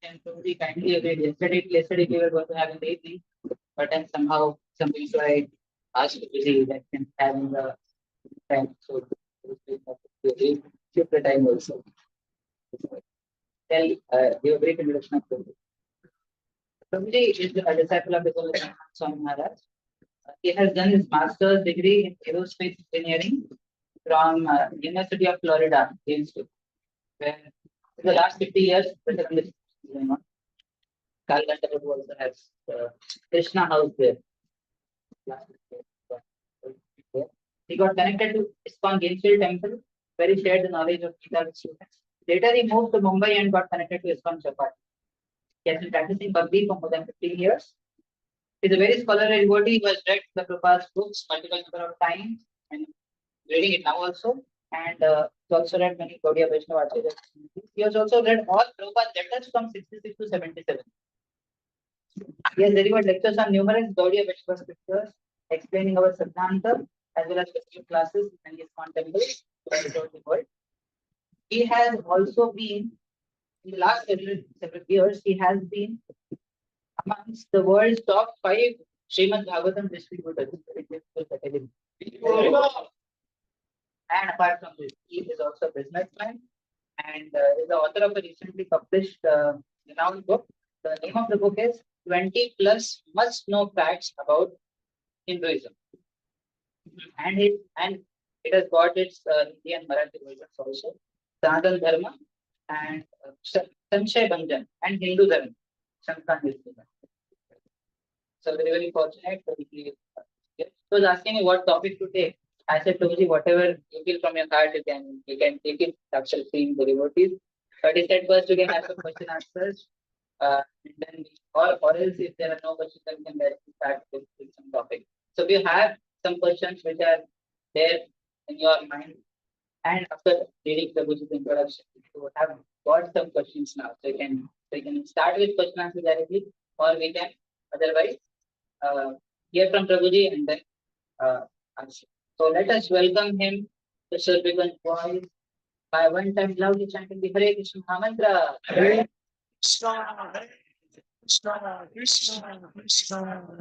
And so we kindly agreed yesterday we were going to have a evening, but then somehow some reason I asked to busy that can have in the time. So we shift the time also. Tell give a brief introduction of Prabhuji. Prabhuji is a disciple of the Guru Swami Maharaj. He has done his master's degree in aerospace engineering from University of Florida, Gainesville, where in the last 50 years, Kalganta Prabhu also has Krishna House there. He got connected to ISKCON Gainesville Temple, where he shared the knowledge of Gita with students. Later, he moved to Mumbai and got connected to ISKCON Chapati. He has been practicing Bhakti for more than 15 years. He is a very scholarly devotee who has read the Prabhupada's books multiple number of times and reading it now also. And he also read many Gaudiya Vaishnava Acharyas. He has also read all Prabhupada's letters from 66 to 77. He has delivered lectures on numerous Gaudiya Vaishnava scriptures, explaining our Siddhanta as well as specific classes and his temples throughout the world. He has also been, in the last several years, he has been amongst the world's top 5 Srimad Bhagavatam distributors. And apart from this, he is also a businessman and is the author of a recently published renowned book. The name of the book is 20 plus must know facts about Hinduism. And it has got its Hindi and Marathi versions also. Sanatan Dharma and Sanshay Bhanjan and Hindu Dharma. So very, very fortunate that he was asking me what topic to take. I said, Prabhuji, whatever you feel from your heart, you can take it, actual seeing the devotees. But he said first we can have some question answers. And then or else if there are no questions, then we can directly start with some topic. So if you have some questions which are there in your mind, and after reading Prabhuji's introduction, you have got some questions now. So you can start with question answer directly, or we can otherwise hear from Prabhuji and then answer. So let us welcome him to Surbigan's voice by one time loudly chanting the Hare Krishna Mantra. Hare Krishna, Krishna, Krishna, Krishna,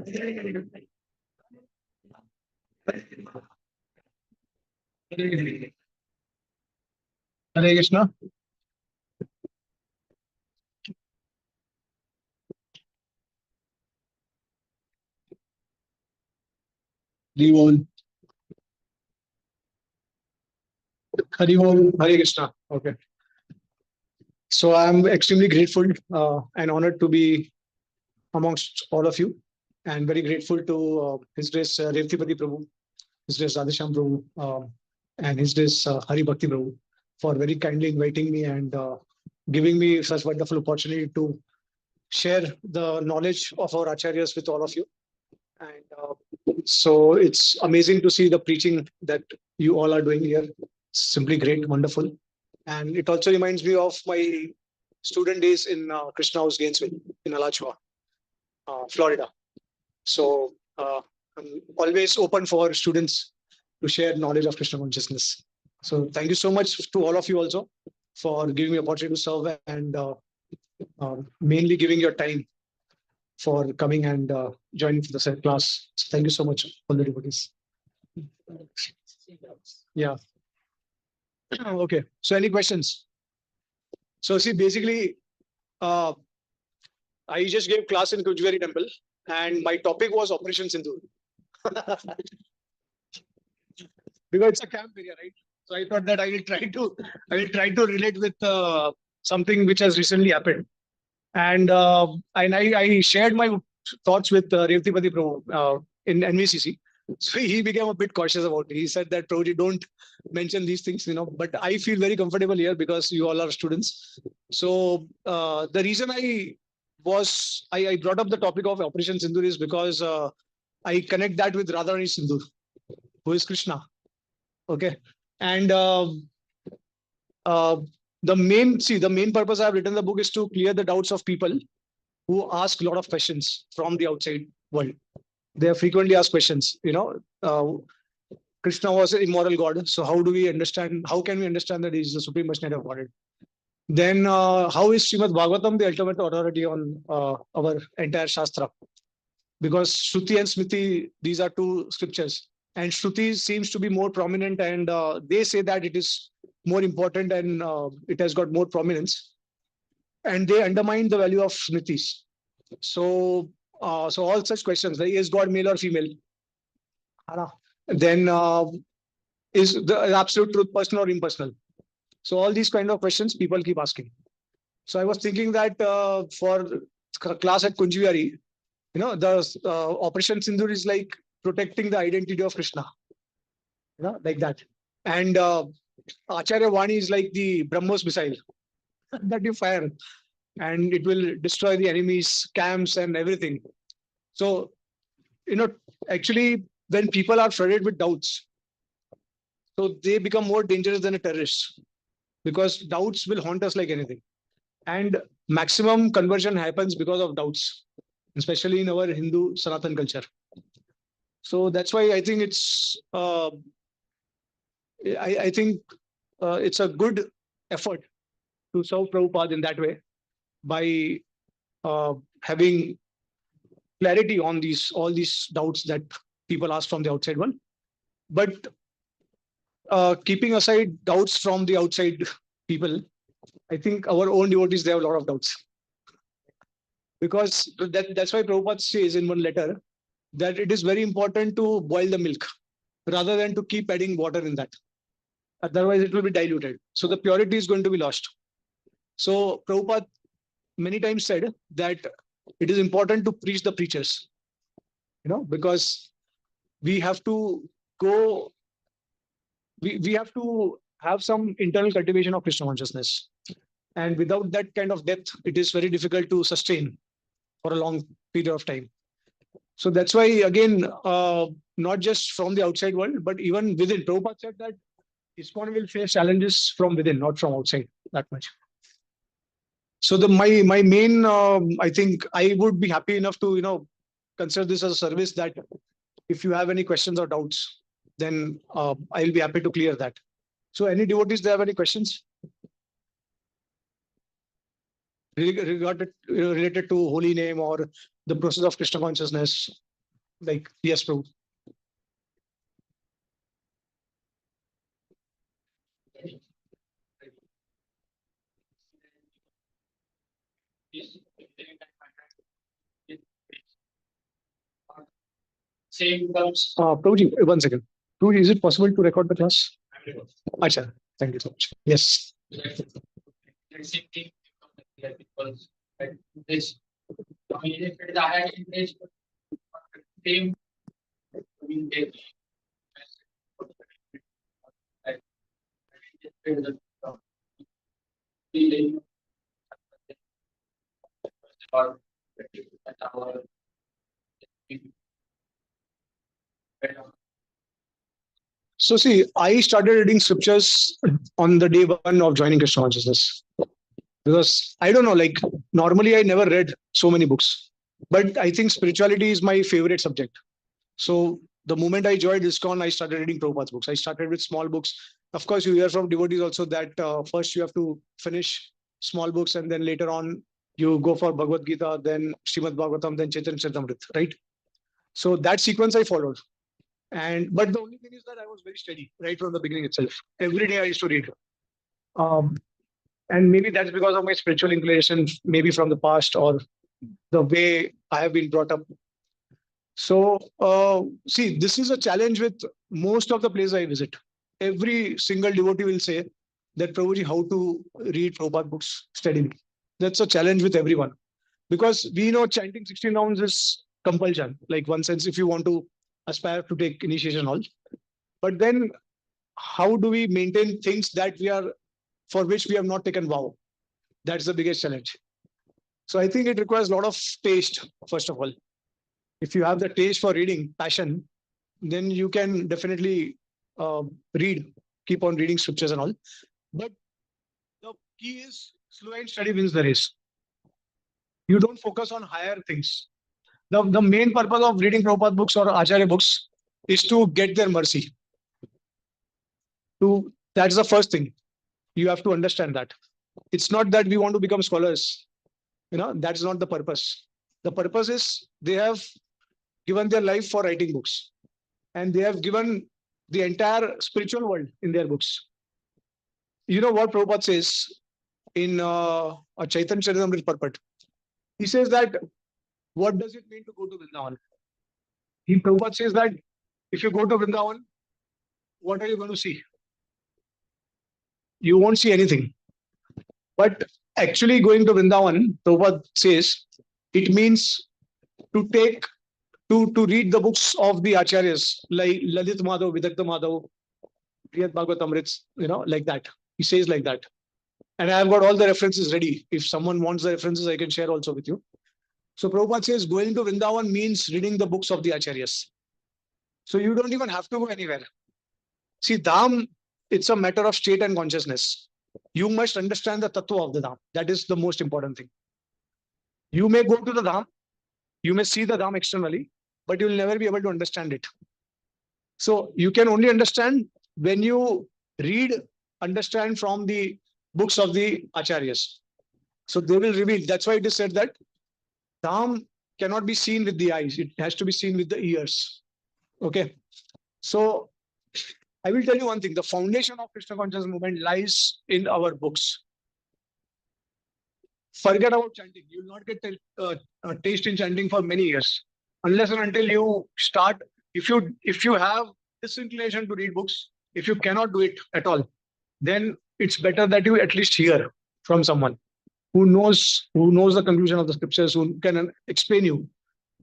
Hare Hare Krishna. Hare Krishna. Okay. So I'm extremely grateful and honored to be amongst all of you, and very grateful to His Grace Revtipati Prabhu, His Grace Radhesham Prabhu, and His Grace Hari Bhakti Prabhu for very kindly inviting me and giving me such wonderful opportunity to share the knowledge of our acharyas with all of you. And so it's amazing to see the preaching that you all are doing here. Simply great, wonderful. And it also reminds me of my student days in Krishna House, Gainesville, in Alachua, Florida. So I'm always open for students to share knowledge of Krishna consciousness. So thank you so much to all of you also for giving me opportunity to serve and mainly giving your time for coming and joining for the class. So thank you so much, all the devotees. Yeah. Okay. So any questions? So see, basically, I just gave class in Kujveri Temple, and my topic was Operation Sindoor. Because it's a camp area, right? So I thought that I will try to relate with something which has recently happened, and I shared my thoughts with Revtipati Prabhu in NVCC. So he became a bit cautious about it. He said that, Prabhuji, don't mention these things, but I feel very comfortable here because you all are students. So the reason I brought up the topic of Operation Sindoor is because I connect that with Radharani Sindoor, who is Krishna. Okay. And the main purpose I have written the book is to clear the doubts of people who ask a lot of questions from the outside world. They have frequently asked questions, Krishna was an immoral God. So how can we understand that he is the supreme personality of Godhead? Then how is Srimad Bhagavatam the ultimate authority on our entire Shastra? Because Shruti and Smriti, these are two scriptures. And Shruti seems to be more prominent, and they say that it is more important and it has got more prominence. And they undermine the value of Smritis. So, so all such questions, like, is God male or female? Then is the absolute truth personal or impersonal? So all these kind of questions people keep asking. So I was thinking that for class at Kunjiviyari, the Operation Sindur is like protecting the identity of Krishna, like that. And Acharya Vani is like the BrahMos missile that you fire, and it will destroy the enemy's camps and everything. So, actually, when people are flooded with doubts, so they become more dangerous than a terrorist, because doubts will haunt us like anything. And maximum conversion happens because of doubts, especially in our Hindu Sanatan culture. So that's why I think I think it's a good effort to serve Prabhupada in that way by having clarity on all these doubts that people ask from the outside world. But keeping aside doubts from the outside people, I think our own devotees, they have a lot of doubts. Because that's why Prabhupada says in one letter that it is very important to boil the milk rather than to keep adding water in that. Otherwise, it will be diluted. So the purity is going to be lost. So Prabhupada many times said that it is important to preach the preachers, because we have to go, we have to have some internal cultivation of Krishna consciousness. And without that kind of depth, it is very difficult to sustain for a long period of time. So that's why, again, not just from the outside world, but even within. Prabhupada said that ISKCON will face challenges from within, not from outside that much. So my main, I think I would be happy enough to consider this as a service, that if you have any questions or doubts, then I'll be happy to clear that. So any devotees, they have any questions related to holy name or the process of Krishna consciousness? Like, yes, Prabhu. Prabhuji, 1 second. Prabhuji, is it possible to record the class? Acha, thank you so much. Yes. So see, I started reading scriptures on the day one of joining Krishna consciousness, because I don't know, like, normally I never read so many books, but I think spirituality is my favorite subject. So the moment I joined ISKCON, I started reading Prabhupada's books. I started with small books. Of course, you hear from devotees also that first you have to finish small books, and then later on you go for Bhagavad Gita, then Srimad Bhagavatam, then Chaitanya Charitamrita, right? So that sequence I followed. But the only thing is that I was very steady right from the beginning itself. Every day I used to read. And maybe that's because of my spiritual inclination, maybe from the past, or the way I have been brought up. So, see, this is a challenge with most of the places I visit. Every single devotee will say that, Prabhuji, how to read Prabhupada books steadily. That's a challenge with everyone. Because we know chanting 16 rounds is compulsion, like one sense, if you want to aspire to take initiation and all. But then how do we maintain things that for which we have not taken vow? That's the biggest challenge. So I think it requires a lot of taste, first of all. If you have the taste for reading, passion, then you can definitely keep on reading scriptures and all. But the key is slow and steady wins the race. You don't focus on higher things. The main purpose of reading Prabhupada books or Acharya books is to get their mercy. That's the first thing. You have to understand that. It's not that we want to become scholars. That's not the purpose. The purpose is they have given their life for writing books, and they have given the entire spiritual world in their books. You know what Prabhupada says in a Chaitanya Charitamrita Purport? He says that what does it mean to go to Vrindavan? Prabhupada says that if you go to Vrindavan, what are you going to see? You won't see anything. But actually going to Vrindavan, Prabhupada says, it means to take to read the books of the acharyas like Lalit Madhav, Vidagdha Madhav, Priyat Bhagavatamrits, like that. He says like that. And I have got all the references ready. If someone wants the references, I can share also with you. So Prabhupada says going to Vrindavan means reading the books of the acharyas. So you don't even have to go anywhere. See, Dham, it's a matter of state and consciousness. You must understand the tattva of the Dham. That is the most important thing. You may go to the Dham, you may see the Dham externally, but you will never be able to understand it. So you can only understand when you understand from the books of the acharyas. So they will reveal. That's why it is said that Dham cannot be seen with the eyes. It has to be seen with the ears. Okay. So I will tell you one thing. The foundation of Krishna consciousness movement lies in our books. Forget about chanting. You will not get a taste in chanting for many years. Unless and until you start, if you have this inclination to read books, if you cannot do it at all, then it's better that you at least hear from someone who knows the conclusion of the scriptures, who can explain you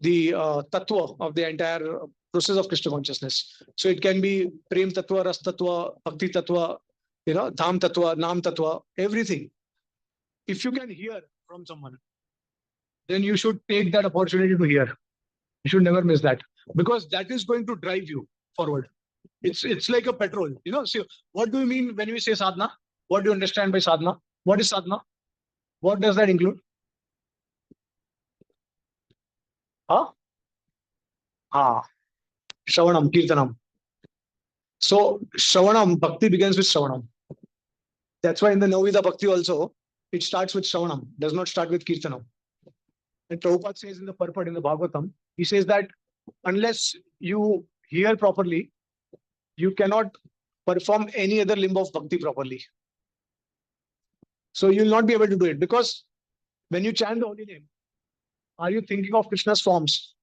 the tattva of the entire process of Krishna consciousness. So it can be prem tattva, ras tattva, bhakti tattva, dham tattva, nam tattva, everything. If you can hear from someone, then you should take that opportunity to hear. You should never miss that, because that is going to drive you forward. It's like a petrol. So what do you mean when we say sadhana? What do you understand by sadhana? What is sadhana? What does that include? Shravanam, Kirtanam. So Shravanam, bhakti begins with Shravanam. That's why in the Navida Bhakti also, it starts with Shravanam, does not start with Kirtanam. And Prabhupada says in the purport in the Bhagavatam, he says that unless you hear properly, you cannot perform any other limb of bhakti properly. So you will not be able to do it, because when you chant the holy name, are you thinking of Krishna's forms?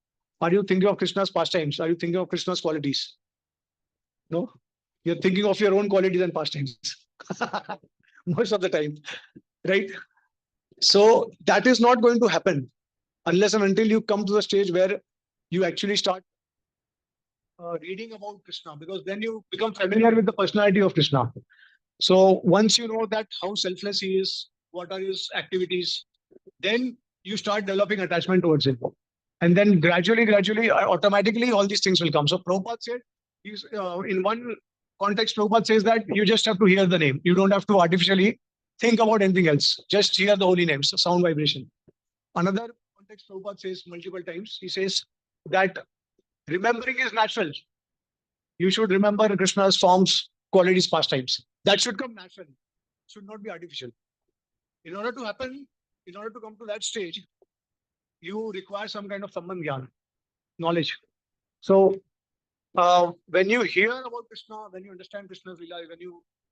Are you thinking of Krishna's pastimes? Are you thinking of Krishna's qualities? No, you're thinking of your own qualities and pastimes most of the time, right? So that is not going to happen unless and until you come to the stage where you actually start reading about Krishna, because then you become familiar with the personality of Krishna. So once you know that how selfless he is, what are his activities, then you start developing attachment towards him. And then gradually, automatically, all these things will come. So Prabhupada said, in one context, Prabhupada says that you just have to hear the name. You don't have to artificially think about anything else. Just hear the holy names, sound vibration. Another context, Prabhupada says multiple times, he says that remembering is natural. You should remember Krishna's forms, qualities, pastimes. That should come naturally. Should not be artificial. In order to come to that stage, you require some kind of Sambandh Gyan, knowledge. So when you hear about Krishna, when you understand Krishna's Leela,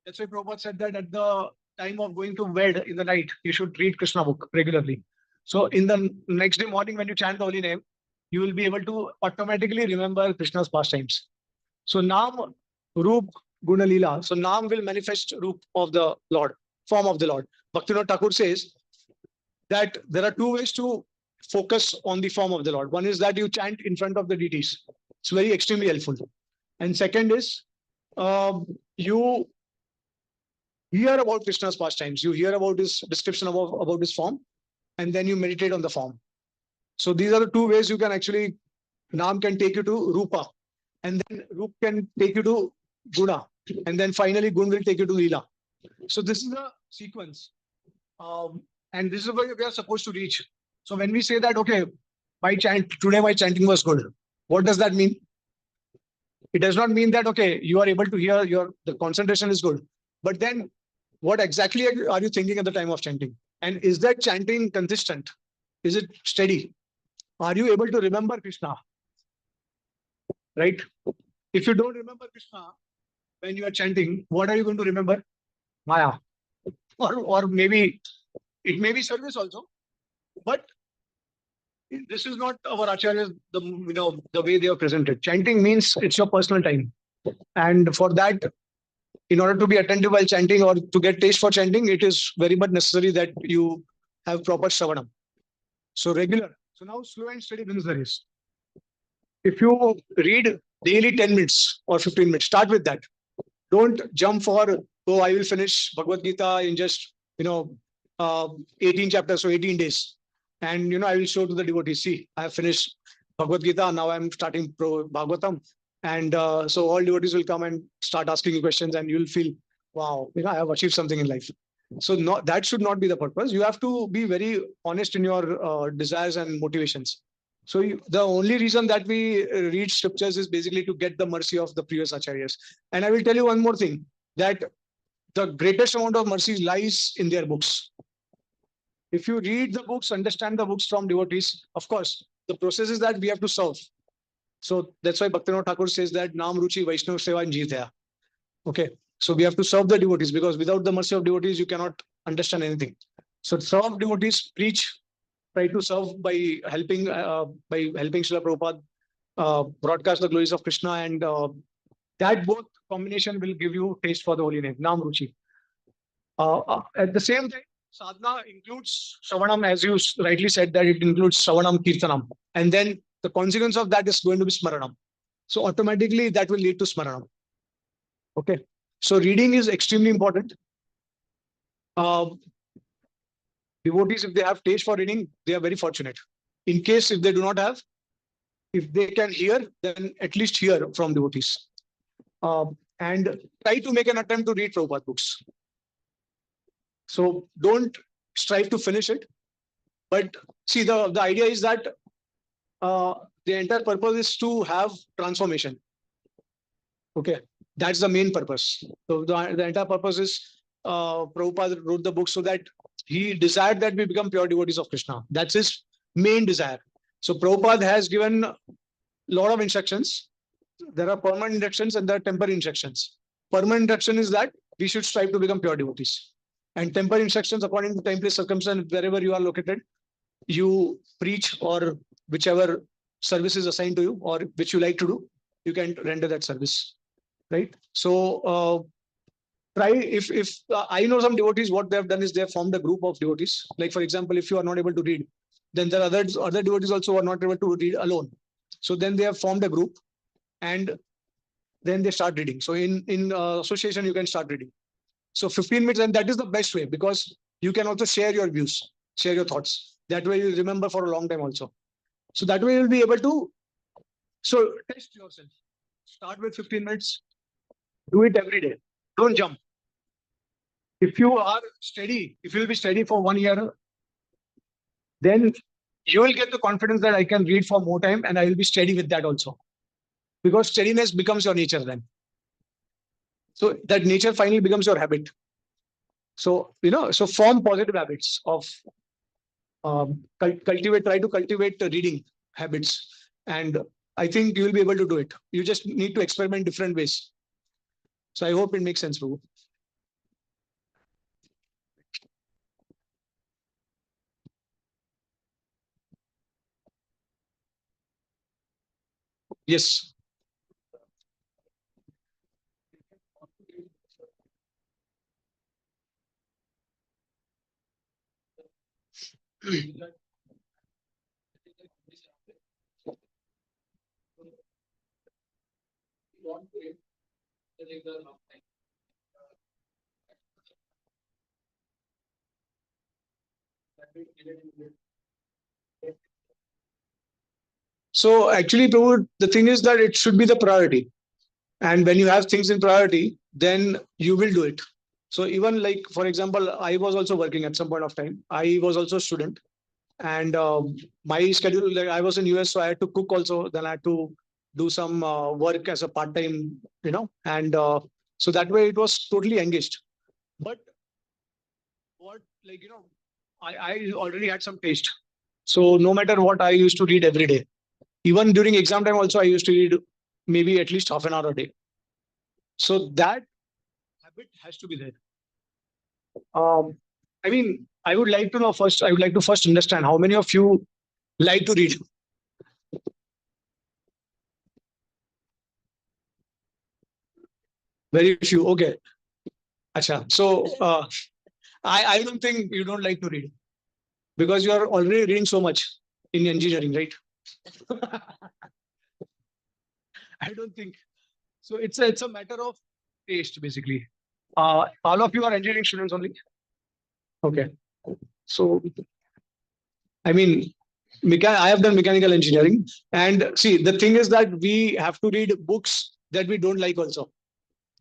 that's why Prabhupada said that at the time of going to bed in the night, you should read Krishna book regularly. So in the next day morning, when you chant the holy name, you will be able to automatically remember Krishna's pastimes. So Nam, Roop, Guna, Leela. So Nam will manifest Roop of the Lord, form of the Lord. Bhaktivinoda Thakur says that there are two ways to focus on the form of the Lord. One is that you chant in front of the deities. It's very extremely helpful. And second is you hear about Krishna's pastimes. You hear about his description about his form, and then you meditate on the form. So these are the two ways you can actually, Nam can take you to Rupa, and then Rup can take you to Guna, and then finally Gun will take you to Leela. So this is the sequence. And this is where we are supposed to reach. So when we say that, okay, today my chanting was good, what does that mean? It does not mean that, okay, you are able to hear, the concentration is good. But then what exactly are you thinking at the time of chanting? And is that chanting consistent? Is it steady? Are you able to remember Krishna? Right? If you don't remember Krishna when you are chanting, what are you going to remember? Maya. Or maybe it may be service also, but this is not our acharyas, the way they are presented. Chanting means it's your personal time. And for that, in order to be attentive while chanting or to get taste for chanting, it is very much necessary that you have proper shravanam. So regular. So now slow and steady wins the race. If you read daily 10 minutes or 15 minutes, start with that. Don't jump for, oh, I will finish Bhagavad Gita in just, 18 chapters, so 18 days. And, I will show to the devotees, see, I have finished Bhagavad Gita. Now I'm starting Bhagavatam. And so all devotees will come and start asking you questions and you'll feel, wow, I have achieved something in life. So that should not be the purpose. You have to be very honest in your desires and motivations. So the only reason that we read scriptures is basically to get the mercy of the previous acharyas. And I will tell you one more thing, that the greatest amount of mercy lies in their books. If you read the books, understand the books from devotees, of course, the process is that we have to serve. So that's why Bhaktivinoda Thakur says that Nam Ruchi Vaishnav Seva and Jeetaya. Okay. So we have to serve the devotees, because without the mercy of devotees, you cannot understand anything. So serve devotees, preach, try to serve by helping Srila Prabhupada broadcast the glories of Krishna, and that both combination will give you taste for the holy name, Nam Ruchi. At the same time, sadhana includes Shravanam, as you rightly said, that it includes Shravanam, Kirtanam. And then the consequence of that is going to be Smaranam. So automatically that will lead to Smaranam. Okay. So reading is extremely important. Devotees, if they have taste for reading, they are very fortunate. In case if they do not have, if they can hear, then at least hear from devotees. And try to make an attempt to read Prabhupada books. So don't strive to finish it. But see, the idea is that the entire purpose is to have transformation. Okay, that's the main purpose. So the entire purpose is Prabhupada wrote the book so that he desired that we become pure devotees of Krishna. That's his main desire. So Prabhupada has given a lot of instructions. There are permanent instructions and there are temporary instructions. Permanent instruction is that we should strive to become pure devotees. And temporary instructions, according to time, place, circumstance, wherever you are located, you preach or whichever service is assigned to you or which you like to do, you can render that service. Right? So try, if I know some devotees, what they have done is they have formed a group of devotees. Like, for example, if you are not able to read, then there are other devotees also who are not able to read alone. So then they have formed a group and then they start reading. So in association, you can start reading. So 15 minutes, and that is the best way, because you can also share your views, share your thoughts. That way you remember for a long time also. So that way you'll be able to, so test yourself. Start with 15 minutes. Do it every day. Don't jump. If you are steady, if you'll be steady for 1 year, then you will get the confidence that I can read for more time and I will be steady with that also. Because steadiness becomes your nature then. So that nature finally becomes your habit. So, so form positive habits of try to cultivate reading habits. And I think you will be able to do it. You just need to experiment different ways. So I hope it makes sense, Prabhu. Yes. So actually, Prabhu, the thing is that it should be the priority. And when you have things in priority, then you will do it. So even like, for example, I was also working at some point of time. I was also a student. And my schedule, like I was in US, so I had to cook also. Then I had to do some work as a part-time, and so that way it was totally engaged. But what, like, I already had some taste. So no matter what, I used to read every day. Even during exam time also, I used to read maybe at least half an hour a day. So that habit has to be there. I mean, I would like to know first, I would like to first understand how many of you like to read. Very few. Okay. Acha. So I don't think you don't like to read because you are already reading so much in engineering, right? I don't think so. It's a matter of taste, basically. All of you are engineering students only. Okay. So I mean, I have done mechanical engineering, and see, the thing is that we have to read books that we don't like also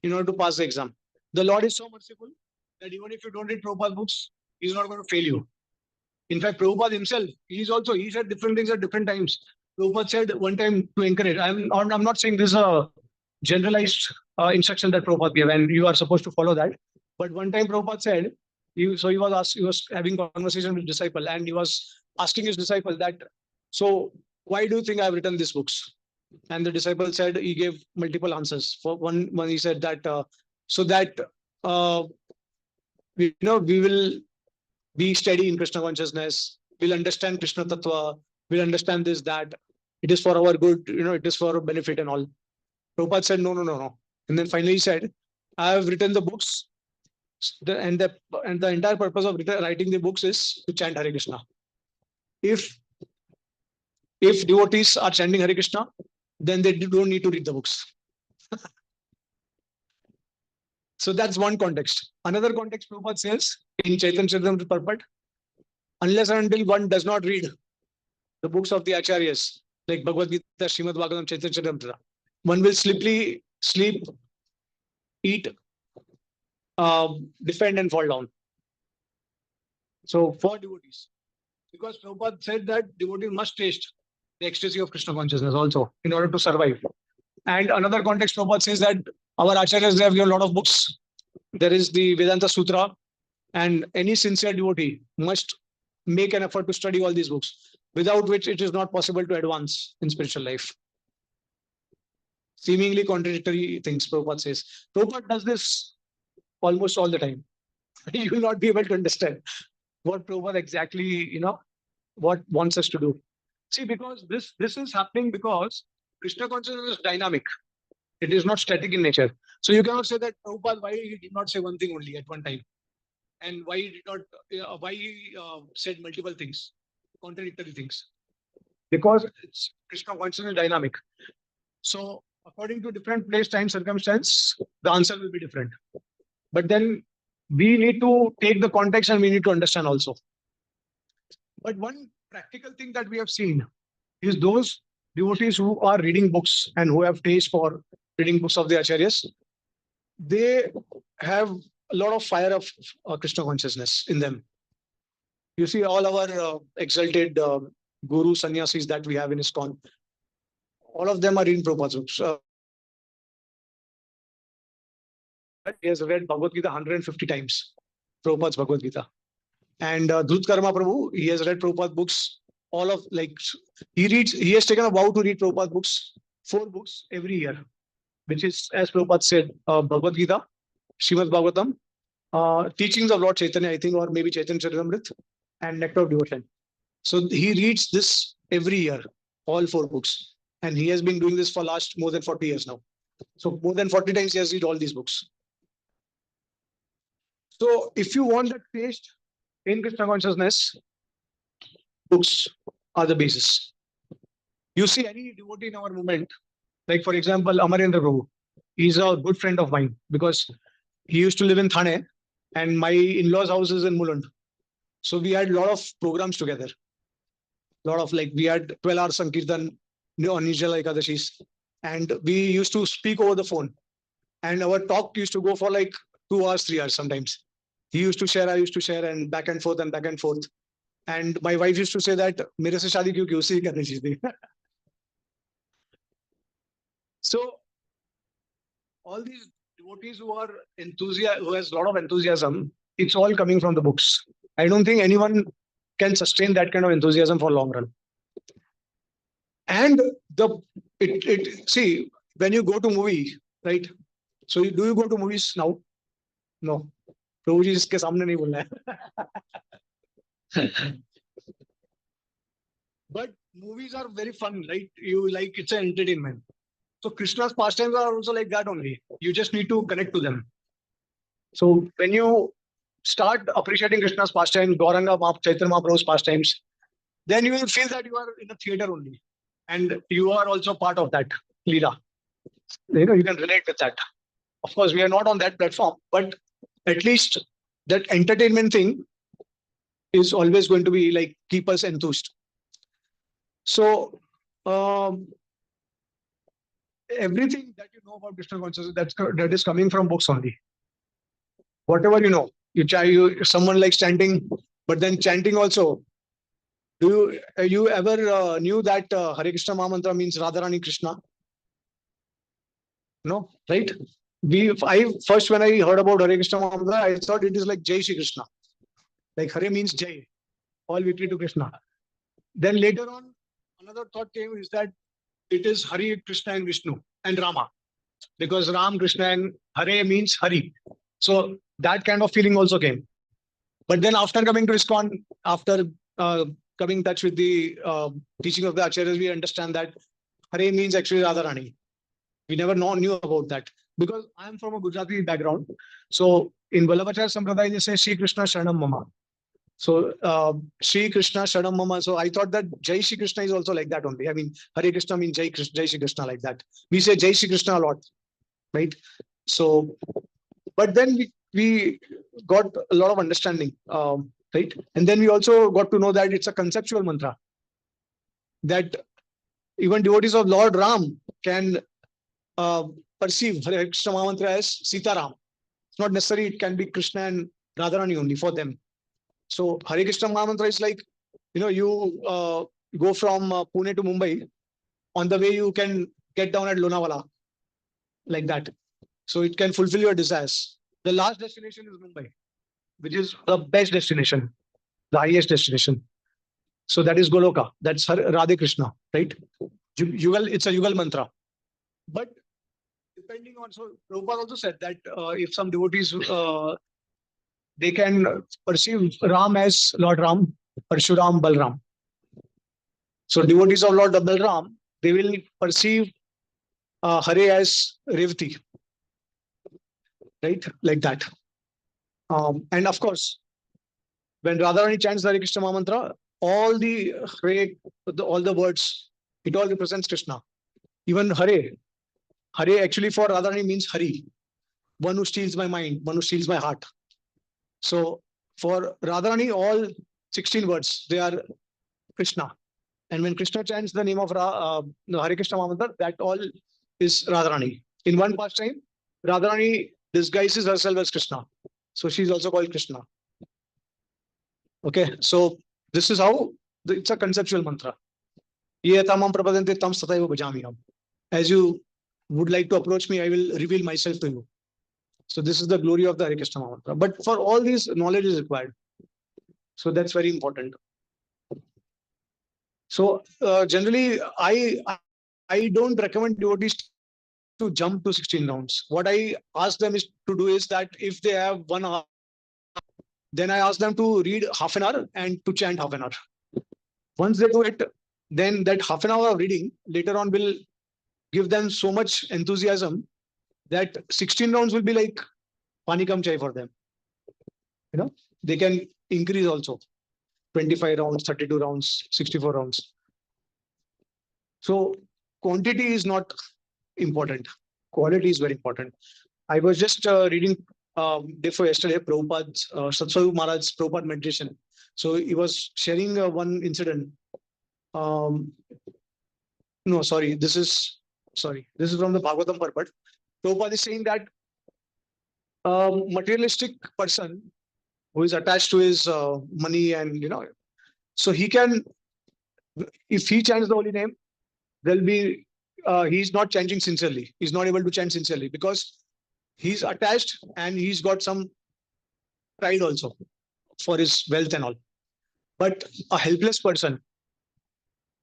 in order to pass the exam. The Lord is so merciful that even if you don't read Prabhupada's books, He's not going to fail you. In fact, Prabhupada himself, he said different things at different times. Prabhupada said one time to encourage. I'm not saying this is a generalized instruction that Prabhupada gave, and you are supposed to follow that. But one time Prabhupada said, he was having conversation with disciple, and he was asking his disciple that, so why do you think I've written these books? And the disciple said he gave multiple answers. For one he said that so that uh, we will be steady in Krishna consciousness. We'll understand Krishna Tattva. We'll understand this, that. It is for our good, it is for our benefit and all. Prabhupada said, no, no, no, no. And then finally he said, I have written the books, and the entire purpose of writing the books is to chant Hare Krishna. If devotees are chanting Hare Krishna, then they don't need to read the books. So that's one context. Another context, Prabhupada says in Chaitanya Charitamrita Purport, unless and until one does not read the books of the acharyas, like Bhagavad Gita, Srimad Bhagavatam, Chaitanya Charitamrita, one will sleep, eat, defend, and fall down. So for devotees, because Prabhupada said that devotees must taste the ecstasy of Krishna consciousness also in order to survive. And another context, Prabhupada says that our acharyas, they have given a lot of books. There is the Vedanta Sutra, and any sincere devotee must make an effort to study all these books, without which it is not possible to advance in spiritual life. Seemingly contradictory things, Prabhupada says. Prabhupada does this almost all the time. You will not be able to understand what Prabhupada exactly, what wants us to do. See, because this is happening because Krishna consciousness is dynamic. It is not static in nature. So you cannot say that Prabhupada, why he did not say one thing only at one time, and why he did not, why he said multiple things, contradictory things. Because it's Krishna consciousness is dynamic. So according to different place, time, circumstance, the answer will be different. But then we need to take the context and we need to understand also. But one practical thing that we have seen is those devotees who are reading books and who have taste for reading books of the acharyas, they have a lot of fire of Krishna consciousness in them. You see, all our exalted guru sannyasis that we have in ISKCON, all of them are reading Prabhupada's books. He has read Bhagavad Gita 150 times, Prabhupada's Bhagavad Gita. And Dhut Karma Prabhu, he has read Prabhupada books, he has taken a vow to read Prabhupada books, 4 books every year, which is, as Prabhupada said, Bhagavad Gita, Srimad Bhagavatam, teachings of Lord Chaitanya, I think, or maybe Chaitanya Charitamrita, and Nectar of Devotion. So he reads this every year, all 4 books. And he has been doing this for last more than 40 years now. So more than 40 times he has read all these books. So if you want that taste in Krishna consciousness, books are the basis. You see any devotee in our movement, like for example, Amarendra Prabhu, he's a good friend of mine because he used to live in Thane and my in-laws' house is in Mulund. So we had a lot of programs together. We had 12-hour Sankirtan on Nirjala Ekadashis, and we used to speak over the phone. And our talk used to go for like 2 hours, 3 hours sometimes. He used to share, I used to share, and back and forth and back and forth. And my wife used to say that, "Mere se shaadi kyun ki usi hi karni chahiye thi." So all these devotees who has a lot of enthusiasm, it's all coming from the books. I don't think anyone can sustain that kind of enthusiasm for long run. And see, when you go to movie, right? So do you go to movies now? No. प्रभु जी इसके सामने नहीं बोलना है. But movies are very fun, right? You like, it's an entertainment. So Krishna's pastimes are also like that only. You just need to connect to them. So when you start appreciating Krishna's pastimes, Gauranga Chaitanya Mahaprabhu's pastimes, then you will feel that you are in a theater only. And you are also part of that Leela. You can relate with that. Of course, we are not on that platform, but at least that entertainment thing is always going to be like keep us enthused. So everything that you know about Krishna consciousness, that is coming from books only. Whatever you know, someone likes chanting, but then chanting also. Do you ever knew that Hare Krishna Mahamantra means Radharani Krishna? No, right? First when I heard about Hare Krishna Mahamantra, I thought it is like Jai Shri Krishna. Like Hare means Jai, all victory to Krishna. Then later on, another thought came is that it is Hare, Krishna and Vishnu and Rama. Because Ram, Krishna and Hare means Hari. So that kind of feeling also came. But then after coming to ISKCON, after coming in touch with the teaching of the Acharyas, we understand that Hare means actually Radharani. We never knew about that. Because I am from a Gujarati background. So in Vallabhacharya Sampradaya, they say Shri Krishna Sharanam Mama. So Shri Krishna Sharanam Mama. So I thought that Jai Shri Krishna is also like that only. I mean, Hare Krishna means Jai Shri Krishna like that. We say Jai Shri Krishna a lot, right? So, but then we got a lot of understanding, right? And then we also got to know that it's a conceptual mantra. That even devotees of Lord Ram can perceive Hare Krishna Mahamantra as Sita Ram. It's not necessary, it can be Krishna and Radharani only for them. So Hare Krishna Mahamantra is like, you go from Pune to Mumbai. On the way, you can get down at Lonavala, like that. So it can fulfill your desires. The last destination is Mumbai, which is the best destination, the highest destination. So that is Goloka. That's Radhe Krishna, right? Yugal, it's a Yugal mantra. But depending on, so Prabhupada also said that if some devotees, they can perceive Ram as Lord Ram, Parshuram, Balram. So devotees of Lord Balram, they will perceive Hare as Revati, right? Like that. And of course, when Radharani chants the Hare Krishna Mahamantra, all the Hare, all the words, it all represents Krishna. Even Hare actually for Radharani means Hari, one who steals my mind, one who steals my heart. So for Radharani, all 16 words, they are Krishna. And when Krishna chants the name of Hare Krishna Mahamantra, that all is Radharani. In one pastime, Radharani disguises herself as Krishna. So she's also called Krishna. Okay, so this is how it's a conceptual mantra. As you would like to approach me, I will reveal myself to you. So this is the glory of the Hare Krishna mantra. But for all these, knowledge is required. So that's very important. So generally, I don't recommend devotees to jump to 16 rounds. What I ask them is to do is that if they have 1 hour, then I ask them to read half an hour and to chant half an hour. Once they do it, then that half an hour of reading later on will give them so much enthusiasm that 16 rounds will be like pani kam chai for them. They can increase also 25 rounds, 32 rounds, 64 rounds. So quantity is not important. Quality is very important. I was just reading day for yesterday, Prabhupada's, Satsvaru Maharaj's Prabhupada meditation. So he was sharing one incident. No, sorry, this is from the Bhagavatam purport. Prabhupada is saying that materialistic person who is attached to his money and, so he can, if he chants the holy name, there'll be, he's not chanting sincerely. He's not able to chant sincerely because he's attached and he's got some pride also for his wealth and all. But a helpless person,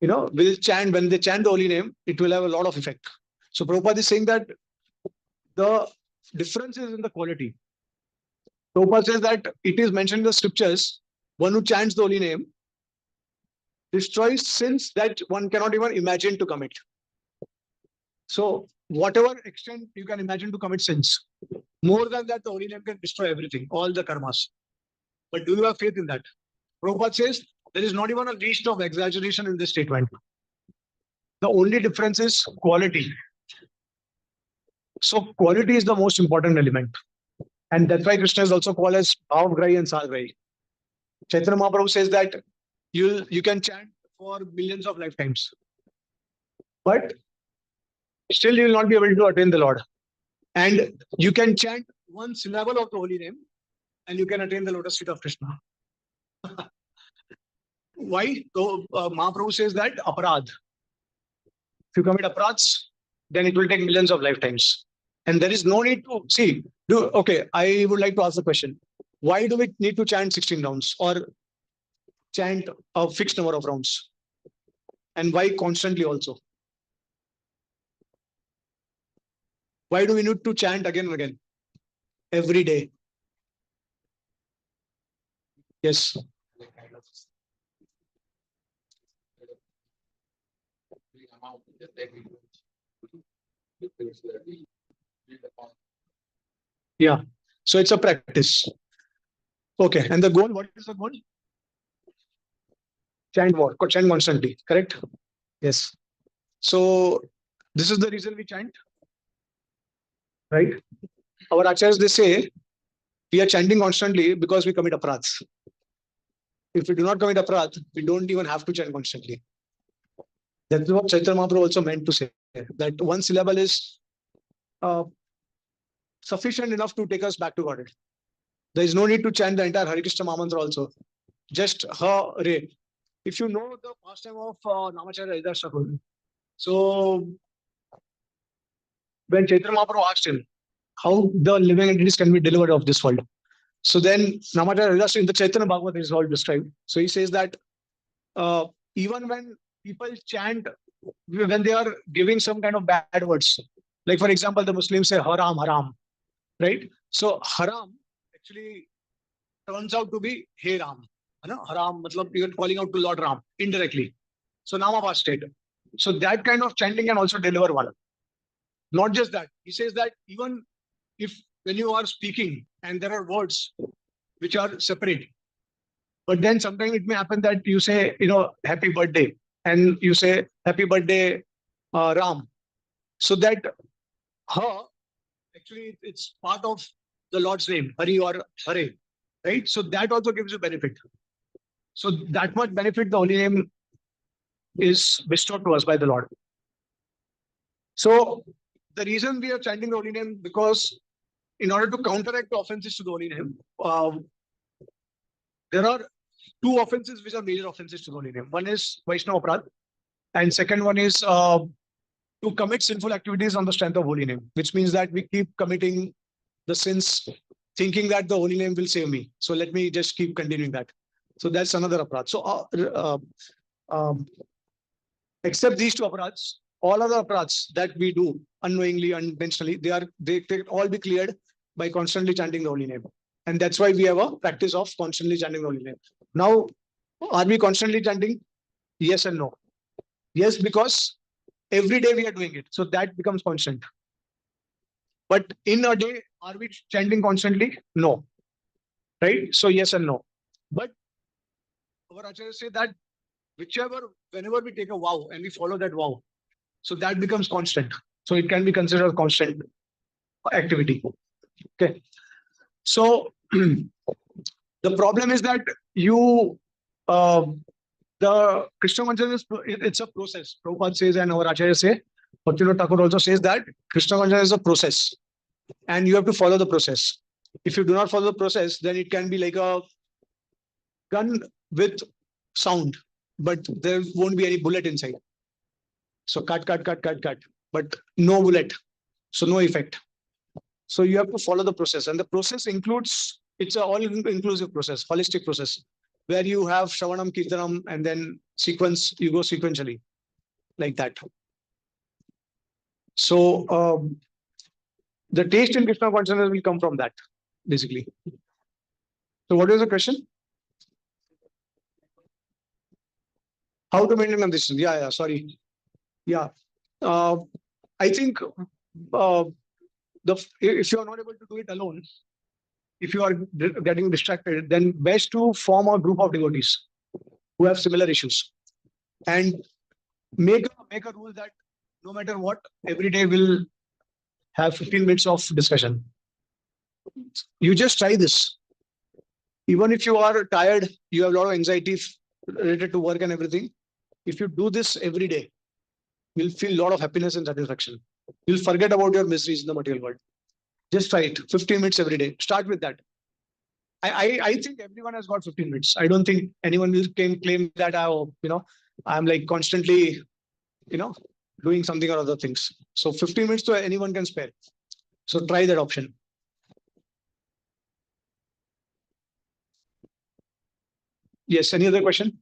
will chant, when they chant the holy name, it will have a lot of effect. So Prabhupada is saying that the difference is in the quality. Prabhupada says that it is mentioned in the scriptures, one who chants the holy name destroys sins that one cannot even imagine to commit. So whatever extent you can imagine to commit sins, more than that, the holy name can destroy everything, all the karmas. But do you have faith in that? Prabhupada says there is not even a least of exaggeration in this statement. The only difference is quality. So quality is the most important element. And that's why Krishna is also called as Bhavgrahi and Sagrahi. Chaitanya Mahaprabhu says that you can chant for millions of lifetimes, but still you will not be able to attain the Lord. And you can chant one syllable of the holy name and you can attain the lotus feet of Krishna. Why? So Mahaprabhu says that aparadh. If you commit aparadhs, then it will take millions of lifetimes. And there is no need to see. Okay, I would like to ask the question. Why do we need to chant 16 rounds or chant a fixed number of rounds? And why constantly also? Why do we need to chant again and again? Every day. Yes. Yeah. So it's a practice. Okay. And the goal, what is the goal? Chant what? Chant constantly, correct? Yes. So this is the reason we chant, right? Our acharyas, they say we are chanting constantly because we commit aparadhs. If we do not commit aparadh, we don't even have to chant constantly. That's what Chaitanya Mahaprabhu also meant to say, that one syllable is sufficient enough to take us back to Godhead. There is no need to chant the entire Hare Krishna Mahamantra also. Just Hare. If you know the pastime of Namacharya Haridas Thakur, so when Chaitanya Mahaprabhu asked him how the living entities can be delivered of this world, so then Namacharya Haridas in the Chaitanya Bhagavad is all described. So he says that even when people chant, when they are giving some kind of bad words, like for example, the Muslims say haram, haram, right? So haram actually turns out to be Hey Ram. Haram, matlab you're calling out to Lord Ram indirectly. So Namabha state. So that kind of chanting can also deliver one. Not just that. He says that even if when you are speaking and there are words which are separate, but then sometimes it may happen that you say, happy birthday, and you say happy birthday, Ram. So that actually it's part of the Lord's name, Hari or Hare, right? So that also gives you benefit. So that much benefit the holy name is bestowed to us by the Lord. So the reason we are chanting the holy name, because in order to counteract the offenses to the holy name, there are two offenses which are major offenses to the holy name. One is Vaishnava Aparadh, and second one is to commit sinful activities on the strength of holy name, which means that we keep committing the sins thinking that the holy name will save me. So let me just keep continuing that. So that's another aparadh. So except these two aparadhs, all other aparadhs that we do unknowingly, unintentionally, they can all be cleared by constantly chanting the holy name. And that's why we have a practice of constantly chanting the holy name. Now, are we constantly chanting? Yes and no. Yes, because every day we are doing it. So that becomes constant. But in a day, are we chanting constantly? No. Right? So yes and no. But our acharyas say that whenever we take a vow and we follow that vow, so that becomes constant. So it can be considered a constant activity. Okay. So the problem is that the Krishna consciousness, it's a process. Prabhupada says, and our Acharya say, Bhaktivinoda Thakur also says that Krishna consciousness is a process, and you have to follow the process. If you do not follow the process, then it can be like a gun with sound, but there won't be any bullet inside. So cut, but no bullet, so no effect. So you have to follow the process, and the process includes it's a all-inclusive process, holistic process, where you have Shravanam, Kirtanam, and then you go sequentially like that. So the taste in Krishna consciousness will come from that, basically. So what is the question? How to maintain consistency? Yeah, sorry. Yeah. I think uh, if you are not able to do it alone, if you are getting distracted, then best to form a group of devotees who have similar issues and make a rule that no matter what, every day will have 15 minutes of discussion. You just try this. Even if you are tired, you have a lot of anxiety related to work and everything. If you do this every day, you'll feel a lot of happiness and satisfaction. You'll forget about your miseries in the material world. Just try it. 15 minutes every day. Start with that. I think everyone has got 15 minutes. I don't think anyone will claim that I'm like constantly, you know, doing something or other things. So 15 minutes to anyone can spare. So try that option. Yes. Any other question?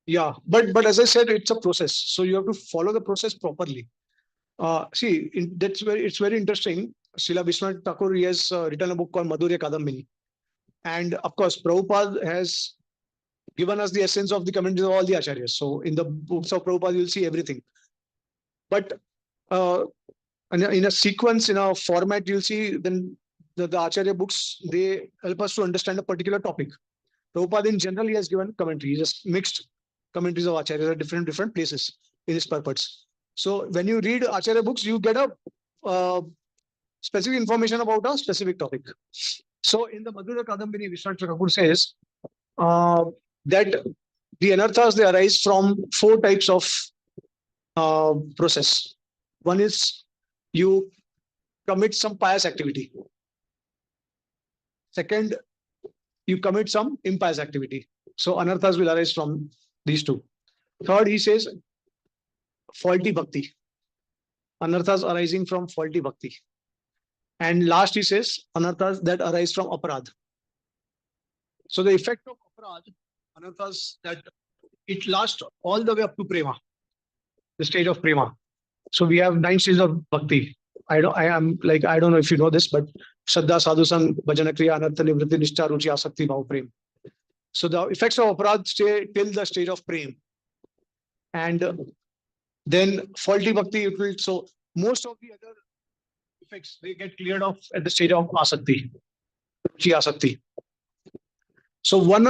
Yeah, but as I said, it's a process. So you have to follow the process properly. It's very interesting. Srila Vishwanath Thakur, he has written a book called Madhurya Kadambini, and of course, Prabhupada has given us the essence of the commentaries of all the acharyas. So in the books of Prabhupada, you'll see everything. But uh, in a sequence, in a format, you'll see then the acharya books, they help us to understand a particular topic. Prabhupada in general, he has given commentary. He just mixed commentaries of acharyas at different places in his purports. So when you read acharya books, you get a specific information about a specific topic. So in the Madhura Kadambini, Vishwanath Thakur says that the anarthas, they arise from four types of process. One is you commit some pious activity. Second, you commit some impious activity. So anarthas will arise from these two. Third, he says faulty bhakti. Anarthas arising from faulty bhakti. And last, he says anarthas that arise from aparad. So the effect of aparad, anarthas, that it lasts all the way up to prema, the stage of prema. So we have 9 stages of bhakti. I don't know if you know this, but Shraddha, Sadhusang, Bhajana Kriya, Anartha, Nivritti, Nishtha, Ruchi, Asakti, Bhav, Prem. So the effects of aparad stay till the stage of prem. And then faulty bhakti, it will, so most of the other effects, they get cleared off at the stage of asakti, Ruchi, Asakti. So one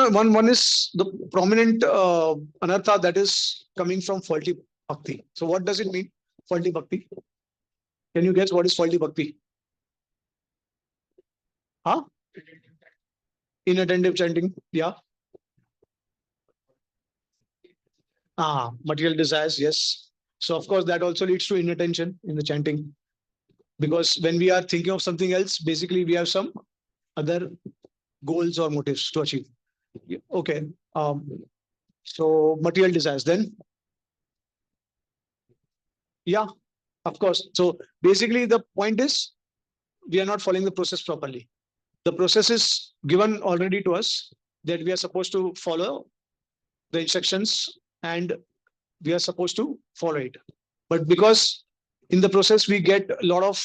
is the prominent anartha that is coming from faulty bhakti. So what does it mean, faulty bhakti? Can you guess what is faulty bhakti? Huh? Inattentive chanting. Yeah. Material desires. Yes. So of course that also leads to inattention in the chanting, because when we are thinking of something else, basically we have some other goals or motives to achieve. Okay. So material desires. Then, yeah, of course. So basically the point is we are not following the process properly. The process is given already to us that we are supposed to follow the instructions and we are supposed to follow it. But because in the process we get a lot of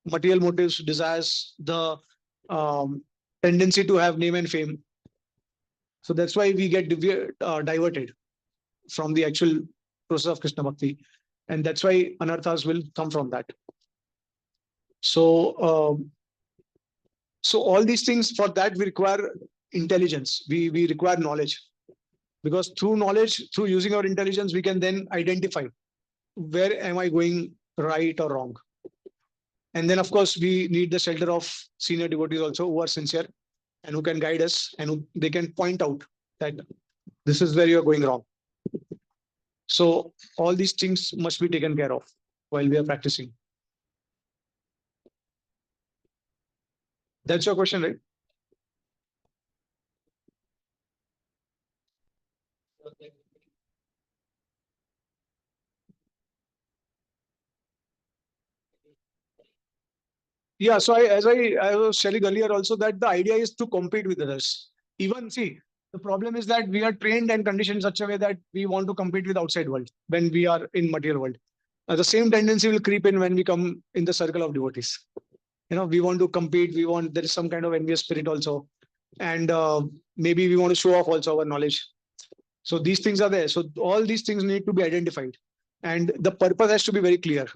material motives, desires, the tendency to have name and fame. So that's why we get diverted from the actual process of Krishna Bhakti. And that's why anarthas will come from that. So, so all these things, for that we require intelligence. We require knowledge, because through knowledge, through using our intelligence, we can then identify where am I going right or wrong. And then, of course, we need the shelter of senior devotees also who are sincere and who can guide us and who they can point out that this is where you are going wrong. So all these things must be taken care of while we are practicing. That's your question, right? Yeah, so I was telling earlier also that the idea is to compete with others. Even see, the problem is that we are trained and conditioned in such a way that we want to compete with outside world when we are in material world. The same tendency will creep in when we come in the circle of devotees. We want to compete. We want there is some kind of envious spirit also, and maybe we want to show off also our knowledge. So these things are there. So all these things need to be identified, and the purpose has to be very clear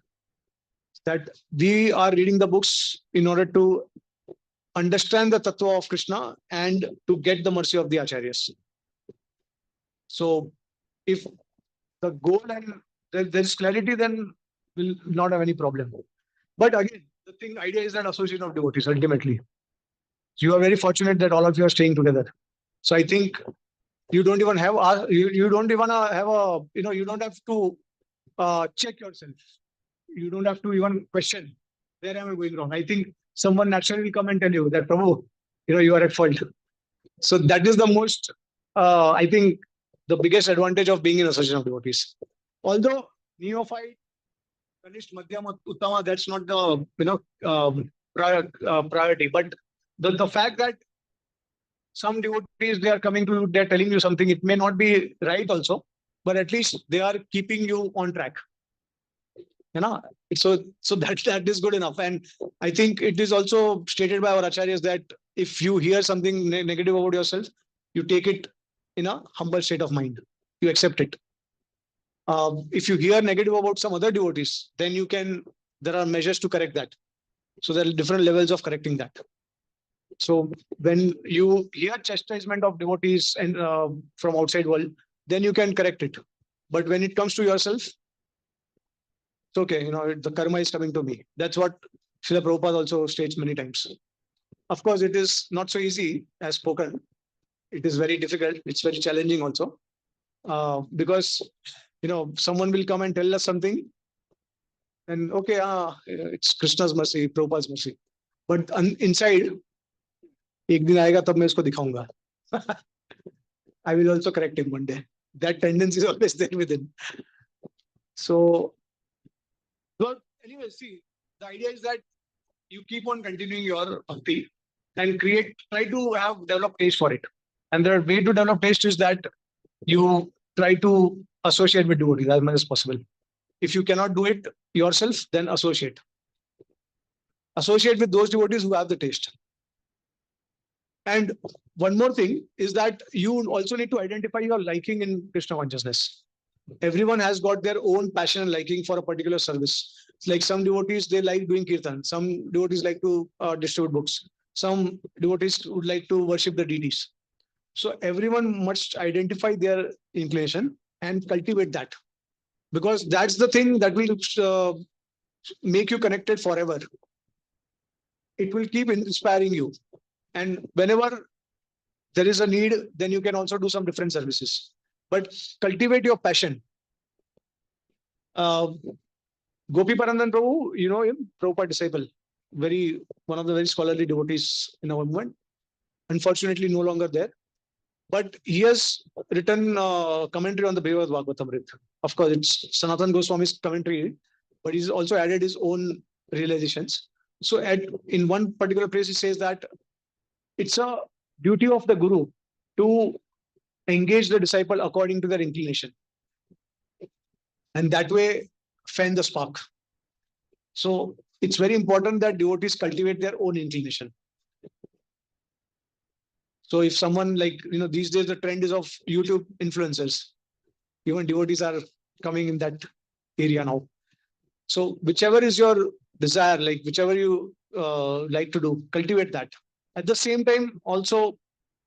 that we are reading the books in order to understand the tattva of Krishna and to get the mercy of the acharyas. So if the goal and there is clarity, then we'll not have any problem. But again, the idea is that association of devotees ultimately. So you are very fortunate that all of you are staying together. So I think you don't even have you don't even have a you don't have to check yourself. You don't have to even question where am I going wrong. I think someone naturally will come and tell you that Prabhu, you are at fault. So that is the most I think the biggest advantage of being in association of devotees. Although neophyte, Kanishth, Madhyama, Uttama, that's not the priority. But the fact that some devotees they are coming to you, they're telling you something, it may not be right also, but at least they are keeping you on track. So that is good enough. And I think it is also stated by our acharyas that if you hear something negative about yourself, you take it in a humble state of mind. You accept it. If you hear negative about some other devotees, then there are measures to correct that. So there are different levels of correcting that. So when you hear chastisement of devotees and from outside world, then you can correct it. But when it comes to yourself, it's okay. The karma is coming to me. That's what Srila Prabhupada also states many times. Of course, it is not so easy as spoken. It is very difficult. It's very challenging also. Because someone will come and tell us something, and okay, it's Krishna's mercy, Prabhupada's mercy. But inside, एक दिन आएगा तब मैं इसको दिखाऊंगा. I will also correct him one day. That tendency is always there within. So, well, anyway, see, the idea is that you keep on continuing your bhakti and try to develop taste for it. And the way to develop taste is that you try to associate with devotees as much as possible. If you cannot do it yourself, then associate. Associate with those devotees who have the taste. And one more thing is that you also need to identify your liking in Krishna consciousness. Everyone has got their own passion and liking for a particular service. Like some devotees, they like doing kirtan. Some devotees like to distribute books. Some devotees would like to worship the deities. So everyone must identify their inclination and cultivate that. Because that's the thing that will make you connected forever. It will keep inspiring you. And whenever there is a need, then you can also do some different services. But cultivate your passion. Gopi Parandan Prabhu, you know him, Prabhupada disciple, one of the very scholarly devotees in our movement. Unfortunately, no longer there. But he has written commentary on the Bhagavad Bhagavatamrita. Of course, it's Sanatan Goswami's commentary, but he's also added his own realizations. So in one particular place, he says that it's a duty of the Guru to engage the disciple according to their inclination. And that way, fan the spark. So it's very important that devotees cultivate their own inclination. So if someone these days the trend is of YouTube influencers, even devotees are coming in that area now. So whichever is your desire, whichever you like to do, cultivate that. At the same time, also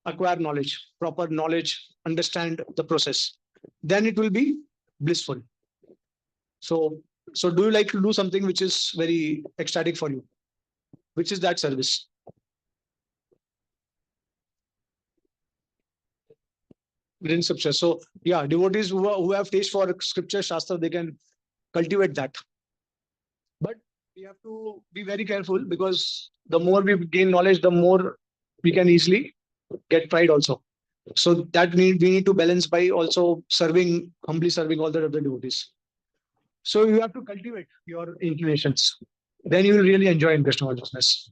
acquire knowledge, proper knowledge, understand the process. Then it will be blissful. So do you like to do something which is very ecstatic for you? Which is that service? Within scripture. So yeah, devotees who have taste for scripture, Shastra, they can cultivate that. But we have to be very careful because the more we gain knowledge, the more we can easily get pride also. So that we need to balance by also humbly serving all the other devotees. So you have to cultivate your inclinations. then you will really enjoy in Krishna consciousness.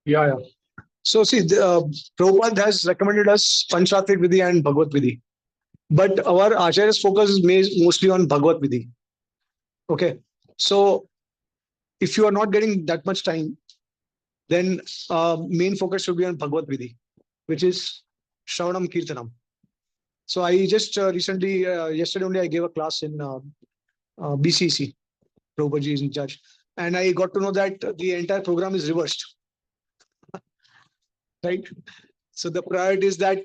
Yeah, yeah. So see, Prabhupada has recommended us Panchatvik Vidhi and Bhagavad Vidhi. But our Acharya's focus is mostly on Bhagavad Vidhi. Okay. So if you are not getting that much time, then main focus should be on Bhagavad Vidhi, which is Shravanam Kirtanam. So I just recently, yesterday only, I gave a class in BCC. Prabhupada is in charge. And I got to know that the entire program is reversed. Right? So the priority is that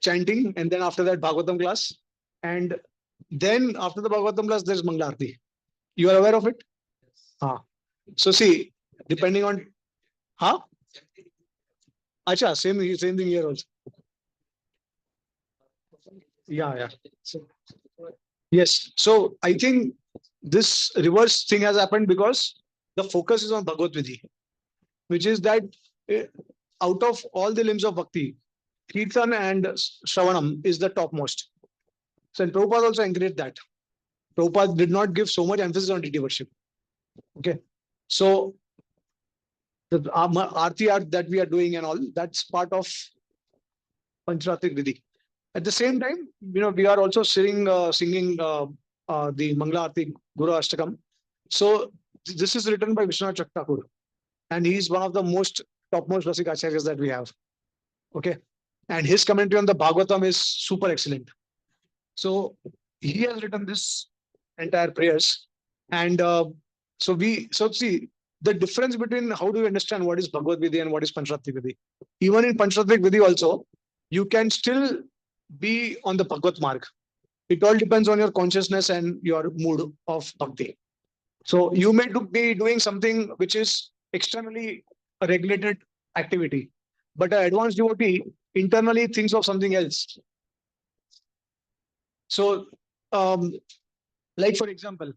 chanting, and then after that Bhagavatam class, and then after the Bhagavatam class there's Mangla Aarti. You are aware of it? Ah. So see, depending on Acha, same thing here also. Yeah. So, yes. So I think this reverse thing has happened because the focus is on Bhagavad Vidhi, which is that out of all the limbs of bhakti, Kirtan and Shravanam is the topmost. So and Prabhupada also encouraged that. Prabhupada did not give so much emphasis on deity worship. Okay. So the Aarti art that we are doing and all, that's part of Panchratrik Vidhi. At the same time, we are also singing the Mangla Aarti Guru Ashtakam. So this is written by Vishwanath Chakrakur, and he is one of the topmost Rasik Acharyas that we have. Okay. And his commentary on the Bhagavatam is super excellent. So he has written this entire prayers. And so see, the difference between how do you understand what is Bhagavad Vidhi and what is Panchratrik Vidhi. Even in Panchratrik Vidhi also, you can still be on the Bhagavad mark. It all depends on your consciousness and your mood of bhakti. So you may be doing something which is externally a regulated activity, but an advanced devotee internally thinks of something else. So, like for example,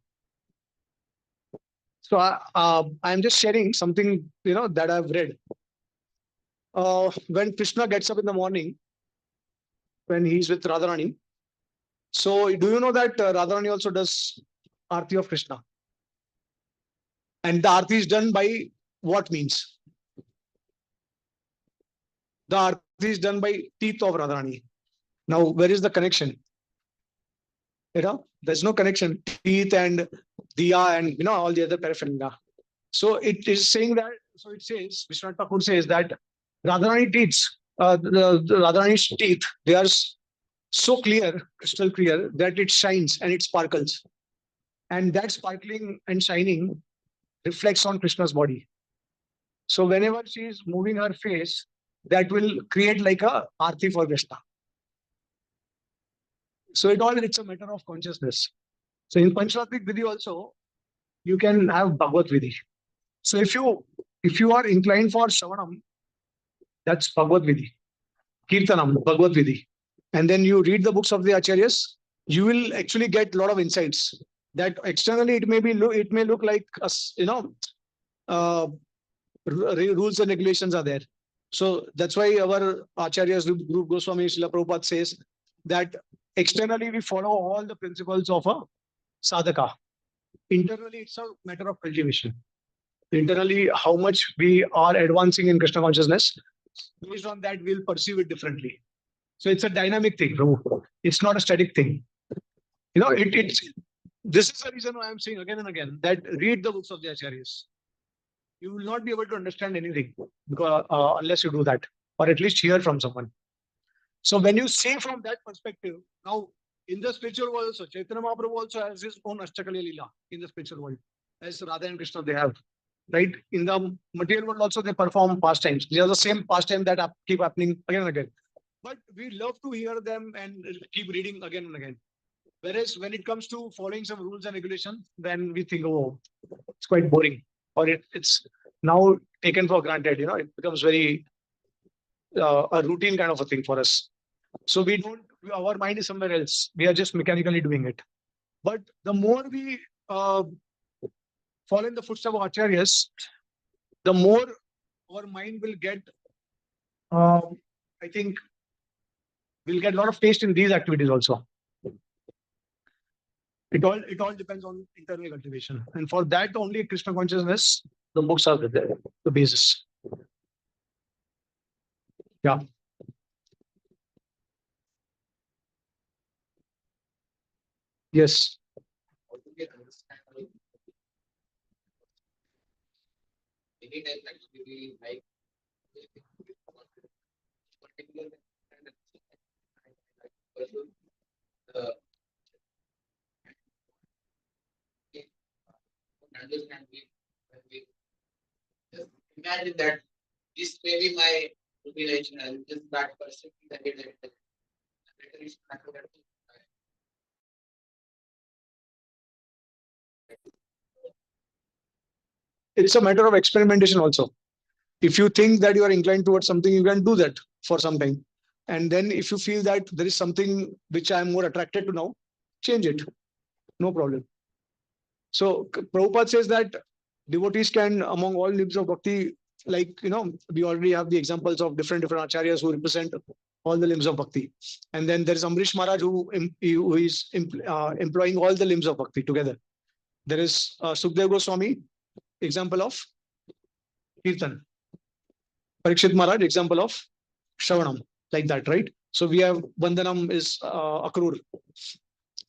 so I'm just sharing something that I've read. When Krishna gets up in the morning, when he's with Radharani, so do you know that Radharani also does Aarti of Krishna? And the Aarti is done by what means? The Aarti is done by teeth of Radharani. Now, where is the connection? There's no connection. Teeth and diya and all the other paraphernalia. So it is saying that. So it says Vishwanath Thakur says that Radharani teeth, the Radharani's teeth, they are so clear, crystal clear, that it shines and it sparkles, and that sparkling and shining reflects on Krishna's body. So whenever she is moving her face, that will create like a Aarti for Krishna. So it's a matter of consciousness. So in Panchratrik Vidhi also, you can have Bhagavad Vidhi. So if you are inclined for Shravanam, that's Bhagavad Vidhi. Kirtanam, Bhagavad Vidhi. And then you read the books of the Acharyas, you will actually get a lot of insights that externally it may look like rules and regulations are there. So that's why our Acharyas, Rupa Goswami, Srila Prabhupada says that Externally, we follow all the principles of a sadhaka. Internally, it's a matter of cultivation. Internally, how much we are advancing in Krishna consciousness, based on that, we'll perceive it differently. So it's a dynamic thing, Prabhu. It's not a static thing. It's this is the reason why I'm saying again and again that read the books of the acharyas. You will not be able to understand anything because unless you do that, or at least hear from someone. So when you see from that perspective, now in the spiritual world also, Chaitanya Mahaprabhu also has his own Ashtakaliya Leela in the spiritual world, as Radha and Krishna they have. Right? In the material world also they perform pastimes. They are the same pastime that keep happening again and again. But we love to hear them and keep reading again and again. Whereas when it comes to following some rules and regulations, then we think, oh, it's quite boring, or it's now taken for granted. It becomes very a routine kind of a thing for us. So we don't. Our mind is somewhere else. We are just mechanically doing it. But the more we follow in the footsteps of acharyas, the more our mind will get. I think we'll get a lot of taste in these activities also. It all depends on internal cultivation, and for that only Krishna consciousness, the books are the basis. Yeah. Yes. Imagine that this may be my relation and just that person that It's a matter of experimentation also. If you think that you are inclined towards something, you can do that for some time. And then if you feel that there is something which I am more attracted to now, change it. No problem. So Prabhupada says that devotees can, among all limbs of bhakti, we already have the examples of different acharyas who represent all the limbs of bhakti. And then there is Amrish Maharaj who is employing all the limbs of bhakti together. There is Sukdev Goswami, example of Kirtan. Parikshit Maharaj, example of Shravanam, like that, right? So we have Vandanam is Akrur.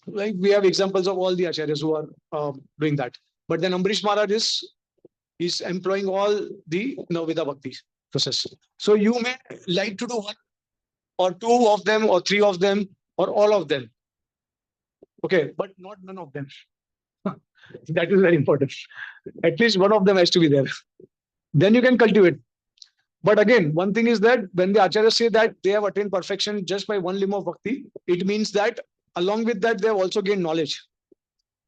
Like we have examples of all the acharyas who are doing that. But then Amrish Maharaj is employing all the Navida Bhakti process. So you may like to do one or two of them or three of them or all of them. Okay, but not none of them. That is very important. At least one of them has to be there. Then you can cultivate. But again, one thing is that when the acharyas say that they have attained perfection just by one limb of bhakti, it means that along with that, they have also gained knowledge.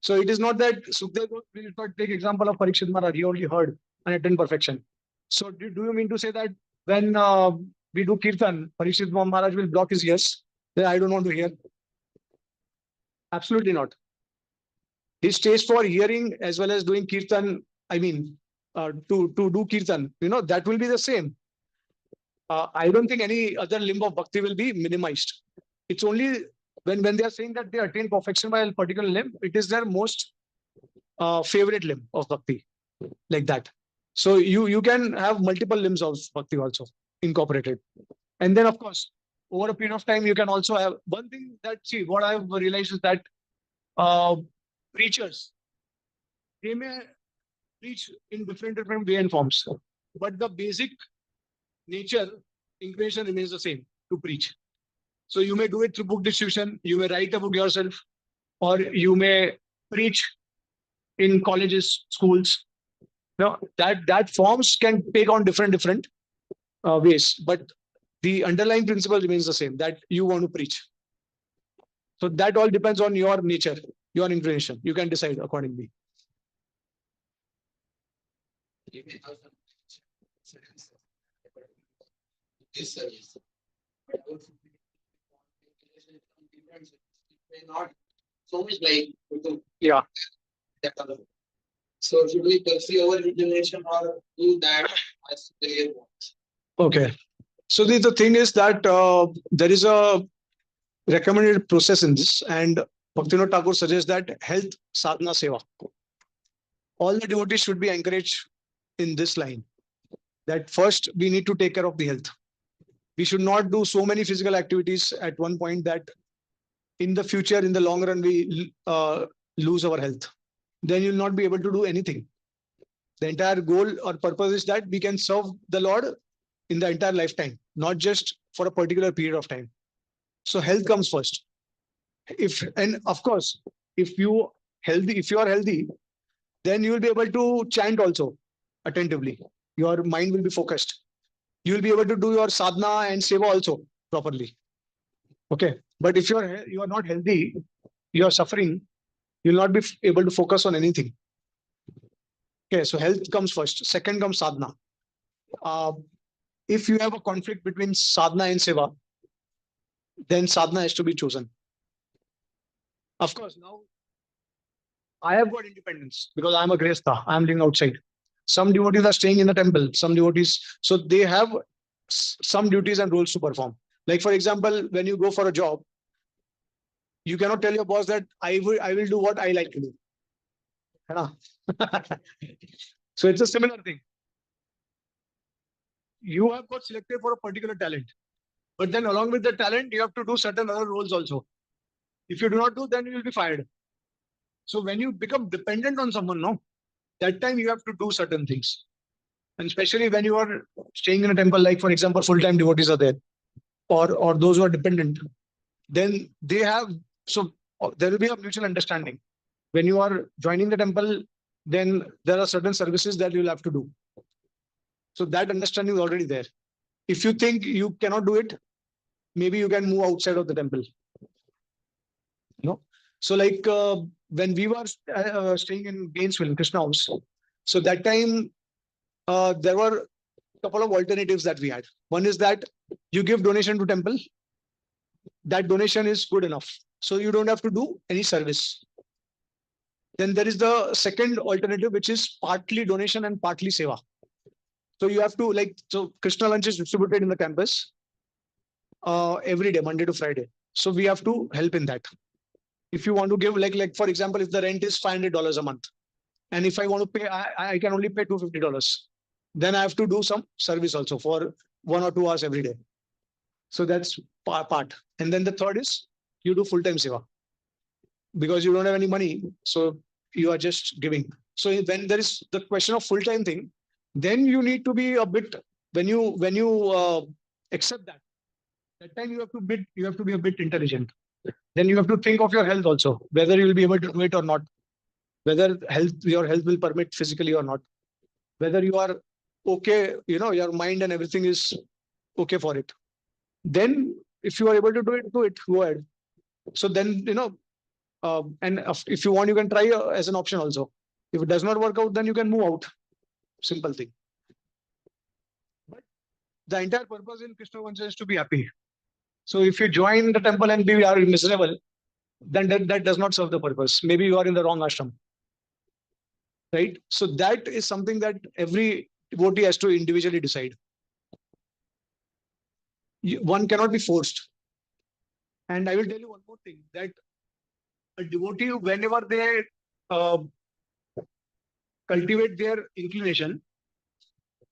So it is not that Sukdev will take example of Parikshit Maharaj, he only heard and attained perfection. So do you mean to say that when we do Kirtan, Parikshit Maharaj will block his ears? Then I don't want to hear. Absolutely not. His taste for hearing as well as doing Kirtan, I mean, to do Kirtan, that will be the same. I don't think any other limb of bhakti will be minimized. It's only when they are saying that they attain perfection by a particular limb, it is their most favorite limb of bhakti, like that. So you can have multiple limbs of bhakti also incorporated. And then, of course, over a period of time, you can also have one thing that, see, what I've realized is that preachers, they may preach in different way and forms, but the basic nature, inclination remains the same to preach. So you may do it through book distribution, you may write a book yourself, or you may preach in colleges, schools. Now that forms can take on different ways, but the underlying principle remains the same, that you want to preach. So that all depends on your nature, your inclination. You can decide accordingly. this service. Not so much like Yeah. So should we pursue our generation or do that as wants? Okay. So the thing is that there is a recommended process in this, and Bhaktivinoda Thakur suggests that health sadhana seva. All the devotees should be encouraged in this line, that first we need to take care of the health. We should not do so many physical activities at one point that in the future, in the long run, we lose our health. Then you'll not be able to do anything. The entire goal or purpose is that we can serve the Lord in the entire lifetime, not just for a particular period of time. So health comes first. And of course, if you are healthy, then you will be able to chant also attentively. Your mind will be focused. You will be able to do your sadhana and seva also properly. Okay. But if you are not healthy, you are suffering, you will not be able to focus on anything. Okay. So health comes first. Second comes sadhana. If you have a conflict between sadhana and seva, then sadhana has to be chosen. Of course, now I have got independence because I am a grihastha. I am living outside. Some devotees are staying in the temple. Some devotees, so they have some duties and roles to perform. Like for example, when you go for a job, you cannot tell your boss that I will do what I like to do. So it's a similar thing. You have got selected for a particular talent, but then along with the talent, you have to do certain other roles also. If you do not do, then you will be fired. So when you become dependent on someone, no, that time you have to do certain things. And especially when you are staying in a temple, like for example, full-time devotees are there, or those who are dependent, then they have, so there will be a mutual understanding. When you are joining the temple, then there are certain services that you will have to do. So that understanding is already there. If you think you cannot do it, maybe you can move outside of the temple. So like when we were staying in Gainesville, in Krishna House, so that time there were a couple of alternatives that we had. One is that you give donation to temple. That donation is good enough. So you don't have to do any service. Then there is the second alternative, which is partly donation and partly seva. So you have to so Krishna lunch is distributed in the campus every day, Monday to Friday. So we have to help in that. If you want to give, like for example, if the rent is $500 a month, and if I want to pay, I can only pay $250. Then I have to do some service also for 1 or 2 hours every day. So that's part. And then the third is you do full-time seva because you don't have any money. So you are just giving. So when there is the question of full-time thing, then you need to be a bit, when you accept that time you have to be a bit intelligent. Then you have to think of your health also, whether you will be able to do it or not, whether your health will permit physically or not, whether you are okay, your mind and everything is okay for it. Then if you are able to do it, go ahead. So then, and if you want, you can try as an option also. If it does not work out, then you can move out. Simple thing. But the entire purpose in Krishna consciousness is to be happy. So if you join the temple and are miserable, then that does not serve the purpose. Maybe you are in the wrong ashram. Right? So that is something that every devotee has to individually decide. One cannot be forced. And I will tell you one more thing, that a devotee, whenever they cultivate their inclination,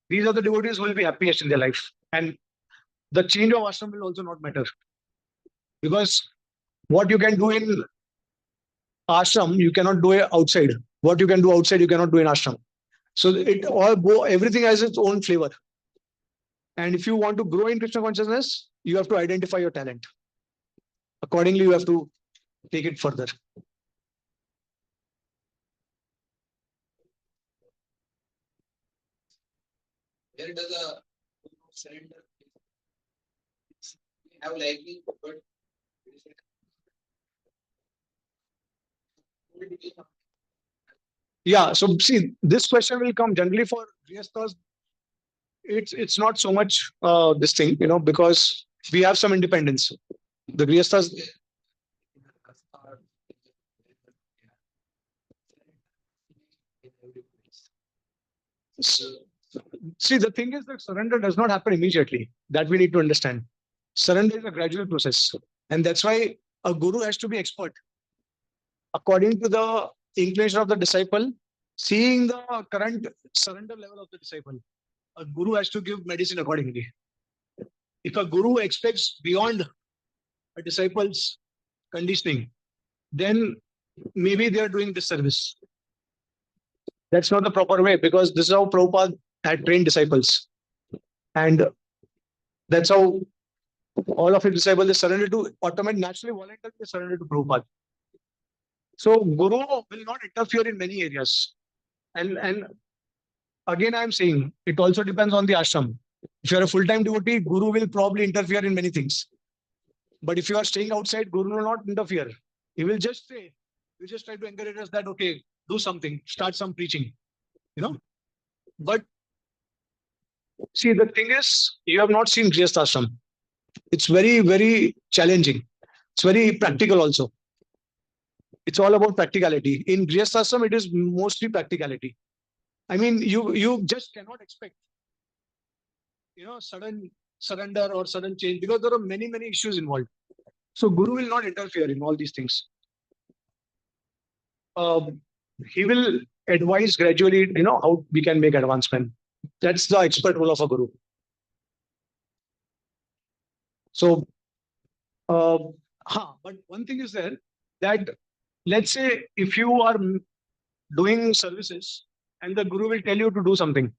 these are the devotees who will be happiest in their life. And the change of ashram will also not matter. Because what you can do in ashram, you cannot do it outside. What you can do outside, you cannot do in ashram. So everything has its own flavor. And if you want to grow in Krishna consciousness, you have to identify your talent. Accordingly, you have to take it further. Where does a surrender have likely, but Yeah. So see, this question will come generally for grihasthas. It's not so much this thing, because we have some independence. The grihasthas. See, the thing is that surrender does not happen immediately. That we need to understand. Surrender is a gradual process. And that's why a guru has to be expert. According to the inclination of the disciple, seeing the current surrender level of the disciple, a guru has to give medicine accordingly. If a guru expects beyond a disciple's conditioning, then maybe they are doing disservice. That's not the proper way, because this is how Prabhupada had trained disciples. And that's how all of his disciples, they surrender to, automatically, naturally, voluntarily, they surrender to Prabhupada. So Guru will not interfere in many areas. And again, I'm saying it also depends on the ashram. If you're a full-time devotee, Guru will probably interfere in many things. But if you are staying outside, Guru will not interfere. He will just say, you just try to encourage us that, okay, do something, start some preaching, you know. But see, the thing is, you have not seen Grihastha ashram. It's very, very challenging. It's very practical also. It's all about practicality. In Grihastha ashram, it is mostly practicality. I mean, you just cannot expect, sudden surrender or sudden change, because there are many, many issues involved. So Guru will not interfere in all these things. He will advise gradually, how we can make advancement. That's the expert role of a Guru. So, but one thing is there, that let's say if you are doing services and the Guru will tell you to do something,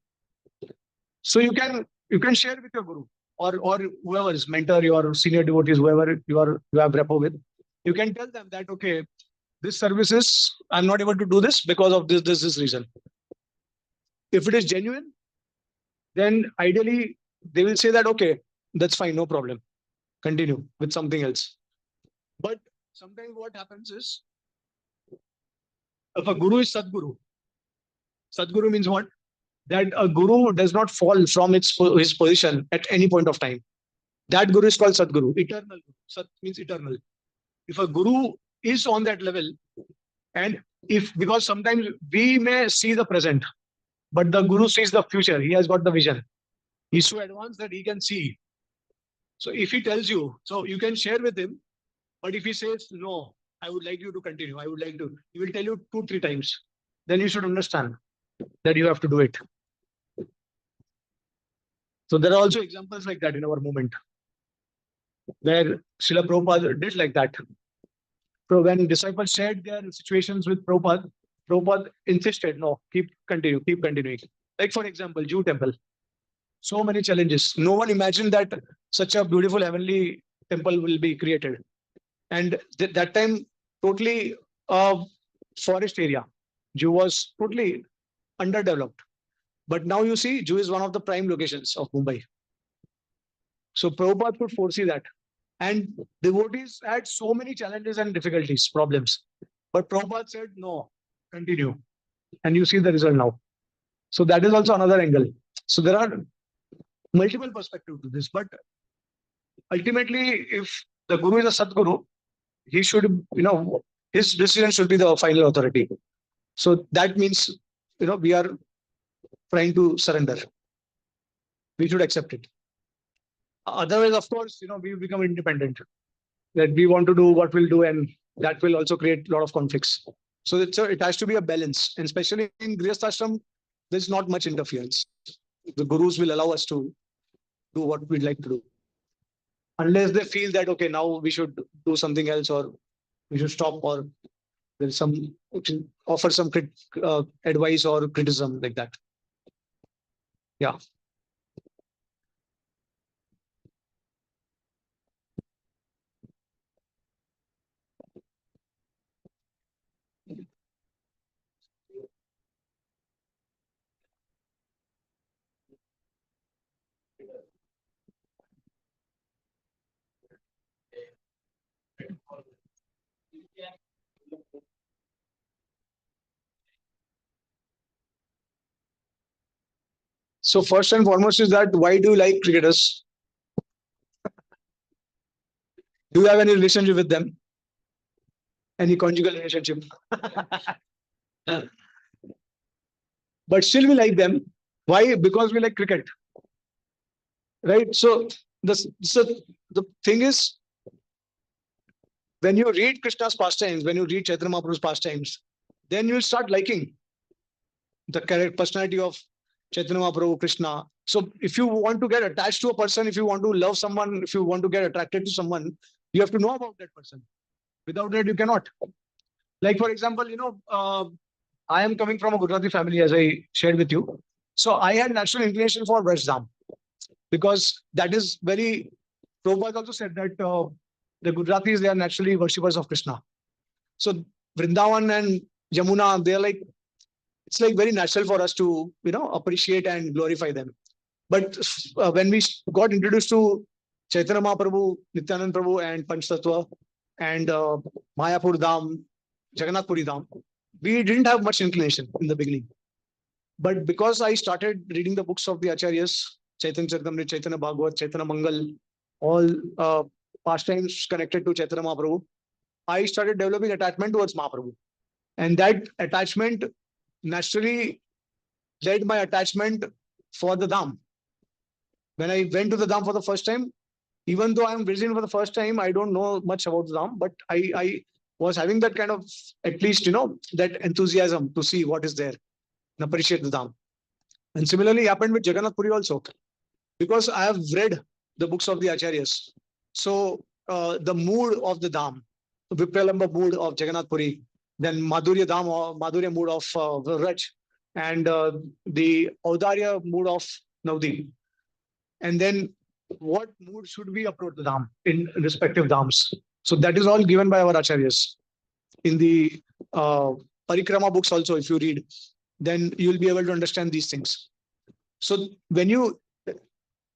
so you can share with your Guru or whoever is mentor, your senior devotees, whoever you have rapport with. You can tell them that, okay, this services, I'm not able to do this because of this reason. If it is genuine, then ideally they will say that, okay, that's fine, no problem. Continue with something else. But sometimes what happens is, if a Guru is Sadguru means what? That a Guru does not fall from his position at any point of time. That Guru is called Sadguru, eternal Guru. Sat means eternal. If a Guru is on that level, and because sometimes we may see the present, but the Guru sees the future. He has got the vision. He's so advanced that he can see. So if he tells you, so you can share with him, but if he says, no, I would like you to continue, he will tell you 2-3 times. Then you should understand that you have to do it. So there are also examples like that in our movement, where Srila Prabhupada did like that. So when disciples shared their situations with Prabhupada insisted, no, keep continuing. Like for example, Jew temple. So many challenges. No one imagined that such a beautiful heavenly temple will be created. And that time, totally forest area. Jew was totally underdeveloped. But now you see, Jew is one of the prime locations of Mumbai. So Prabhupada could foresee that. And devotees had so many challenges and difficulties, problems. But Prabhupada said, no, continue. And you see the result now. So that is also another angle. So there are multiple perspectives to this. But ultimately, if the Guru is a Sadguru, he should, his decision should be the final authority. So that means, we are trying to surrender. We should accept it. Otherwise, of course, we become independent. That we want to do what we'll do, and that will also create a lot of conflicts. So it has to be a balance. And especially in Grihastha ashram, there's not much interference. The Gurus will allow us to do what we'd like to do. Unless they feel that, okay, now we should do something else, or we should stop, or there's some, offer some advice or criticism like that. Yeah. So first and foremost is that, why do you like cricketers? Do you have any relationship with them? Any conjugal relationship? But still we like them. Why? Because we like cricket. Right? So the thing is, when you read Krishna's pastimes, when you read Chaitanya Mahaprabhu's pastimes, then you'll start liking the personality of Chaitanya Mahaprabhu, Krishna. So if you want to get attached to a person, if you want to love someone, if you want to get attracted to someone, you have to know about that person. Without that, you cannot. Like, for example, I am coming from a Gujarati family, as I shared with you. So I had natural inclination for West Dham because that is very. Prabhupada also said that the Gujaratis, they are naturally worshippers of Krishna. So Vrindavan and Yamuna, they are like, it's like very natural for us to, appreciate and glorify them. But when we got introduced to Chaitanya Mahaprabhu, Nityanand Prabhu, and Panch Tattva, and Mayapur Dham, Jagannath Puri Dham, we didn't have much inclination in the beginning. But because I started reading the books of the Acharyas, Chaitanya Charitamrita, Chaitanya Bhagavat, Chaitanya Mangal, all pastimes connected to Chaitanya Mahaprabhu, I started developing attachment towards Mahaprabhu. And that attachment naturally led my attachment for the Dham. When I went to the Dham for the first time, even though I'm visiting for the first time, I don't know much about the Dham, but I was having that kind of, at least, that enthusiasm to see what is there and appreciate the Dham. And similarly happened with Jagannath Puri also, because I have read the books of the Acharyas. So the mood of the Dham, Vipralamba mood of Jagannath Puri, then Madhurya Dham or Madhurya mood of Vraj, and the Audarya mood of Navdeep. And then what mood should we approach the Dham in respective Dhams? So that is all given by our Acharyas. In the Parikrama books also, if you read, then you'll be able to understand these things. So when you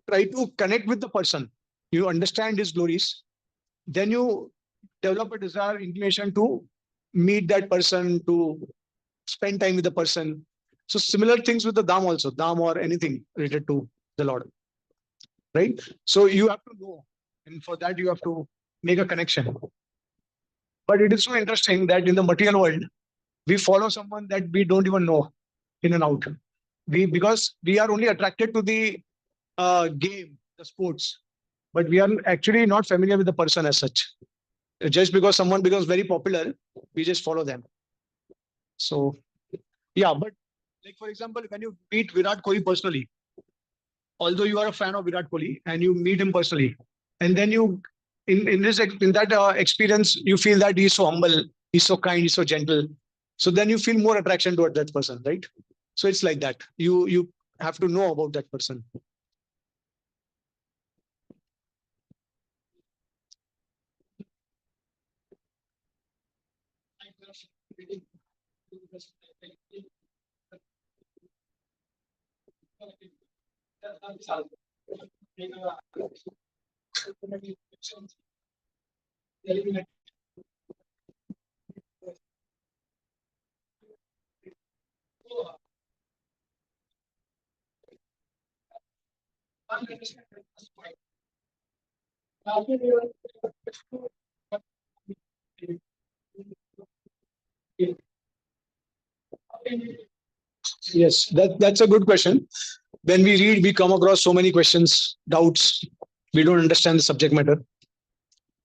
try to connect with the person, you understand his glories, then you develop a desire, inclination to meet that person, to spend time with the person. So similar things with the Dham also, Dham or anything related to the Lord. Right? So you have to know, and for that you have to make a connection. But it is so interesting that in the material world, we follow someone that we don't even know in and out. Because we are only attracted to the game, the sports, but we are actually not familiar with the person as such. Just because someone becomes very popular, we just follow them. So, yeah, but like, for example, when you meet Virat Kohli personally, although you are a fan of Virat Kohli and you meet him personally, and then you, in that experience, you feel that he's so humble, he's so kind, he's so gentle. So then you feel more attraction toward that person, right? So it's like that. You have to know about that person. Yes, that's a good question. When we read, we come across so many questions, doubts. We don't understand the subject matter.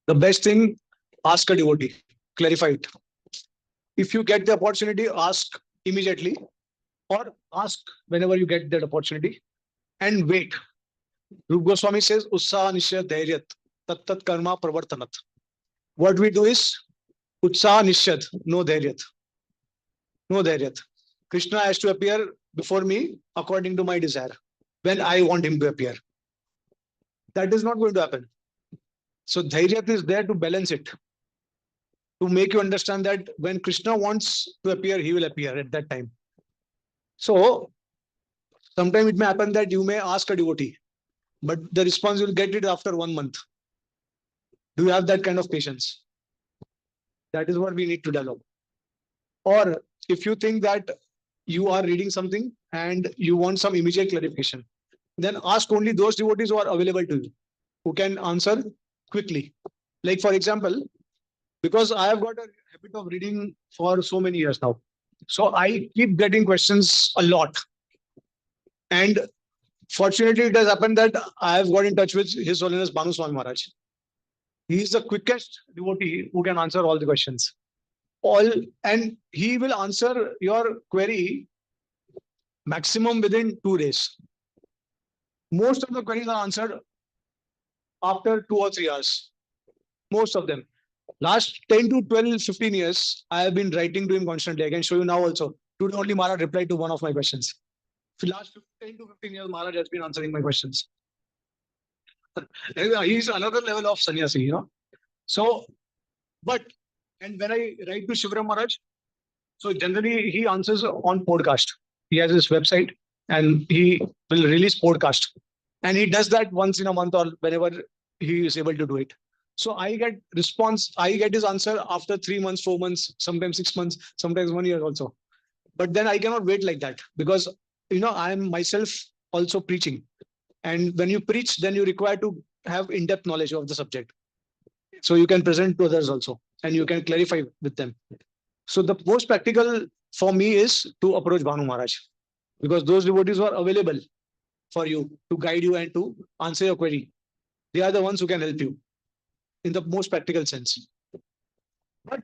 The best thing, ask a devotee, clarify it. If you get the opportunity, ask immediately, or ask whenever you get that opportunity, and wait. Rup Goswami says, Utsaha Nishya Dhairyat, Tat Tat Karma Pravartanat. What we do is, Utsaha Nishyad, no Dhairyat. No Dhairyat. Krishna has to appear before me according to my desire, when I want him to appear. That is not going to happen. So Dhairyat is there to balance it, to make you understand that when Krishna wants to appear, he will appear at that time. So sometimes it may happen that you may ask a devotee, but the response you will get it after 1 month. Do you have that kind of patience? That is what we need to develop. Or if you think that you are reading something and you want some immediate clarification, then ask only those devotees who are available to you, who can answer quickly. Like, for example, because I have got a habit of reading for so many years now, so I keep getting questions a lot. And fortunately, it has happened that I have got in touch with His Holiness Banu Swami Maharaj. He is the quickest devotee who can answer all the questions. And he will answer your query maximum within 2 days. Most of the queries are answered after 2 or 3 hours. Most of them. Last 10 to 12, 15 years, I have been writing to him constantly. I can show you now also. Today only Maharaj replied to one of my questions. For last 10 to 15 years, Maharaj has been answering my questions. He's another level of sannyasi, So, and when I write to Shivram Maharaj, so generally he answers on podcast. He has his website and he will release podcast. And he does that once in a month or whenever he is able to do it. So I get his answer after 3 months, 4 months, sometimes 6 months, sometimes 1 year also. But then I cannot wait like that because I am myself also preaching. And when you preach, then you require to have in-depth knowledge of the subject. So you can present to others also and you can clarify with them. So the most practical for me is to approach Bhanu Maharaj because those devotees who are available for you to guide you and to answer your query. They are the ones who can help you in the most practical sense. But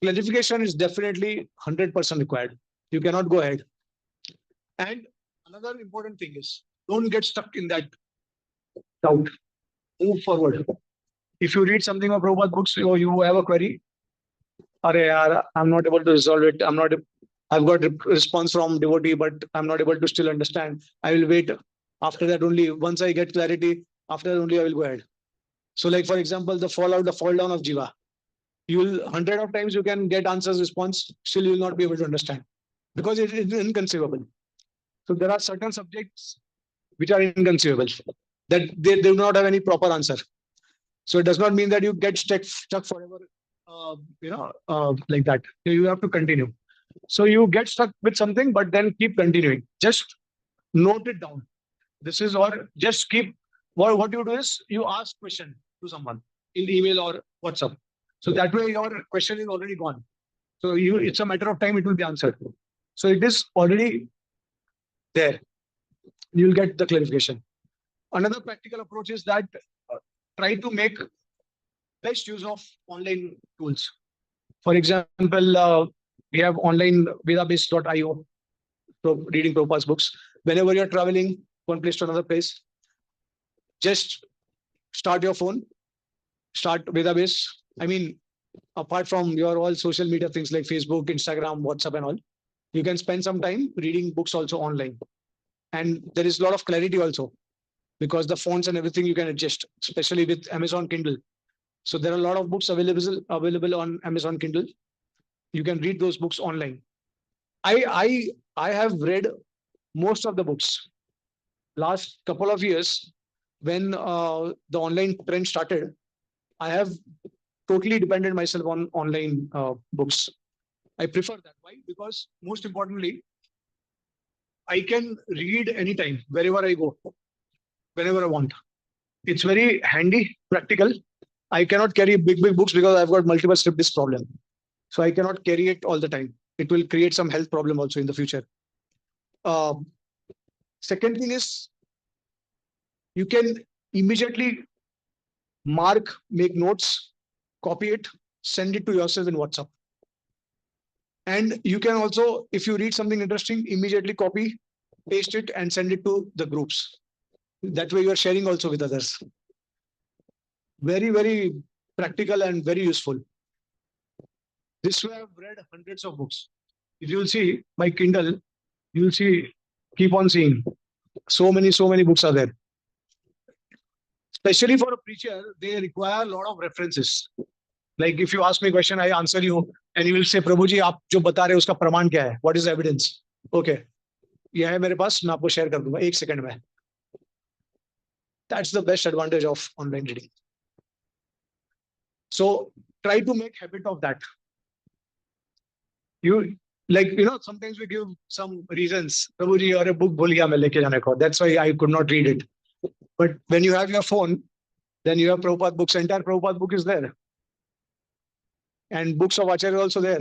clarification is definitely 100% required. You cannot go ahead. And another important thing is don't get stuck in that doubt. Move forward. If you read something of Prabhupada books or you have a query, I'm not able to resolve it. I've got response from devotee, but I'm not able to still understand. I will wait. After that only, once I get clarity, after that only I will go ahead. So like, for example, the fall down of Jiva. You will 100 of times you can get answers, response, still you will not be able to understand because it is inconceivable. So there are certain subjects which are inconceivable that they do not have any proper answer. So it does not mean that you get stuck forever, like that. You have to continue. So you get stuck with something, but then keep continuing. Just note it down. This is or just keep. What you do is you ask question to someone in email or WhatsApp. So that way your question is already gone. So it's a matter of time it will be answered. So it is already there. You'll get the clarification. Another practical approach is that try to make best use of online tools. For example, we have online vedabase.io, reading Prabhupada's books. Whenever you're traveling one place to another place, just start your phone, start Vedabase. I mean, apart from your all social media things like Facebook, Instagram, WhatsApp and all, you can spend some time reading books also online. And there is a lot of clarity also because the fonts and everything you can adjust, especially with Amazon Kindle. So there are a lot of books available on Amazon Kindle. You can read those books online. I have read most of the books. Last couple of years, when the online trend started, I have totally depended myself on online books. I prefer that. Why? Because most importantly, I can read anytime, wherever I go, whenever I want. It's very handy, practical. I cannot carry big books because I've got multiple slip disc problem. So I cannot carry it all the time. It will create some health problem also in the future. Second thing is you can immediately make notes, copy it, send it to yourself in WhatsApp. And you can also, if you read something interesting, immediately copy, paste it and send it to the groups. That way you are sharing also with others. Very, very practical and very useful. This way I've read hundreds of books. If you will see my Kindle, you will see, keep on seeing. So many books are there. Especially for a preacher, they require a lot of references. Like if you ask me a question, I answer you, and you will say, Prabhuji, आप जो बता रहे हो उसका प्रमाण क्या है? What is the evidence? Okay, ये है मेरे पास, मैं आपको share कर दूंगा 1 second में. That's the best advantage of online reading. So try to make habit of that. Sometimes we give some reasons. Prabhuji, और book भूल गया मैं लेके जाने को. That's why I could not read it. But when you have your phone, then you have Prabhupada books. Entire Prabhupada book is there. And books of Acharya are also there.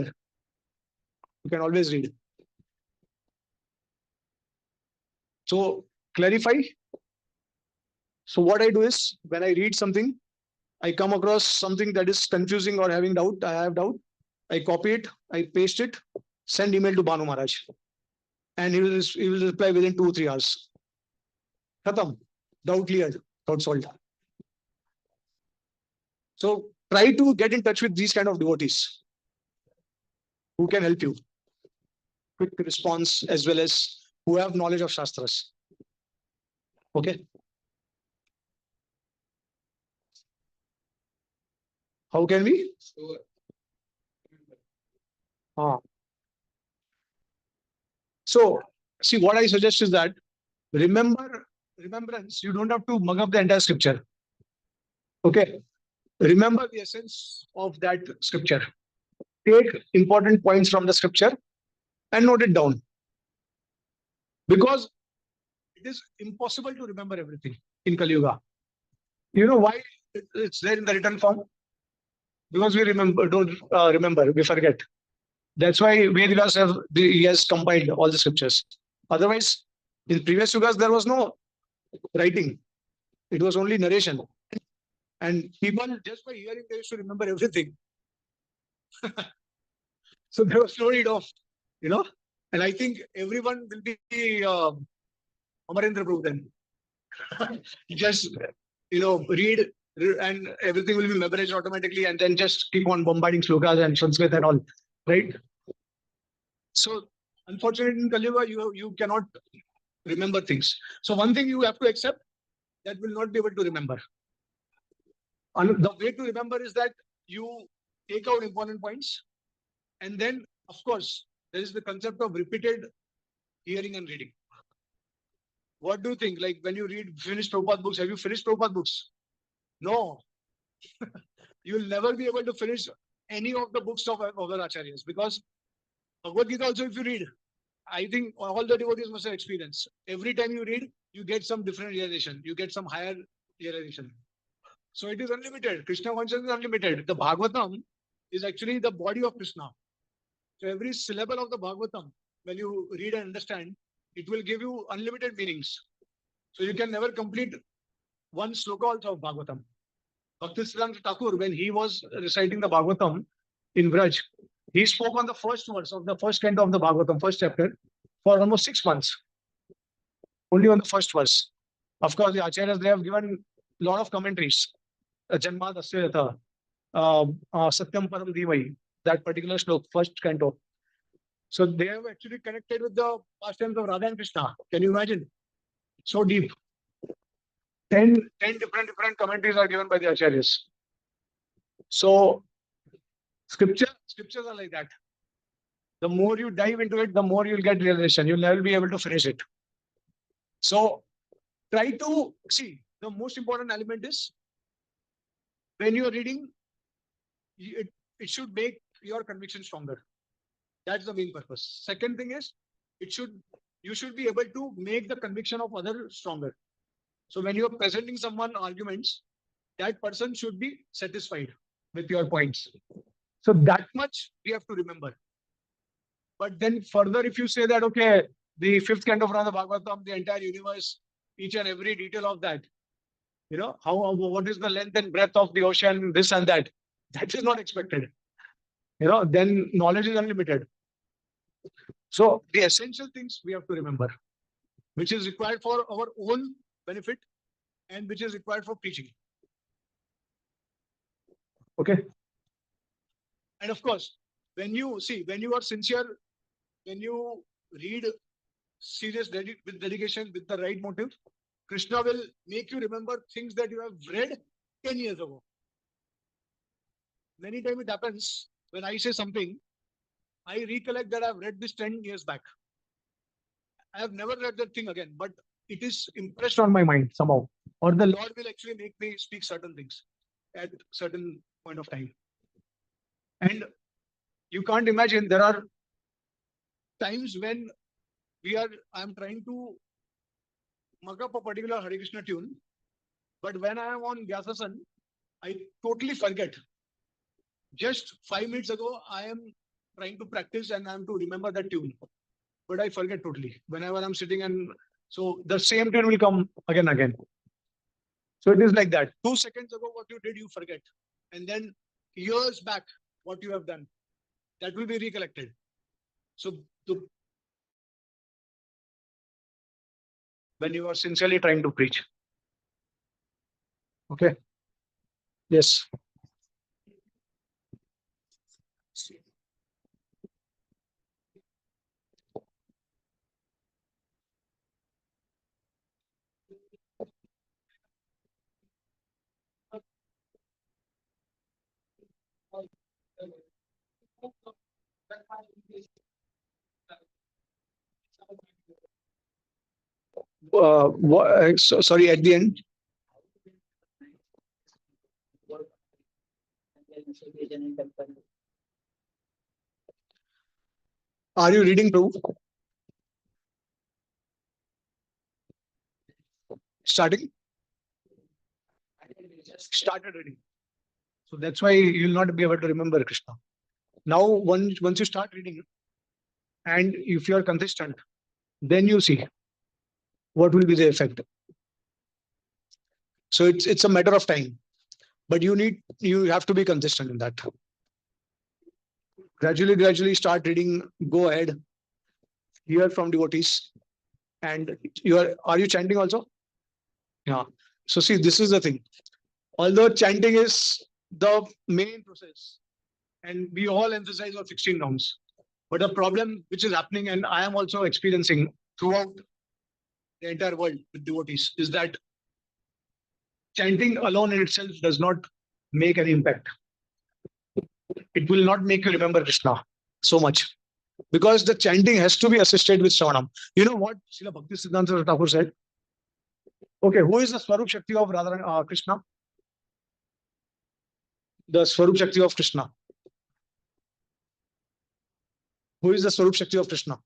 You can always read. So clarify. So what I do is when I read something, I come across something that is confusing or having doubt, I have doubt, I copy it, I paste it, send email to Banu Maharaj, and he will reply within 2 3 hours. Khatam, doubt cleared, doubt solved. So try to get in touch with these kind of devotees who can help you. Quick response as well as who have knowledge of Shastras. Okay. How can we? Sure. So, see, what I suggest is that remembrance, you don't have to mug up the entire scripture. Okay. Remember the essence of that scripture. Take important points from the scripture and note it down. Because it is impossible to remember everything in Kali Yuga. You know why it's there in the written form? Because we don't remember, we forget. That's why Vedas he has compiled all the scriptures. Otherwise, in previous yugas, there was no writing. It was only narration. And people, just by hearing, they used to remember everything. So there was no need of, and I think everyone will be Amarendra Prabhu then. Just, read and everything will be memorized automatically and then just keep on bombarding slokas and Sanskrit and all, right? So, unfortunately, in Kali Yuga, you cannot remember things. So, one thing you have to accept that will not be able to remember. And the way to remember is that you take out important points, and then, of course, there is the concept of repeated hearing and reading. What do you think? Like when you finish Prabhupada books, have you finished Prabhupada books? No. You will never be able to finish any of the books of other acharyas, because Bhagavad Gita also, if you read, I think all the devotees must have experienced. Every time you read, you get some different realization. You get some higher realization. So it is unlimited. Krishna consciousness is unlimited. The Bhagavatam is actually the body of Krishna. So every syllable of the Bhagavatam, when you read and understand, it will give you unlimited meanings. So you can never complete one sloka also of Bhagavatam. Bhaktisiddhanta Thakur, when he was reciting the Bhagavatam in Braj, he spoke on the first verse of the first canto of the Bhagavatam, first chapter, for almost 6 months. Only on the first verse. Of course, the acharyas, they have given a lot of commentaries. Janma Dasyayata, Satyam Param Dhimai, that particular slok, first canto. So they have actually connected with the pastimes of Radha and Krishna. Can you imagine? So deep. 10 different commentaries are given by the acharyas. So scriptures are like that. The more you dive into it, the more you'll get realization. You'll never be able to finish it. So try to see, the most important element is when you're reading, it should make your conviction stronger. That's the main purpose. Second thing is, you should be able to make the conviction of others stronger. So when you're presenting someone arguments, that person should be satisfied with your points. So that much we have to remember. But then further, if you say that, okay, the fifth canto of the Bhagavatam, the entire universe, each and every detail of that, what is the length and breadth of the ocean, this and that is not expected. Then knowledge is unlimited. So the essential things we have to remember, which is required for our own benefit and which is required for preaching. Okay. And of course, when you are sincere, when you read serious with dedication, with the right motive, Krishna will make you remember things that you have read 10 years ago. Many times it happens when I say something, I recollect that I've read this 10 years back. I have never read that thing again, but it is impressed on my mind somehow. Or the Lord will actually make me speak certain things at certain point of time. And you can't imagine, there are times when I'm trying to mug up a particular Hare Krishna tune, but when I am on Vyasasan, I totally forget. Just 5 minutes ago, I am trying to practice and I am to remember that tune, but I forget totally whenever I'm sitting, and so the same tune will come again. So it is like that. 2 seconds ago, what you did, you forget. And then years back, what you have done, that will be recollected. So when you are sincerely trying to preach. Okay. Yes. Sorry, at the end. Are you reading Prabhu? Starting? Started reading. So that's why you'll not be able to remember Krishna. Now, once you start reading, and if you are consistent, then you see what will be the effect. So it's a matter of time, but you have to be consistent in that. Gradually start reading. Go ahead, hear from devotees, and are you chanting also? Yeah. So see, this is the thing. Although chanting is the main process, and we all emphasize on 16 rounds, but the problem which is happening, and I am also experiencing throughout the entire world with devotees, is that chanting alone in itself does not make any impact. It will not make you remember Krishna so much, because the chanting has to be assisted with Shravanam. You know what Srila Bhakti Siddhanta Thakur said? Okay, who is the Swarup Shakti of Krishna? The Swarup Shakti of Krishna. Who is the Swarup Shakti of Krishna?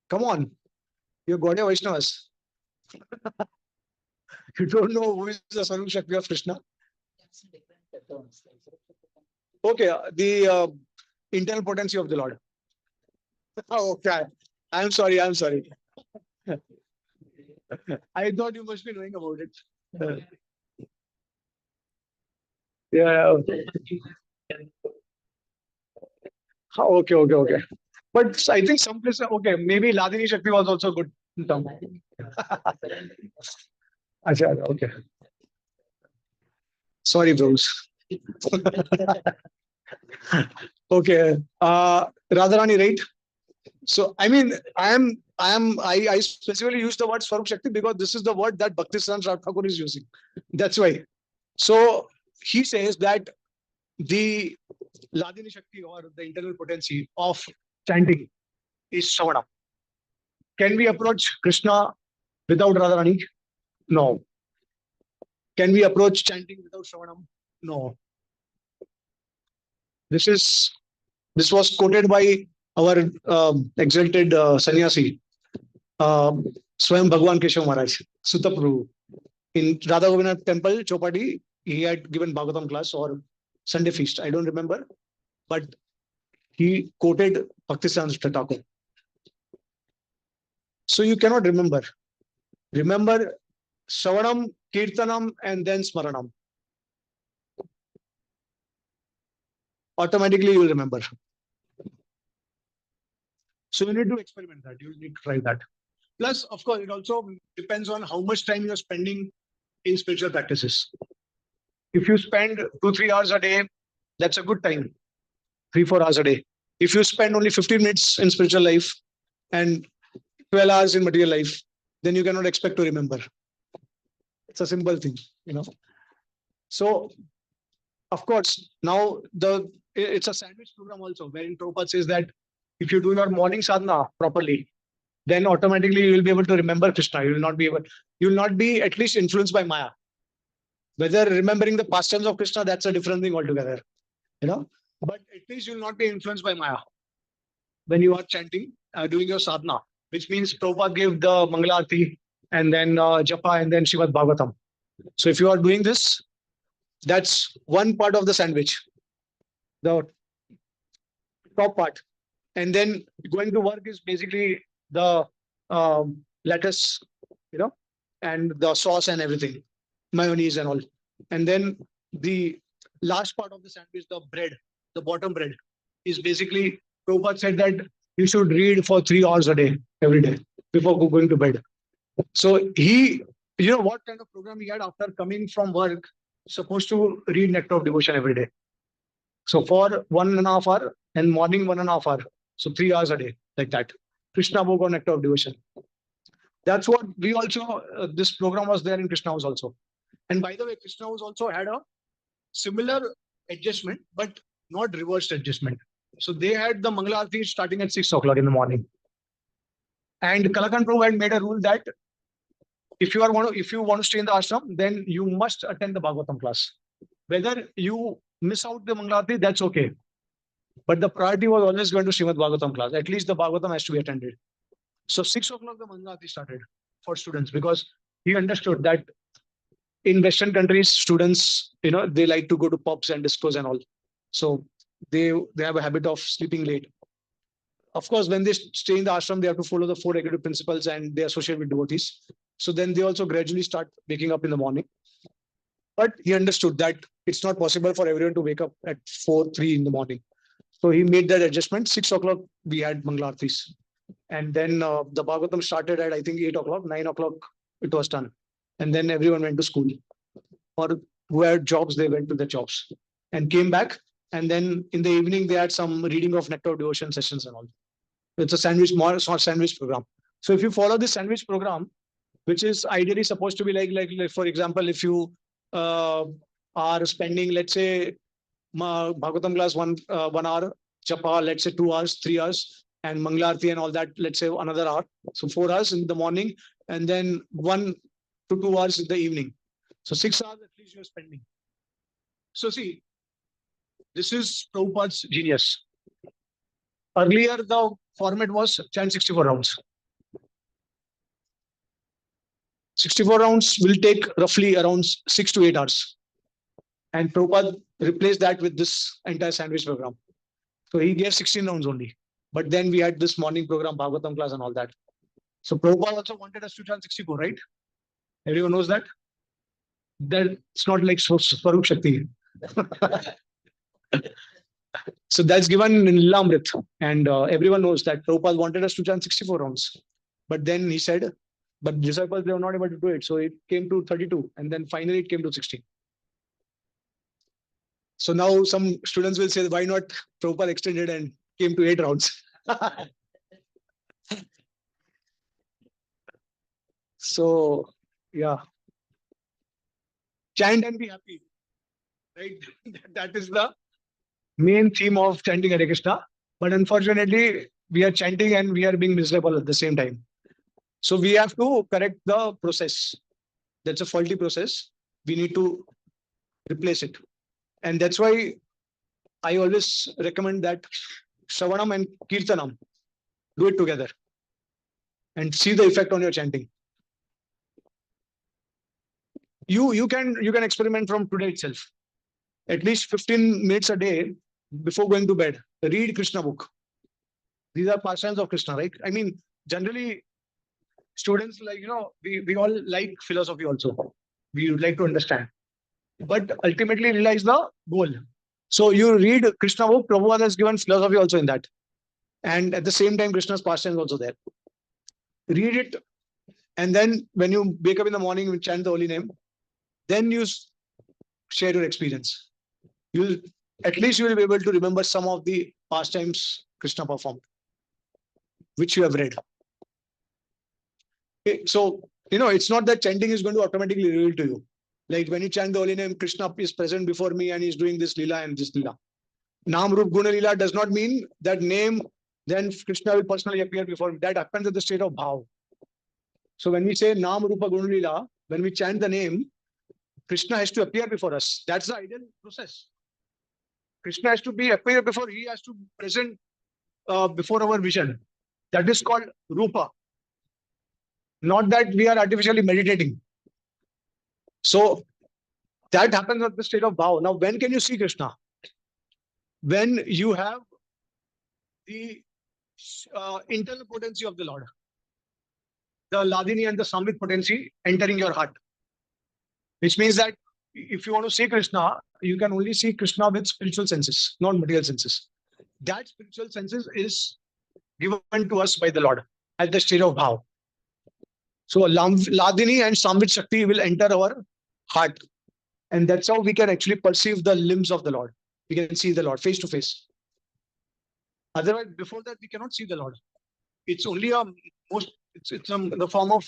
Come on, you're Gaudiya Vaishnavas. You don't know who is the Swarup Shakti of Krishna? Okay, the internal potency of the Lord. Okay, I'm sorry. I thought you must be knowing about it. Yeah. Okay. But I think some places, okay, maybe Ladini Shakti was also good term. Achha, okay. Sorry, bros. Okay. Radharani, right? So, I mean, I specifically use the word Swarup Shakti because this is the word that Bhaktisiddhanta Thakur is using. That's why. So, he says that the Ladini Shakti or the internal potency of chanting is Shravana. Can we approach Krishna without Radharani? No. Can we approach chanting without Shravanam? No. This was quoted by our exalted sannyasi, Swayam Bhagwan Keshav Maharaj, Sutta Prabhu. In Radha Govinath temple, Chopati, he had given Bhagavatam class or Sunday feast. I don't remember, but he quoted Bhaktisiddhanta Thakur. So you cannot remember. Remember Shravanam, Kirtanam, and then Smaranam. Automatically you will remember. So you need to experiment that. You need to try that. Plus, of course, it also depends on how much time you're spending in spiritual practices. If you spend 2-3 hours a day, that's a good time. 3-4 hours a day. If you spend only 15 minutes in spiritual life and 12 hours in material life, then you cannot expect to remember. It's a simple thing, So, of course, now it's a sandwich program also, wherein Prabhupada says that if you do your morning sadhana properly, then automatically you will be able to remember Krishna. You will not be at least influenced by Maya. Whether remembering the pastimes of Krishna, that's a different thing altogether. But at least you will not be influenced by Maya when you are chanting, doing your sadhana, which means Prabhupada gave the Mangalarti and then Japa and then Srimad Bhagavatam. So if you are doing this, that's one part of the sandwich, the top part. And then going to work is basically the lettuce, and the sauce and everything, mayonnaise and all. And then the last part of the sandwich, the bread, the bottom bread, is basically Prabhupada said that you should read for 3 hours a day, every day, before going to bed. So he, what kind of program he had after coming from work, supposed to read Nectar of Devotion every day. So for 1.5 hours and morning 1.5 hours. So 3 hours a day, like that. Krishna book or Nectar of Devotion. That's what we also, this program was there in Krishna House also. And by the way, Krishna House also had a similar adjustment, but not reversed adjustment. So they had the Mangala Aarti starting at 6 o'clock in the morning. And Kalakan Prabhu had made a rule that if you want to stay in the ashram, then you must attend the Bhagavatam class. Whether you miss out the Mangala Aarti, that's okay. But the priority was always going to Srimad Bhagavatam class. At least the Bhagavatam has to be attended. So 6 o'clock the Mangala Aarti started for students, because he understood that in Western countries, students, they like to go to pubs and discos and all. So they have a habit of sleeping late. Of course, when they stay in the ashram, they have to follow the 4 executive principles and they associate with devotees. So then they also gradually start waking up in the morning. But he understood that it's not possible for everyone to wake up at 4, 3 in the morning. So he made that adjustment. 6 o'clock, we had Mangala Aartis. And then the Bhagavatam started at, I think, 8 o'clock, 9 o'clock, it was done. And then everyone went to school. Or who had jobs, they went to their jobs and came back. And then in the evening, they had some reading of Nectar of Devotion sessions and all. It's a sandwich program. So if you follow this sandwich program, which is ideally supposed to be like for example, if you are spending, let's say, Bhagavatam class 1 hour, Japa, let's say 2 hours, 3 hours, and Mangalarti and all that, let's say another hour. So 4 hours in the morning, and then 1 to 2 hours in the evening. So 6 hours at least you're spending. So see, this is Prabhupada's genius. Earlier, the format was chant 64 rounds. 64 rounds will take roughly around 6 to 8 hours. And Prabhupada replaced that with this entire sandwich program. So he gave 16 rounds only. But then we had this morning program, Bhagavatam class and all that. So Prabhupada also wanted us to chant 64, right? Everyone knows that? That's not like Swarup Shakti. So that's given in Lilamrit. And everyone knows that Prabhupada wanted us to chant 64 rounds. But then he said, but disciples, they were not able to do it. So it came to 32. And then finally it came to 16. So now some students will say, why not Prabhupada extended and came to 8 rounds? So, yeah. Chant and be happy. Right? That is the main theme of chanting Hare Krishna. But unfortunately, we are chanting and we are being miserable at the same time. So we have to correct the process. That's a faulty process. We need to replace it. And that's why I always recommend that Shravanam and Kirtanam, do it together and see the effect on your chanting. You can experiment from today itself. At least 15 minutes a day before going to bed. Read Krishna book. These are pastimes of Krishna, right? I mean, generally, students we all like philosophy also. We would like to understand. But ultimately realize the goal. So you read Krishna book, Prabhupada has given philosophy also in that. And at the same time, Krishna's pastime is also there. Read it. And then when you wake up in the morning, you chant the holy name. Then you share your experience. At least you will be able to remember some of the pastimes Krishna performed, which you have read. Okay, so, it's not that chanting is going to automatically reveal to you. Like when you chant the holy name, Krishna is present before me and he's doing this lila and this lila. Nam Rup Guna Lila does not mean that name, then Krishna will personally appear before me. That happens at the state of bhav. So when we say Nam Rupa Guna Lila, when we chant the name, Krishna has to appear before us. That's the ideal process. Krishna has to appear before, he has to present before our vision. That is called Rupa. Not that we are artificially meditating. So that happens at the state of bhav. Now, when can you see Krishna? When you have the internal potency of the Lord. the Ladini and the Samvit potency entering your heart. Which means that if you want to see Krishna, you can only see Krishna with spiritual senses, not material senses. That spiritual senses is given to us by the Lord at the stage of Bhav. So Ladini and Samvit Shakti will enter our heart. And that's how we can actually perceive the limbs of the Lord. We can see the Lord face to face. Otherwise, before that, we cannot see the Lord. It's only the form of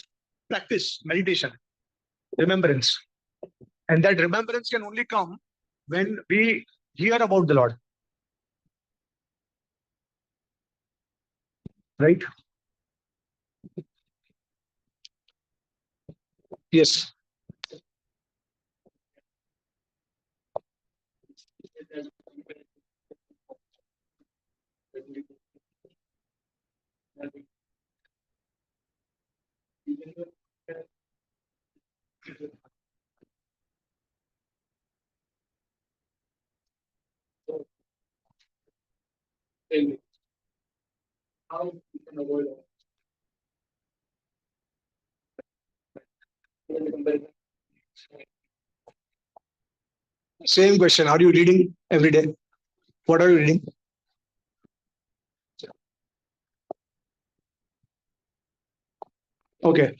practice, meditation, remembrance. And that remembrance can only come when we hear about the Lord. Right? Yes. How we can avoid same question. Are you reading every day? What are you reading? Okay.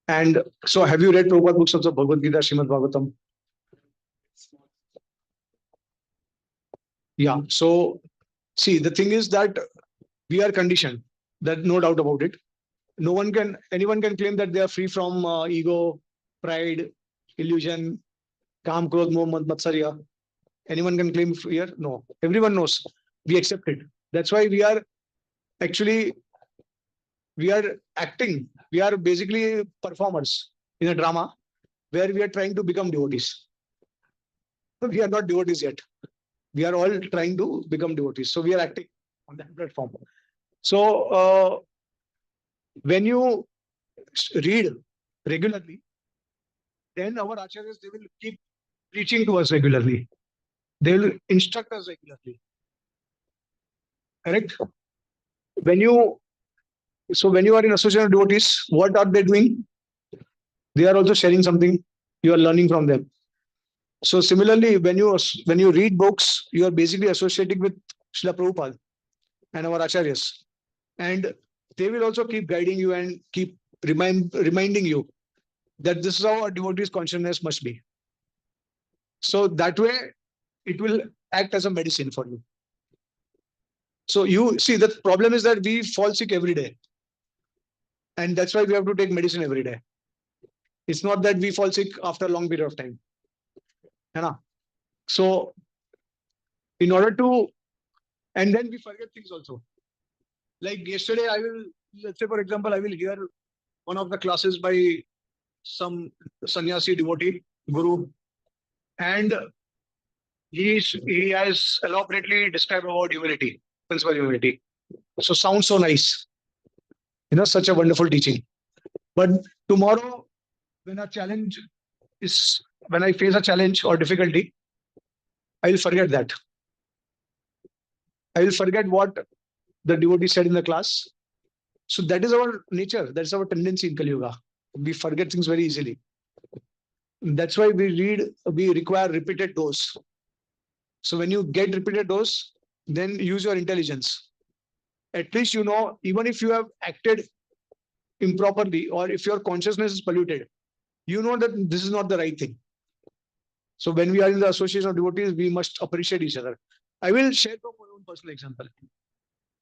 And so have you read Prabhupada books of the Bhagavad Gita, Srimad Bhagavatam? Yeah. So see, the thing is that we are conditioned. That no doubt about it. Anyone can claim that they are free from ego, pride, illusion, Kam, Krodh, Moh, Matsarya. Anyone can claim fear? No. Everyone knows. We accept it. That's why actually, we are acting. We are basically performers in a drama where we are trying to become devotees. We are not devotees yet. We are all trying to become devotees. So we are acting on that platform. So when you read regularly, then our acharyas, they will keep preaching to us regularly. They will instruct us regularly. Correct? When you are in association of devotees, what are they doing? They are also sharing something. You are learning from them. So similarly, when you read books, you are basically associating with Srila Prabhupada and our acharyas, and they will also keep guiding you and keep reminding you that this is how a devotee's consciousness must be. So that way, it will act as a medicine for you. So you see, the problem is that we fall sick every day, and that's why we have to take medicine every day. It's not that we fall sick after a long period of time. So in order to, and then we forget things also. Like yesterday, let's say, for example, I will hear one of the classes by some sannyasi devotee, guru, and he has elaborately described about humility, principle humility. So sounds so nice. Such a wonderful teaching. But tomorrow, when when I face a challenge or difficulty, I will forget that. I will forget what the devotee said in the class. So that is our nature. That's our tendency in Kali Yuga. We forget things very easily. That's why we require repeated dose. So when you get repeated dose, then use your intelligence. At least even if you have acted improperly or if your consciousness is polluted, you know that this is not the right thing. So when we are in the association of devotees, we must appreciate each other. I will share from my own personal example.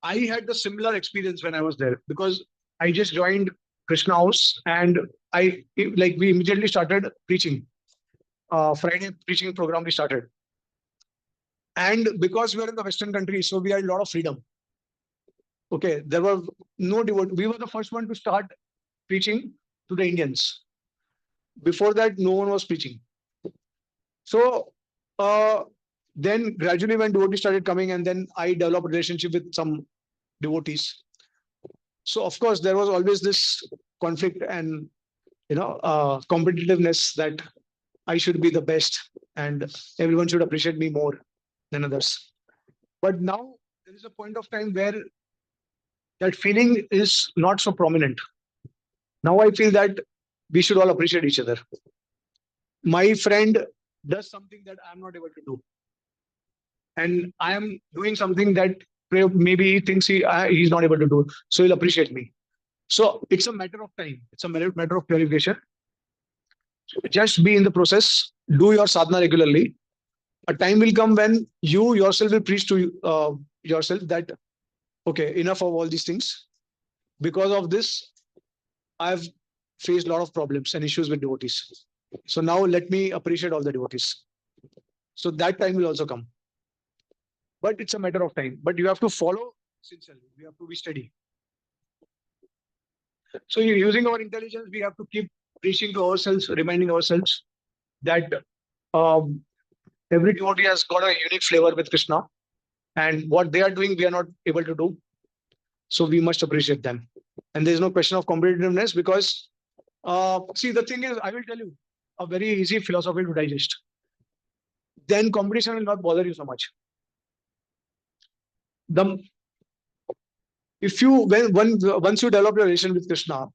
I had the similar experience when I was there because I just joined Krishna House and we immediately started preaching. Friday preaching program we started. And because we are in the Western country, so we had a lot of freedom. Okay, there were no devotee. We were the first one to start preaching to the Indians. Before that, no one was preaching. So then gradually when devotees started coming, and then I developed a relationship with some devotees. So of course, there was always this conflict and competitiveness that I should be the best and everyone should appreciate me more than others. But now there is a point of time where that feeling is not so prominent. Now I feel that we should all appreciate each other. My friend does something that I'm not able to do, and I am doing something that maybe he thinks he's not able to do, so he'll appreciate me. So it's a matter of time. It's a matter of purification. Just be in the process. Do your sadhana regularly. A time will come when you yourself will preach to yourself that okay, enough of all these things. Because of this, I've faced a lot of problems and issues with devotees. So now let me appreciate all the devotees. So that time will also come. But it's a matter of time. But you have to follow sincerely. You have to be steady. So using our intelligence, we have to keep preaching to ourselves, reminding ourselves that um, every devotee has got a unique flavor with Krishna, and what they are doing, we are not able to do. So we must appreciate them. And there is no question of competitiveness because, see, the thing is, I will tell you a very easy philosophy to digest. Then competition will not bother you so much. The if you once you develop your relation with Krishna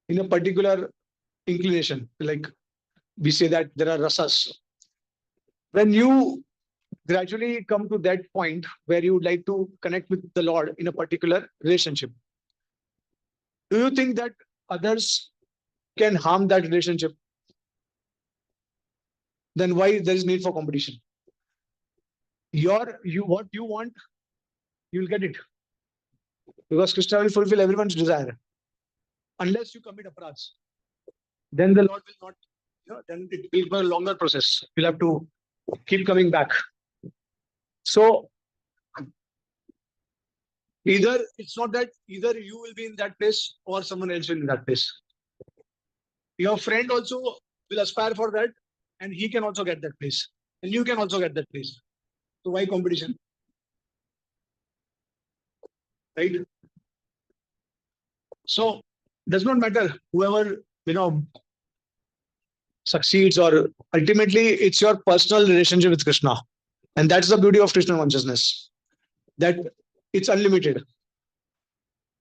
in a particular inclination, like we say that there are rasas, when you gradually come to that point where you would like to connect with the Lord in a particular relationship, do you think that others can harm that relationship? Then why there is need for competition? What you want, you'll get it. Because Krishna will fulfill everyone's desire. Unless you commit aparadhs, then the Lord will not, then it will be a longer process. You'll have to keep coming back. So either it's not that either you will be in that place or someone else will be in that place. Your friend also will aspire for that, and he can also get that place. And you can also get that place. So why competition? Right? So does not matter whoever succeeds, or ultimately it's your personal relationship with Krishna. And that's the beauty of Krishna consciousness. That it's unlimited.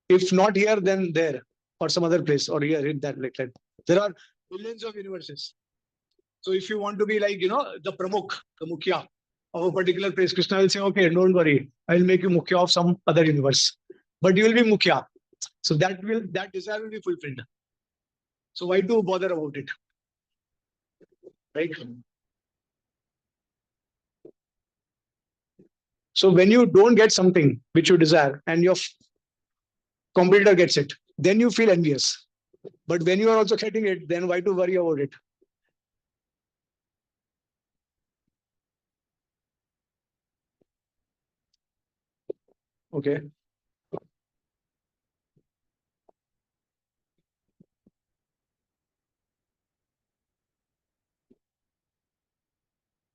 If not here, then there, or some other place, or here in that, like that. There are billions of universes. So if you want to be like, the Pramukh, the Mukhya of a particular place, Krishna will say, okay, don't worry, I'll make you Mukhya of some other universe. But you will be Mukhya. So that desire will be fulfilled. So why do bother about it? Right? So when you don't get something which you desire and your competitor gets it, then you feel envious. But when you are also getting it, then why to worry about it? Okay.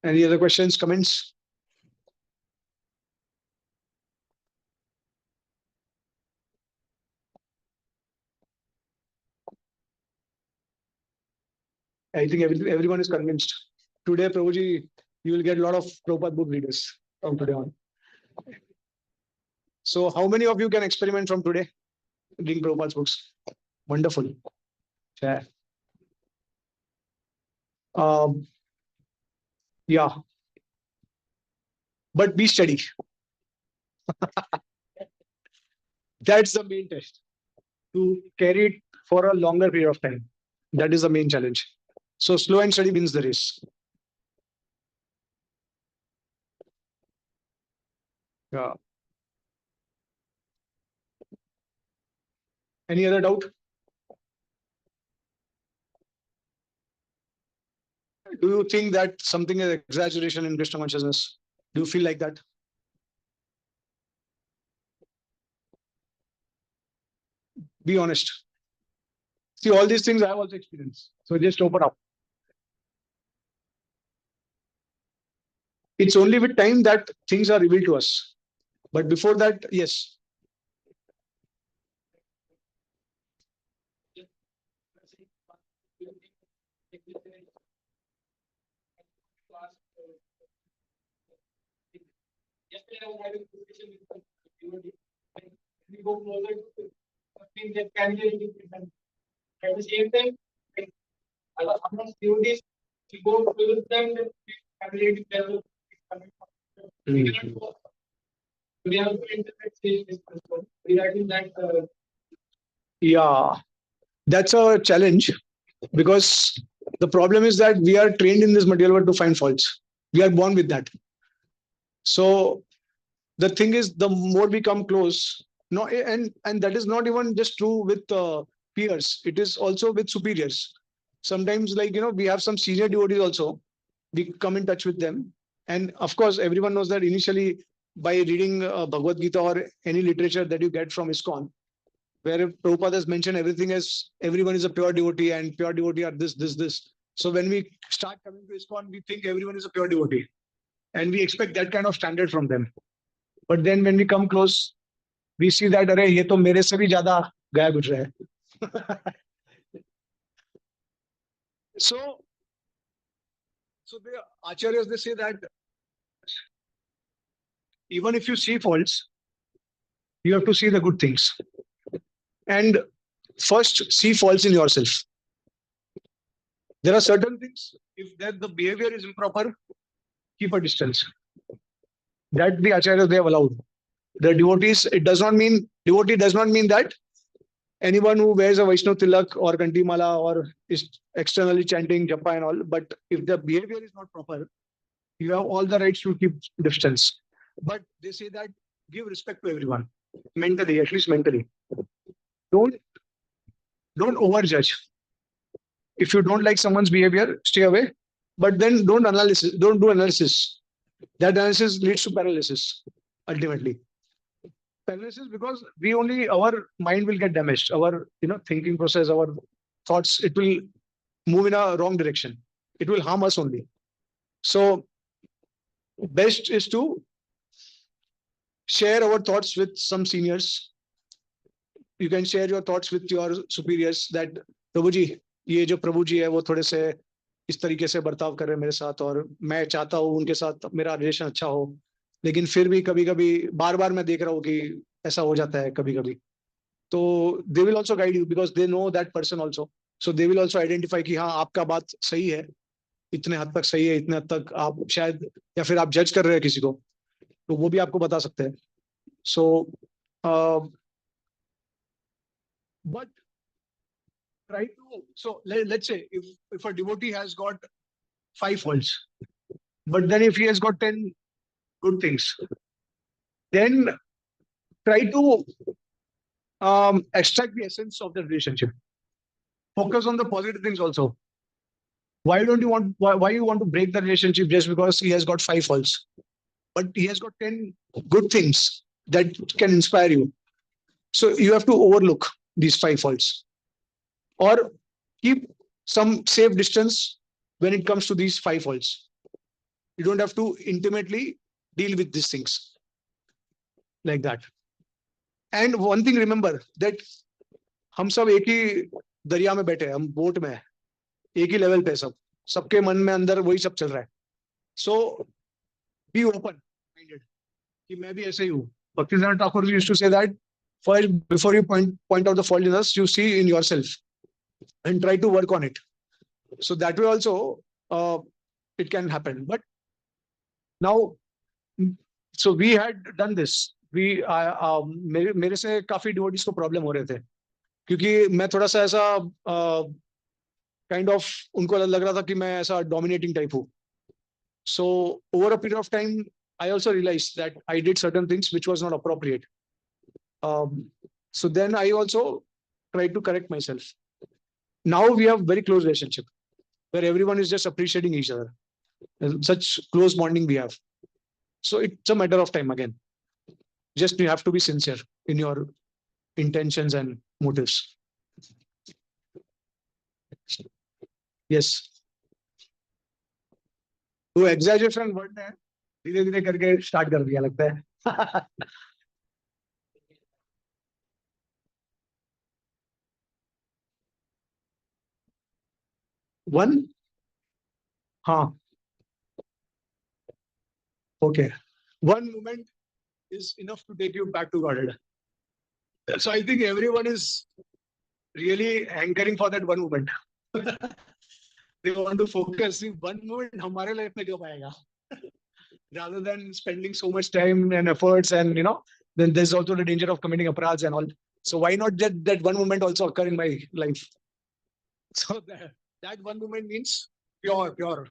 Any other questions, comments? I think everyone is convinced. Today, Prabhuji, you will get a lot of Prabhupada book readers from today on. So how many of you can experiment from today reading Prabhupada's books? Wonderful. Yeah. Um, yeah. But be steady. That's the main test. To carry it for a longer period of time. That is the main challenge. So slow and steady wins the race. Yeah. Any other doubt? Do you think that something is exaggeration in Krishna consciousness? Do you feel like that? Be honest. See, all these things I have also experienced. So just open up. It's only with time that things are revealed to us. But before that, yes. Yesterday I was having a discussion with we go closer to something that can be At the same time, like, amongst devotees, we go with them, family level. We cannot go. We have to interpret this principle regarding that. Yeah, that's a challenge because the problem is that we are trained in this material world to find faults. We are born with that. So the thing is, the more we come close, no, and that is not even just true with peers. It is also with superiors. Sometimes, like we have some senior devotees also. We come in touch with them, and of course, everyone knows that initially by reading Bhagavad Gita or any literature that you get from ISKCON, where Prabhupada has mentioned everything as everyone is a pure devotee and pure devotee are this, this, this. So when we start coming to ISKCON, we think everyone is a pure devotee, and we expect that kind of standard from them. But then when we come close, we see that अरे ये तो मेरे से भी ज्यादा गया गुजरा है. So the acharyas, they say that even if you see faults, you have to see the good things. And first, see faults in yourself. There are certain things, if that the behavior is improper, keep a distance. That the acharyas, they have allowed. The devotees, devotee does not mean that anyone who wears a Vaishnav tilak or kanti mala or is externally chanting japa and all, but if the behavior is not proper, you have all the rights to keep distance. But they say that give respect to everyone, mentally, at least mentally. Don't overjudge. If you don't like someone's behavior, stay away. But then don't do analysis. That analysis leads to paralysis, ultimately. Paralysis because our mind will get damaged. Our thinking process, our thoughts, it will move in a wrong direction. It will harm us only. So best is to share our thoughts with some seniors. You can share your thoughts with your superiors that प्रभु जी ये जो प्रभु जी है वो थोड़े से इस तरीके से बर्ताव कर रहे हैं मेरे साथ और मैं चाहता हूँ उनके साथ मेरा रिलेशन अच्छा हो, लेकिन फिर भी कभी कभी बार बार मैं देख रहा हूँ कि ऐसा हो जाता है कभी कभी. तो they will also guide you because they know that person also. So they will also identify कि हाँ आपका बात सही है, इतने हद तक सही है, इतने हद तक आप शायद, या फिर आप जज कर रहे हैं किसी को, तो वो भी आपको बता सकते हैं. सो but try to, so let's say if a devotee has got 5 faults, but then if he has got 10 good things, then try to extract the essence of the relationship. Focus on the positive things also. Why you want to break the relationship just because he has got 5 faults, but he has got 10 good things that can inspire you? So you have to overlook these 5 faults or keep some safe distance when it comes to these 5 faults. You don't have to intimately deal with these things like that. And one thing, remember that हम सब एक ही दरिया में बैठे हैं, हम boat में हैं, एक ही लेवल पे, सबके मन में अंदर वही सब चल रहा है. सो बी ओपन माइंडेड कि मैं भी ऐसे ही हूँ. Bhaktivinoda Thakur used to say that first, before you point out the fault in us, you see in yourself and try to work on it. So that way also it can happen. But now, so we had done this. मेरे से काफी devotees को problem हो रहे थे क्योंकि मैं थोड़ा सा ऐसा काइंड ऑफ उनको लग रहा था कि मैं ऐसा डोमिनेटिंग टाइप हूँ. So over a period of time, I also realized that I did certain things which was not appropriate. So then I also tried to correct myself. Now we have very close relationship where everyone is just appreciating each other. Such close bonding we have. So it's a matter of time again. Just you have to be sincere in your intentions and motives. Yes. तो exaggeration word है, धीरे धीरे करके start कर दिया लगता है. One, हाँ, okay. One moment is enough to take you back to Godhead. So I think everyone is really hankering for that one moment. They want to focus in one moment. हमारे life में कब आएगा? Rather than spending so much time and efforts, and then there's also the danger of committing aparadhs and all. So why not that one moment also occur in my life? So that one moment means pure.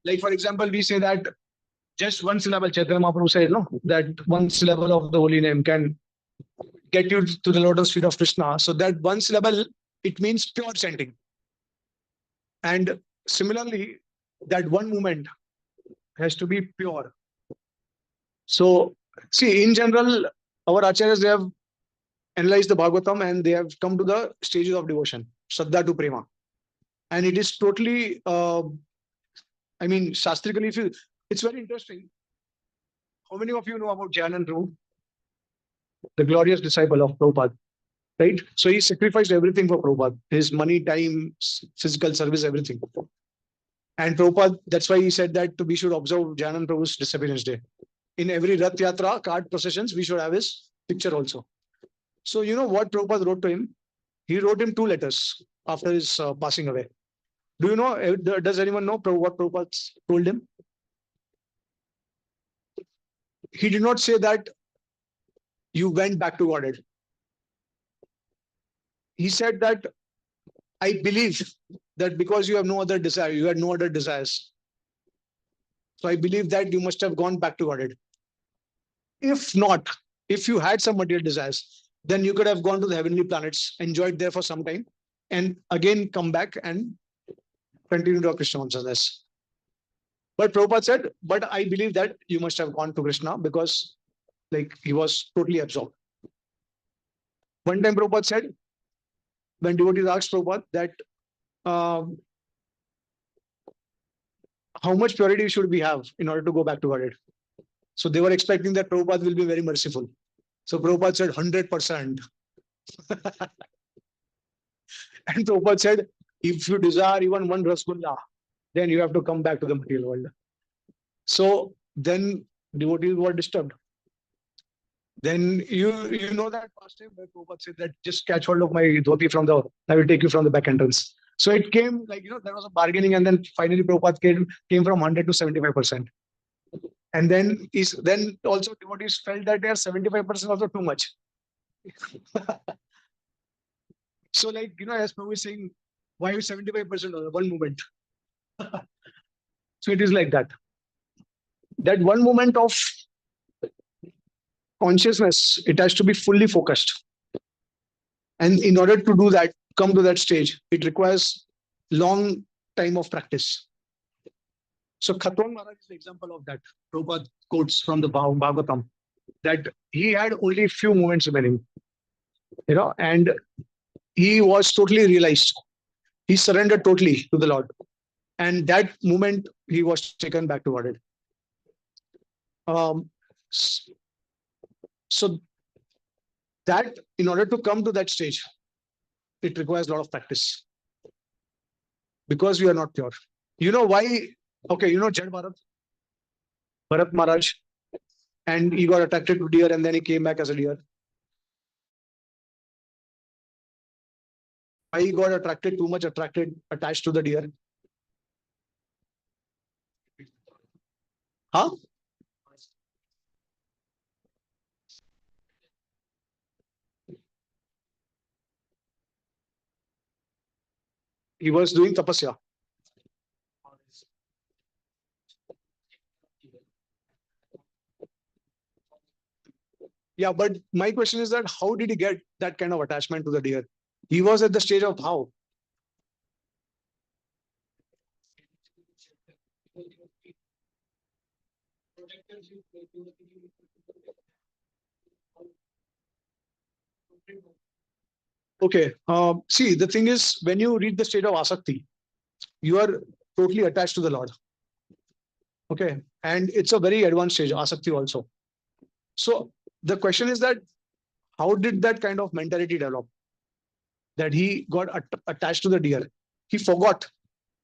Like for example, we say that just one syllable, Chaitanya Mahaprabhu said, no, that one syllable of the holy name can get you to the lotus feet of Krishna. So that one syllable, it means pure chanting. And similarly, that one moment has to be pure. So see, in general, our acharyas, they have analyzed the Bhagavatam and they have come to the stages of devotion, Shraddha to Prema. And it is totally, shastrically, it's very interesting. How many of you know about Jayanand Prabhu, the glorious disciple of Prabhupada, right? So he sacrificed everything for Prabhupada, his money, time, physical service, everything. And Prabhupada, that's why he said that we should observe Jayanand Prabhu's disappearance day. In every Rath Yatra, cart processions, we should have his picture also. So you know what Prabhupada wrote to him? He wrote him 2 letters after his passing away. Do you know, does anyone know what Prabhupada told him? He did not say that you went back to Godhead. He said that I believe that because you have no other desire, you had no other desires. So I believe that you must have gone back to Godhead. If not, if you had some material desires, then you could have gone to the heavenly planets, enjoyed there for some time, and again come back and continue to Krishna consciousness. But Prabhupada said, but I believe that you must have gone to Krishna because he was totally absorbed. One time Prabhupada said, when devotees asked Prabhupada that how much purity should we have in order to go back to Godhead? So they were expecting that Prabhupada will be very merciful. So Prabhupada said 100%. And Prabhupada said, if you desire even one rasgulla, then you have to come back to the material world. So then devotees were disturbed. Then you know that past time where Prabhupada said that just catch hold of my dhoti I will take you from the back entrance. So it came there was a bargaining, and then finally Prabhupada came from 100 to 75%. And then also devotees felt that they are 75% also too much. So as Prabhu is saying, why 75% of one moment? So it is like that. That one moment of consciousness, it has to be fully focused. And in order to do that, come to that stage, it requires long time of practice. So Khatwan Maharaj is the example of that. Prabhupada quotes from the Bhagavatam that he had only few moments remaining, and he was totally realized. He surrendered totally to the Lord. And that moment, he was taken back to Godhead. So that in order to come to that stage, it requires a lot of practice. Because we are not pure. You know why? Okay, Jad Bharat Maharaj, and he got attracted to deer and then he came back as a deer. Why he got too much attached to the deer? Huh? He was doing tapasya. Yeah, but my question is that how did he get that kind of attachment to the deer? He was at the stage of how? Okay. See, the thing is, when you reach the state of asakti, you are totally attached to the Lord. Okay. And it's a very advanced stage, asakti also. So the question is that how did that kind of mentality develop? That he got attached to the deer. He forgot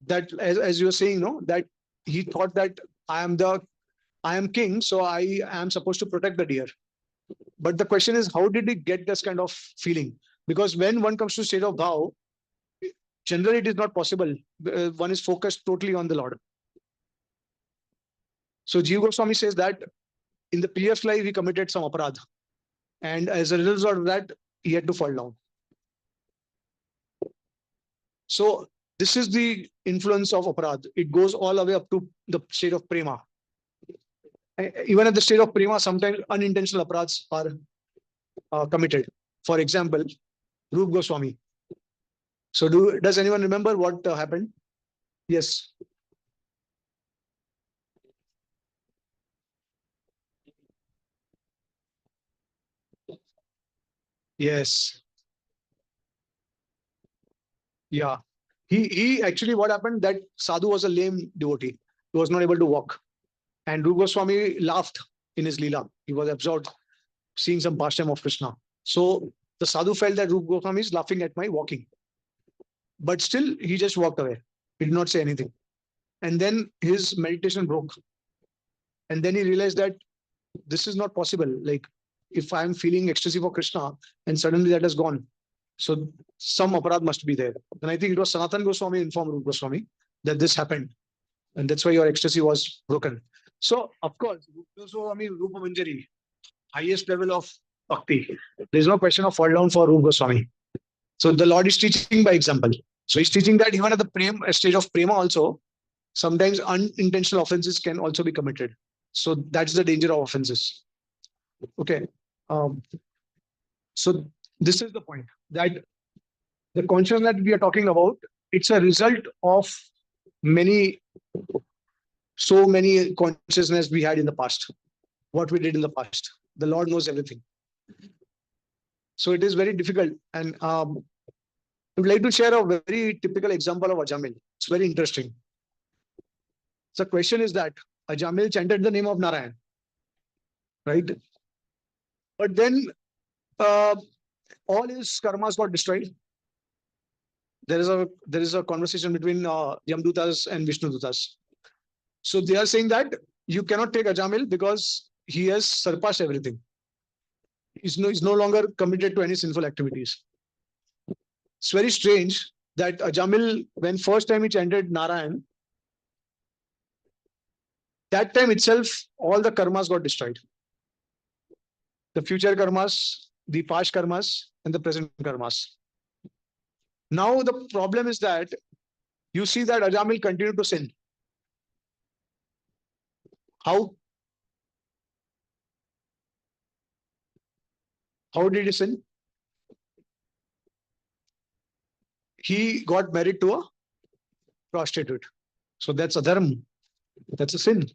that, as you were saying, that he thought that I am king, so I am supposed to protect the deer. But the question is, how did he get this kind of feeling? Because when one comes to state of bhav, generally it is not possible. One is focused totally on the Lord. So Jiva Goswami says that in the previous life he committed some aparadh, and as a result of that he had to fall down. So this is the influence of aparadh. It goes all the way up to the state of prema. Even at the state of prema, sometimes unintentional aparadhs are committed. For example, Rup Goswami. So does anyone remember what happened? Yes. Yes. Yeah. He actually, what happened, that sadhu was a lame devotee. He was not able to walk. And Rupa Goswami laughed in his Leela. He was absorbed seeing some pastime of Krishna. So the sadhu felt that Rupa Goswami is laughing at my walking. But still, he just walked away. He did not say anything. And then his meditation broke. And then he realized that this is not possible. Like, if I'm feeling ecstasy for Krishna and suddenly that has gone, so some aparadh must be there. And I think it was Sanatan Goswami informed Rupa Goswami that this happened. And that's why your ecstasy was broken. So, of course, Rupa Goswami, Rupa Manjari, highest level of bhakti. There's no question of fall down for Rupa Goswami. So the Lord is teaching by example. So he's teaching that even at the stage of prema also, sometimes unintentional offenses can also be committed. So that's the danger of offenses. Okay. So this is the point, that the consciousness that we are talking about, it's a result of so many consciousness we had in the past, what we did in the past. The Lord knows everything. So it is very difficult. And I would like to share a very typical example of Ajamil. It's very interesting. So the question is that Ajamil chanted the name of Narayan, right? But then uh, all his karmas got destroyed. There is a conversation between Yamdutas and Vishnudutas. So they are saying that you cannot take Ajamil because he has surpassed everything. He's no longer committed to any sinful activities. It's very strange that Ajamil, when first time he chanted Narayan, that time itself, all the karmas got destroyed. The future karmas, the past karmas, and the present karmas. Now the problem is that you see that Ajamil continued to sin. How? How did he sin? He got married to a prostitute. So that's adharma. That's a sin.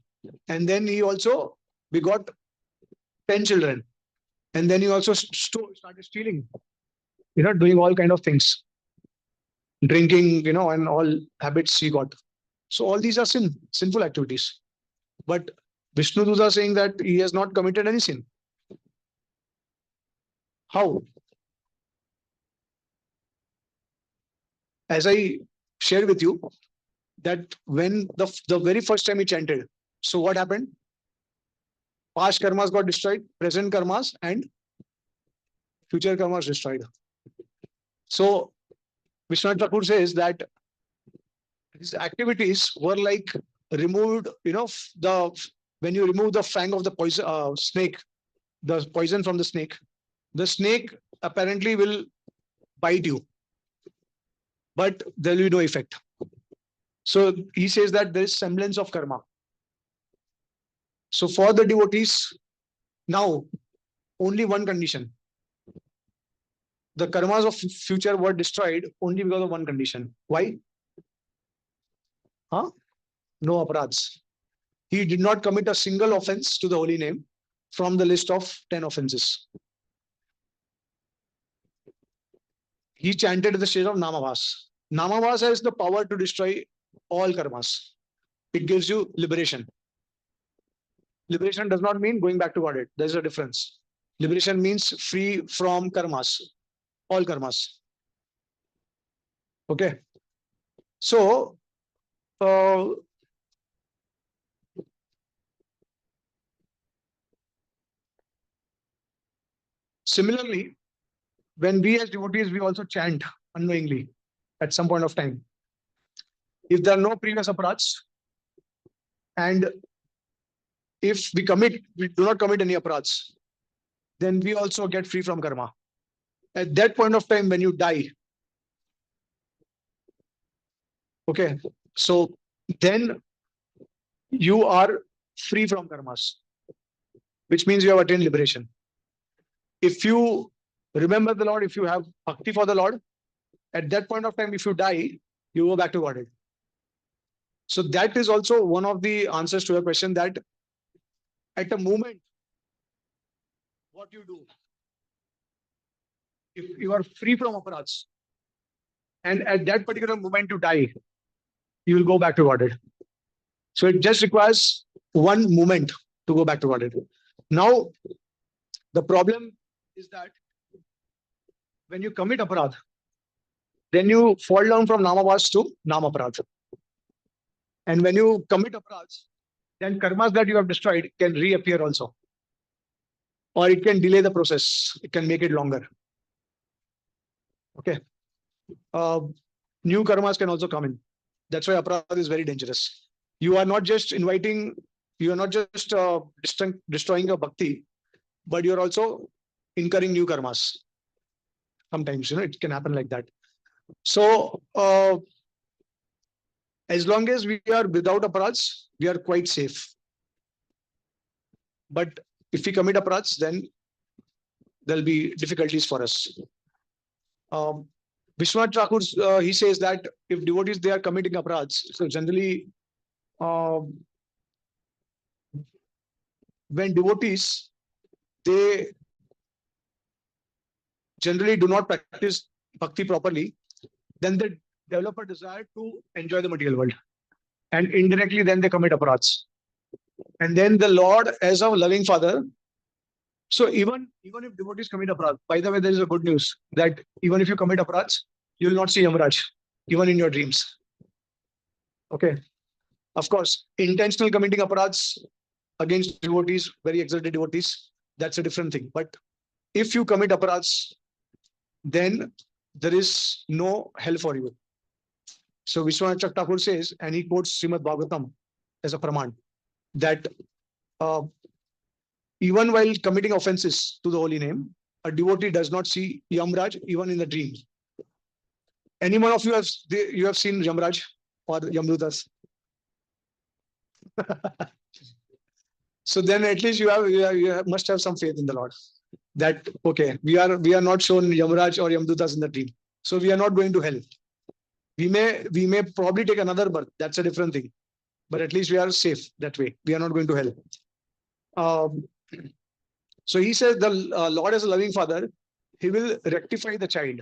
And then he also begot 10 children. And then he also started stealing, doing all kind of things, drinking, and all habits he got. So all these are sinful activities. But Vishnu Duda saying that he has not committed any sin. How? As I shared with you, that when the very first time he chanted, so what happened? Past karmas got destroyed, present karmas and future karmas destroyed. So Vishwanath Thakur says that his activities were like removed, when you remove the fang of the poison snake, the poison from the snake apparently will bite you, but there will be no effect. So he says that there is semblance of karma. So for the devotees, now only one condition. The karmas of future were destroyed only because of one condition. Why? No aparadhs. He did not commit a single offense to the holy name from the list of 10 offenses. He chanted the stage of Namavas. Namavas has the power to destroy all karmas. It gives you liberation. Liberation does not mean going back to Godhead. There's a difference. Liberation means free from karmas, all karmas. Okay. So, similarly, when we as devotees, we also chant unknowingly at some point of time. If there are no previous aparats, and if we do not commit any aparats, then we also get free from karma. At that point of time, when you die, okay, so then you are free from karmas, which means you have attained liberation. If you remember the Lord, if you have bhakti for the Lord, at that point of time, if you die, you go back to Godhead. So that is also one of the answers to your question, that at a moment, what you do, if you are free from aparats, and at that particular moment you die, you will go back to Godhead. So it just requires one moment to go back to Godhead. Now, the problem is that when you commit aparadh, then you fall down from namavas to namaparad. And when you commit aparadhs, then karmas that you have destroyed can reappear also. Or it can delay the process. It can make it longer. Okay. New karmas can also come in. That's why aparadh is very dangerous. You are not just destroying your bhakti, but you're also incurring new karmas. Sometimes, it can happen like that. So, as long as we are without aparadhs, we are quite safe. But if we commit aparadhs, then there'll be difficulties for us. Vishwanath Thakur, he says that if devotees, they are committing aparadhs, so generally, when devotees, they generally do not practice bhakti properly, then they develop a desire to enjoy the material world. And indirectly, then they commit aparadhs. And then the Lord, as a loving Father, so even if devotees commit aparadhs, by the way, there is a good news that even if you commit aparadhs, you will not see Yamaraj, even in your dreams. Okay. Of course, intentional committing aparadhs against devotees, very exalted devotees, that's a different thing. But if you commit aparadhs, then there is no hell for you. So Vishwanath Thakur says, and he quotes Srimad Bhagavatam as a praman, that even while committing offenses to the holy name, a devotee does not see Yamraj even in the dream. Any one of you have seen Yamraj or Yamdutas? So then at least you must have some faith in the Lord. That okay, we are not shown Yamraj or Yamdutas in the dream, so we are not going to hell. We may probably take another birth. That's a different thing, but at least we are safe that way. We are not going to hell. So he says the Lord as a loving Father, he will rectify the child.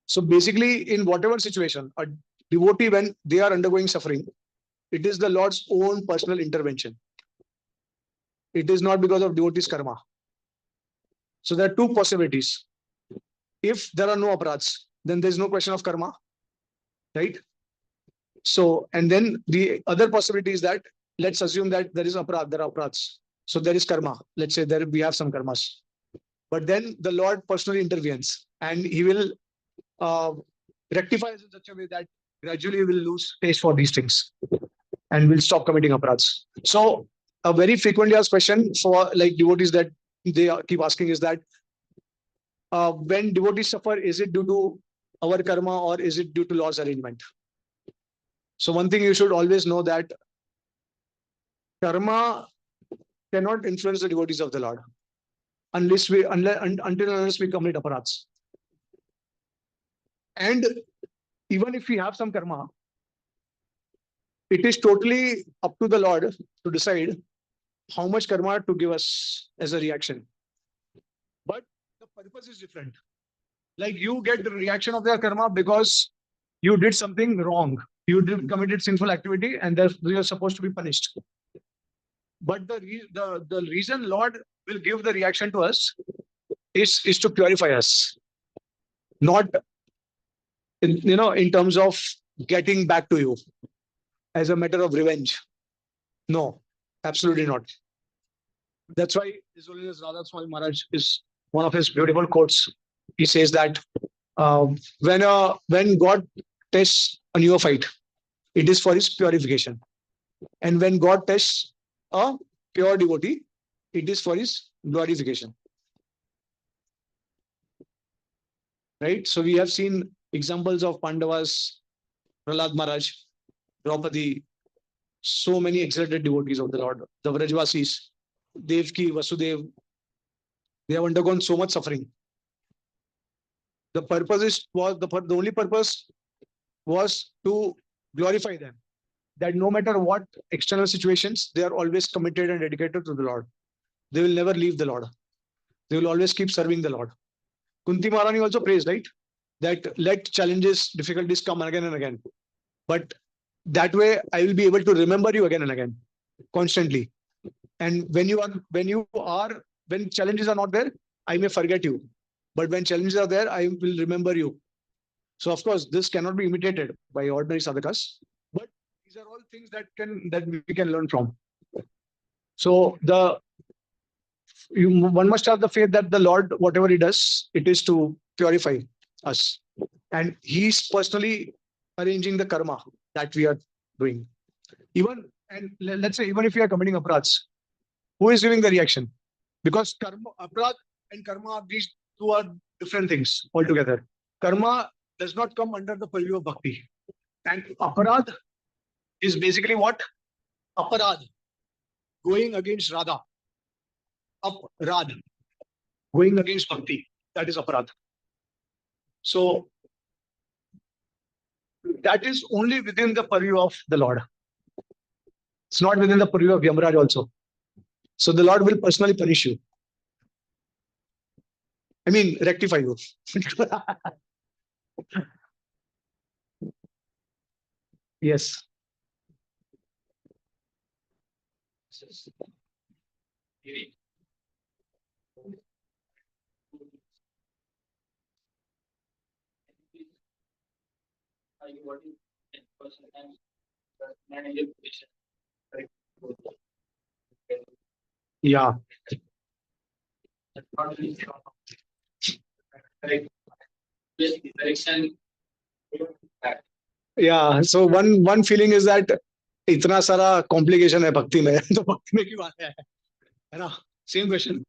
So basically, in whatever situation, a devotee, when they are undergoing suffering, it is the Lord's own personal intervention. It is not because of devotee's karma. So there are two possibilities. If there are no aparadhs, then there is no question of karma, right? So, and then the other possibility is that, let's assume that there is aparadh, there are aparadhs. So there is karma. Let's say there we have some karmas. But then the Lord personally intervenes and he will rectify us in such a way that gradually we will lose taste for these things and will stop committing aparadhs. So a very frequently asked question for like devotees that they keep asking is that when devotees suffer, is it due to our karma or is it due to Lord's arrangement? So one thing you should always know, that karma cannot influence the devotees of the Lord until unless we commit aparadhs. And even if we have some karma, it is totally up to the Lord to decide how much karma to give us as a reaction. But the purpose is different. Like you get the reaction of their karma because you did something wrong. You committed sinful activity and therefore you're supposed to be punished. But the reason Lord will give the reaction to us is to purify us. Not in terms of getting back to you as a matter of revenge. No, absolutely not. That's why His Holiness Radha Swami Maharaj is one of his beautiful quotes he says that when God tests a neophyte, it is for his purification. And when God tests a pure devotee, it is for his glorification. Right? So we have seen examples of Pandavas, Prahlad Maharaj, Draupadi, so many exalted devotees of the Lord, the Vrajvasis, Devki, Vasudev, they have undergone so much suffering. The purpose the only purpose was to glorify them. That no matter what external situations, they are always committed and dedicated to the Lord. They will never leave the Lord. They will always keep serving the Lord. Kunti Maharani also prays, right? That let challenges, difficulties come again and again. But that way, I will be able to remember you again and again, constantly. And when challenges are not there, I may forget you. But when challenges are there, I will remember you. So of course, this cannot be imitated by ordinary sadhakas. But these are all things that we can learn from. So one must have the faith that the Lord, whatever he does, it is to purify us. And he's personally arranging the karma that we are doing. Let's say, even if we are committing aparadhs, who is giving the reaction? Because aparadh and karma are these two are different things altogether. Karma does not come under the purview of bhakti. And aparadh is basically what? Aparadh, going against Radha. Aparadh, going against bhakti. That is aparadh. So that is only within the purview of the Lord. It's not within the purview of Yamaraj also. So the Lord will personally punish you. I mean, rectify you. Yes. Yeah. Yeah. So one feeling is that इतना सारा complication है भक्ति में तो भक्ति में क्यों आता है ना same question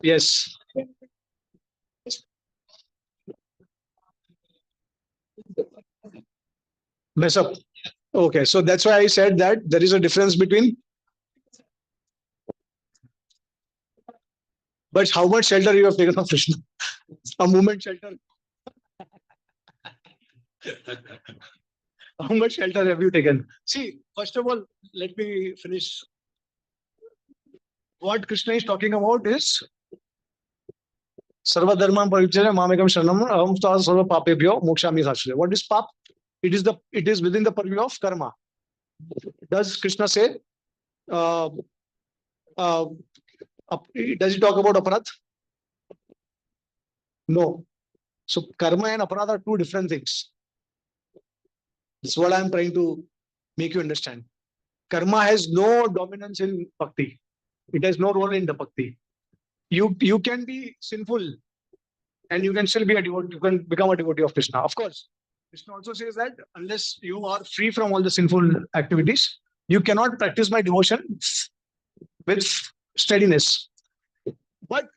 yes mess up okay so that's why I said that there is a difference between but how much shelter you have taken of Krishna a moment shelter how much shelter have you taken see first of all let me finish what Krishna is talking about is Sarva dharma parijana mamekam sharanam aham sarva papebhyo mokshami sashre. What is pap? It is within the purview of karma. Does Krishna say? Uh, uh, does he talk about aparadh? No. So karma and aparadh are two different things. That's what I'm trying to make you understand. Karma has no dominance in bhakti. It has no role in the bhakti. You can be sinful and you can still be a devotee. You can become a devotee of Krishna. Of course, Krishna also says that unless you are free from all the sinful activities, you cannot practice my devotion with steadiness. But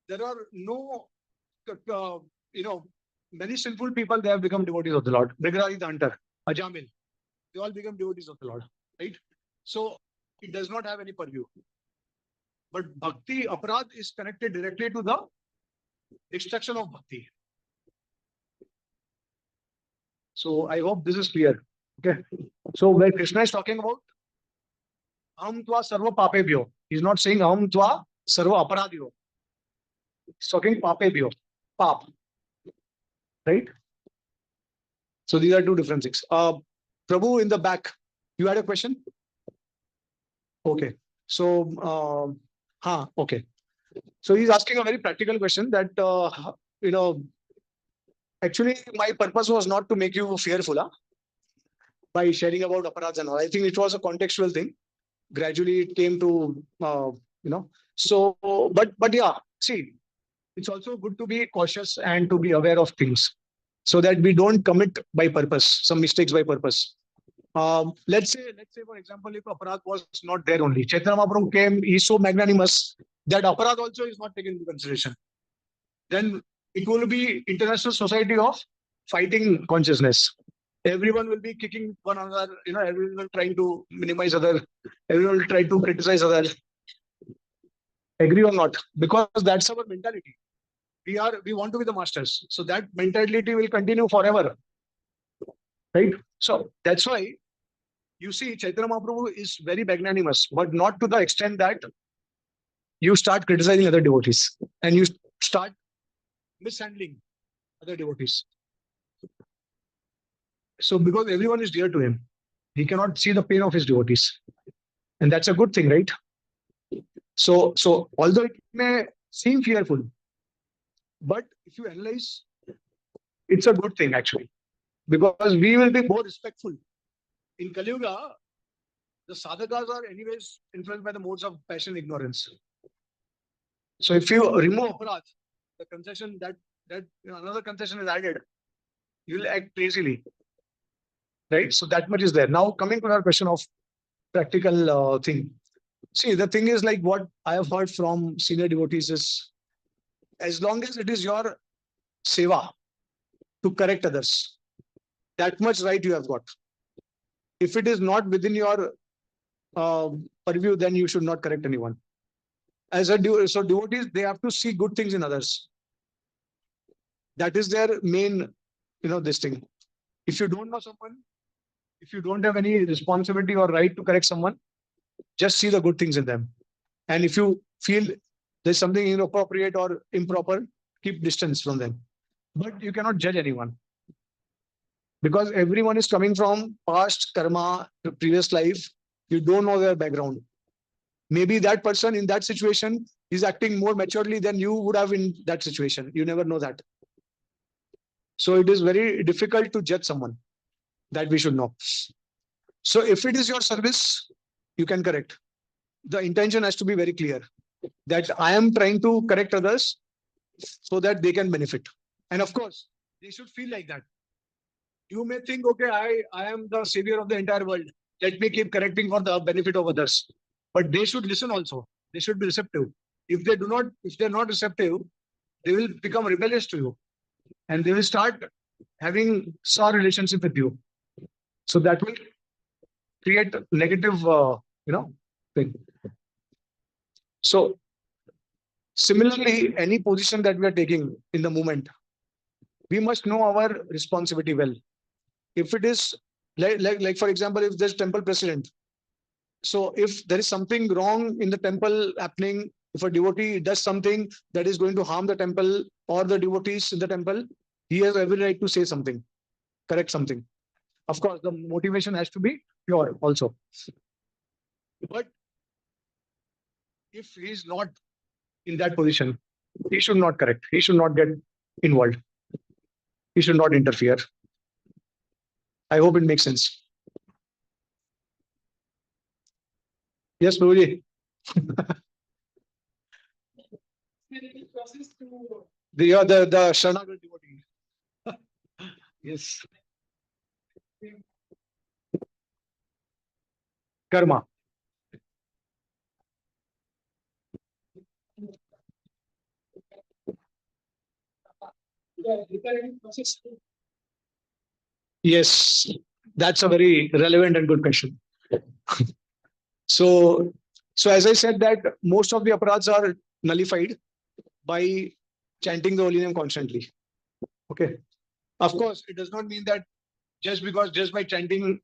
there are no, many sinful people, they have become devotees of the Lord. Brigadari the hunter, Ajamil, they all become devotees of the Lord, right? So it does not have any purview. But bhakti, aparadh is connected directly to the destruction of bhakti. So I hope this is clear. Okay. So where Krishna is talking about aham tva sarva papebhyo, he's not saying aham tva sarva aparadhyo. He's talking papebhyo, pap. Right? So these are two different things. Prabhu in the back, you had a question? Okay. So, okay. So he's asking a very practical question that, actually my purpose was not to make you fearful by sharing about aparads and all. I think it was a contextual thing. Gradually it came to, so, but yeah, see, it's also good to be cautious and to be aware of things so that we don't commit by purpose, some mistakes by purpose. Let's say, for example, if Aparad was not there only, Chaitanya Mahaprabhu came, he's so magnanimous that Aparad also is not taken into consideration. Then it will be international society of fighting consciousness. Everyone will be kicking one another, everyone will trying to minimize other, everyone will try to criticize other. Agree or not? Because that's our mentality. We want to be the masters. So that mentality will continue forever. Right? So that's why you see Chaitanya Mahaprabhu is very magnanimous, but not to the extent that you start criticizing other devotees and you start mishandling other devotees. So because everyone is dear to him, he cannot see the pain of his devotees. And that's a good thing, right? So although it may seem fearful, but if you analyze, it's a good thing actually, because we will be more respectful. In Kali Yuga, the sadhakas are anyways influenced by the modes of passion, ignorance. So if you remove aparad, the concession that another concession is added, you will act crazily, right? So that much is there. Now coming to our question of practical thing. See, the thing is like what I have heard from senior devotees is, as long as it is your seva to correct others, that much right you have got. If it is not within your purview, then you should not correct anyone. So devotees, they have to see good things in others. That is their main, this thing. If you don't know someone, if you don't have any responsibility or right to correct someone, just see the good things in them. And if you feel there's something inappropriate or improper, keep distance from them. But you cannot judge anyone, because everyone is coming from past karma, previous life. You don't know their background. Maybe that person in that situation is acting more maturely than you would have in that situation. You never know that. So it is very difficult to judge someone. That we should know. So if it is your service, you can correct. The intention has to be very clear that I am trying to correct others so that they can benefit. And of course, they should feel like that. You may think, okay, I am the savior of the entire world. Let me keep correcting for the benefit of others. But they should listen also. They should be receptive. If they're not receptive, they will become rebellious to you. And they will start having sour relationship with you. So that will create negative, thing. So similarly, any position that we are taking in the movement, we must know our responsibility well. If it is like for example, if there's temple president, so if there is something wrong in the temple happening, if a devotee does something that is going to harm the temple or the devotees in the temple, he has every right to say something, correct something. Of course, the motivation has to be pure also. But if he is not in that position, he should not correct. He should not get involved. He should not interfere. I hope it makes sense. Yes, Prabhuji. The Sharnagat devotee. Yes. Karma. Yes, that's a very relevant and good question. So as I said that most of the aparads are nullified by chanting the holy name constantly. Okay. Of course, it does not mean that just by chanting,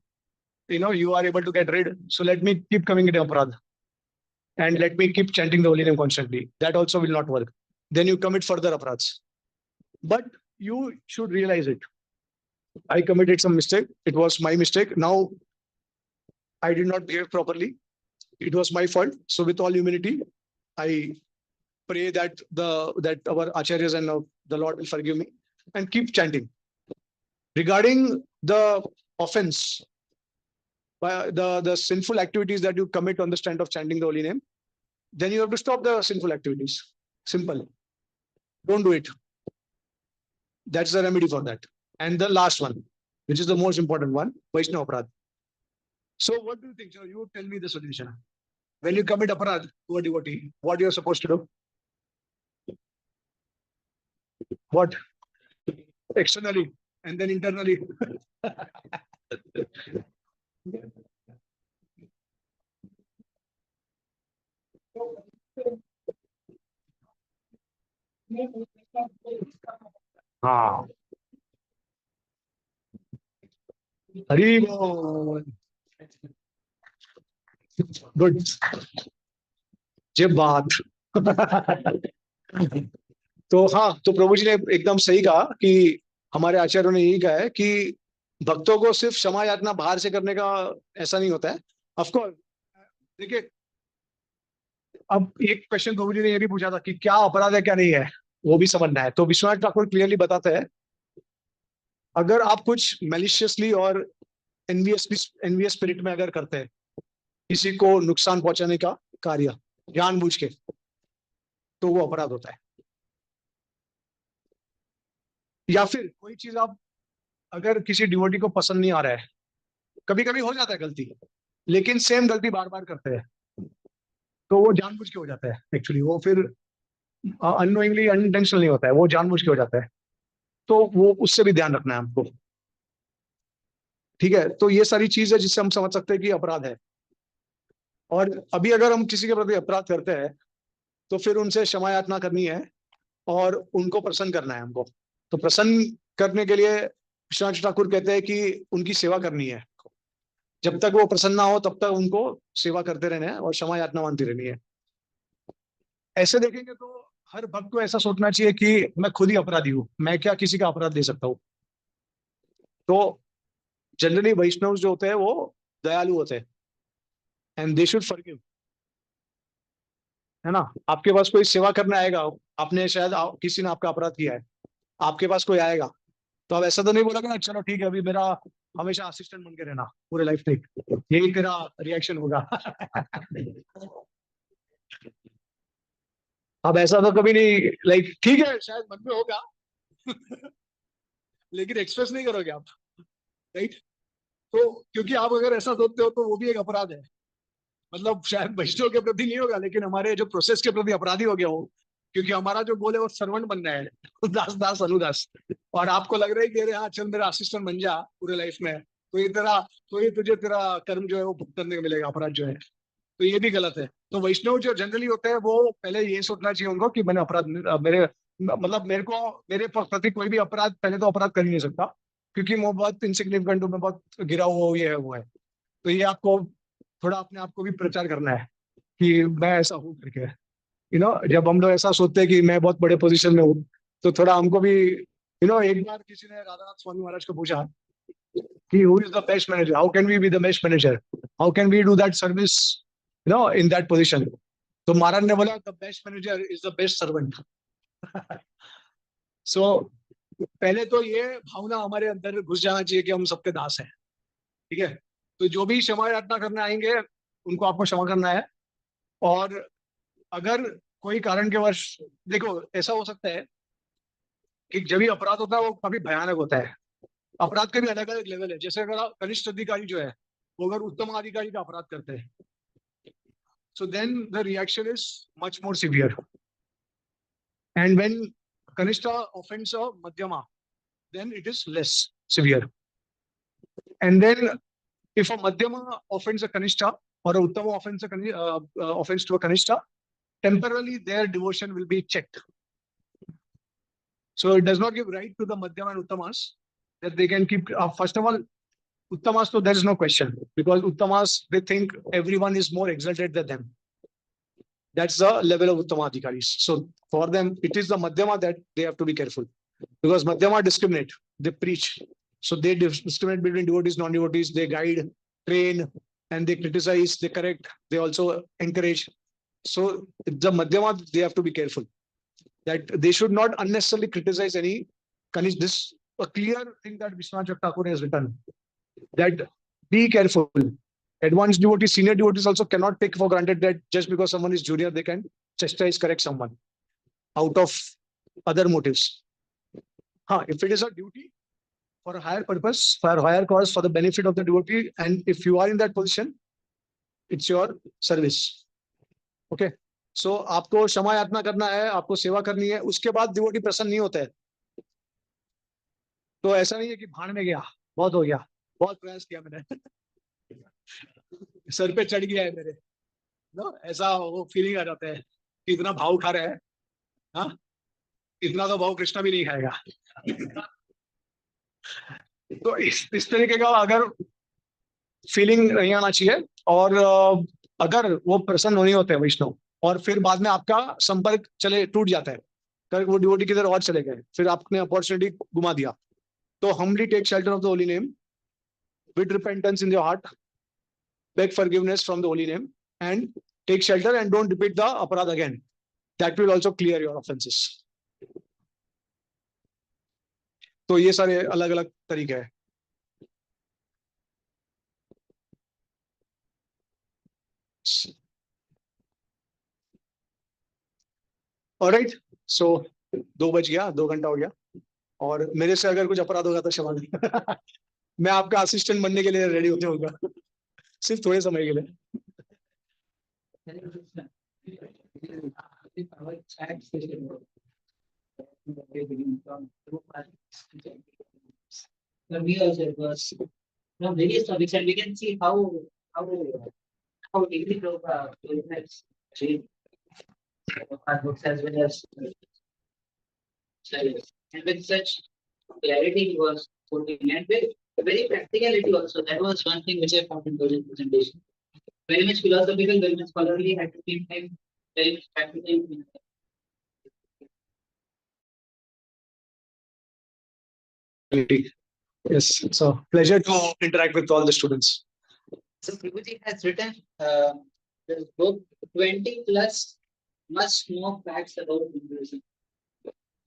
you are able to get rid. So let me keep coming into aparad. And let me keep chanting the holy name constantly. That also will not work. Then you commit further aparads. But you should realize it. I committed some mistake. It was my mistake. Now I did not behave properly. It was my fault. So with all humility, I pray that our acharyas and the Lord will forgive me, and keep chanting. Regarding the offense, the sinful activities that you commit on the strength of chanting the holy name, then you have to stop the sinful activities. Simple. Don't do it. That's the remedy for that. And the last one, which is the most important one, Vaishnava Aparadh. So what do you think, sir? You tell me the solution. When you commit aparadh to a devotee, what you're supposed to do? What? Externally and then internally. हाँ. हरी बोल. Good. ये बात. तो हाँ, तो प्रभु जी ने एकदम सही कहा कि हमारे आचार्यों ने यही कहा है कि भक्तों को सिर्फ क्षमा याचना बाहर से करने का ऐसा नहीं होता है. ऑफकोर्स देखिए, अब एक क्वेश्चन प्रभु जी ने ये भी पूछा था कि क्या अपराध है क्या नहीं है, वो भी समझना है. तो विश्वनाथ ठाकुर क्लियरली बताते हैं, अगर आप कुछ मैलिशियसली और एनवियस स्पिरिट में अगर करते हैं किसी को नुकसान पहुंचाने का कार्य जानबूझ के, तो वो अपराध होता है. या फिर कोई चीज आप अगर किसी डिवोटी को पसंद नहीं आ रहा है, कभी कभी हो जाता है गलती, लेकिन सेम गलती बार बार करते हैं, तो वो जानबूझ के हो जाता है. एक्चुअली वो फिर अननोइंगली अनइंटेंशनल नहीं होता है, वो जानबूझ के हो जाता है. तो वो उससे भी ध्यान रखना है हमको. ठीक है, तो ये सारी चीज है जिससे हम समझ सकते हैं कि अपराध है. और अभी अगर हम किसी के प्रति अपराध करते हैं तो फिर उनसे क्षमा याचना करनी है और उनको प्रसन्न करना है हमको. तो प्रसन्न करने के लिए विश्वनाथ ठाकुर कहते हैं कि उनकी सेवा करनी है. जब तक वो प्रसन्न ना हो तब तक उनको सेवा करते रहना है और क्षमा याचना मानती रहनी है. ऐसे देखेंगे तो हर भक्त को ऐसा सोचना चाहिए कि मैं खुद ही अपराधी हूं, मैं क्या किसी का अपराध दे सकता हूं. तो जनरली वैष्णव जो होते हैं वो दयालु होते हैं, एंड दे शुड फॉरगिव. है ना. आपके पास कोई सेवा करने आएगा, आपने शायद किसी ने आपका अपराध किया है, आपके पास कोई आएगा, तो आप ऐसा तो नहीं बोलोगे ना चलो ठीक है अभी मेरा हमेशा असिस्टेंट बन के रहना पूरे लाइफ में, यही तेरा रिएक्शन होगा. अब ऐसा तो कभी नहीं, लाइक ठीक है शायद मन में होगा, लेकिन एक्सप्रेस नहीं करोगे आप. राइट. तो क्योंकि आप अगर ऐसा सोचते हो तो वो भी एक अपराध है. मतलब शायद वैष्णव के प्रति नहीं होगा, लेकिन हमारे जो प्रोसेस के प्रति अपराधी हो गया हो, क्योंकि हमारा जो गोल है वो सर्वेंट बनना है, दास दास अनुदास. और आपको लग रहा है कि अरे हाँ चल मेरा असिस्टेंट बन जा पूरे लाइफ में, तो ये तुझे तेरा कर्म जो है वो भुगतने को मिलेगा, अपराध जो है. तो ये भी गलत है. तो वैष्णव जो जनरली होते हैं वो पहले ये सोचना चाहिए उनको कि मैंने अपराध मेरे प्रति कोई भी अपराध पहले तो अपराध कर ही नहीं सकता, क्योंकि मैं बहुत इनसिग्निफिकेंट हूँ, मैं बहुत गिरा हुआ हूँ, ये है वो है. तो ये आपको थोड़ा अपने आप को भी प्रचार करना है कि मैं ऐसा हूँ करके. जब हम लोग ऐसा सोचते हैं कि मैं बहुत बड़े पोजीशन में हूँ, तो थोड़ा हमको भी एक बार किसी ने राधानाथ स्वामी महाराज को पूछा कि who is the best manager, how can we be the best manager, how can we do that service in that position. तो महाराज ने बोला the best manager is the best servant. So पहले तो ये भावना हमारे अंदर घुस जाना चाहिए कि हम सबके दास हैं. ठीक है. तो जो भी क्षमा याचना करने आएंगे उनको आपको क्षमा करना है. और अगर कोई कारण के वर्ष, देखो ऐसा हो सकता है कि जब भी अपराध होता है वो काफी भयानक होता है. अपराध के भी अलग अलग लेवल है. जैसे अगर कनिष्ठ अधिकारी जो है वो अगर उत्तम अधिकारी का अपराध करते हैं, so then the reaction is much more severe. And when kanishta offends a madhyama, then it is less severe. And then if a madhyama offends a kanishta or a uttama offends to a kanishta, temporarily their devotion will be checked. So it does not give right to the madhyama and uttamas that they can keep. First of all, uttamas, so there is no question, because uttamas, they think everyone is more exalted than them. That's the level of uttama adhikaris. So for them, it is the madhyama that they have to be careful, because madhyama discriminate. They preach. So they discriminate between devotees, non-devotees. They guide, train, and they criticize, they correct. They also encourage. So the Madhyama, they have to be careful that they should not unnecessarily criticize any. This a clear thing that Vishwanath Thakur has written, that be careful. Advanced devotees, senior devotees also cannot take for granted that just because someone is junior, they can chastise, correct someone out of other motives. If it is a duty for a higher purpose, for a higher cause, for the benefit of the devotee, and if you are in that position, it's your service. Okay. So आपको क्षमा यातना करना है, आपको सेवा करनी है, उसके बाद डिवोटी प्रसन्न नहीं होता है. तो ऐसा नहीं है कि भाड़ में गया, बहुत हो गया, बहुत प्रयास किया मैंने, सर पे चढ़ गया है मेरे, नो ऐसा वो फीलिंग आ जाता है कि इतना भाव खा रहे हैं. हाँ, इतना तो भाव कृष्णा भी नहीं खाएगा. तो इस तरीके का अगर फीलिंग नहीं आना चाहिए. और अगर वो प्रसन्न नहीं होते हैं वैष्णव और फिर बाद में आपका संपर्क चले टूट जाता है, कर वो डिवोटी किधर और चले गए, फिर आपने अपॉर्चुनिटी गुमा दिया. तो humbly take shelter of the holy name, with repentance in your heart, beg forgiveness from the holy name, and take shelter and don't repeat the aparadha again. That will also clear your offenses. तो ये सारे अलग अलग तरीके हैं. Alright, सो 2 बज गया, 2 घंटा हो गया, और मेरे से अगर कुछ अपराध होगा तो क्षमा करें. मैं आपका असिस्टेंट बनने के लिए रेडी होते होगा, सिर्फ थोड़े समय के लिए. We also was various topics, and we can see how deeply has changed our books as well as studies. And with such clarity he was putting, and with very practicality also. That was one thing which I found in the presentation. Very much philosophical, very much scholarly, at the same time very much practical. Yes, it's a pleasure to interact with all the students. So Prabhuji has written this book 20 plus much more facts about Hinduism,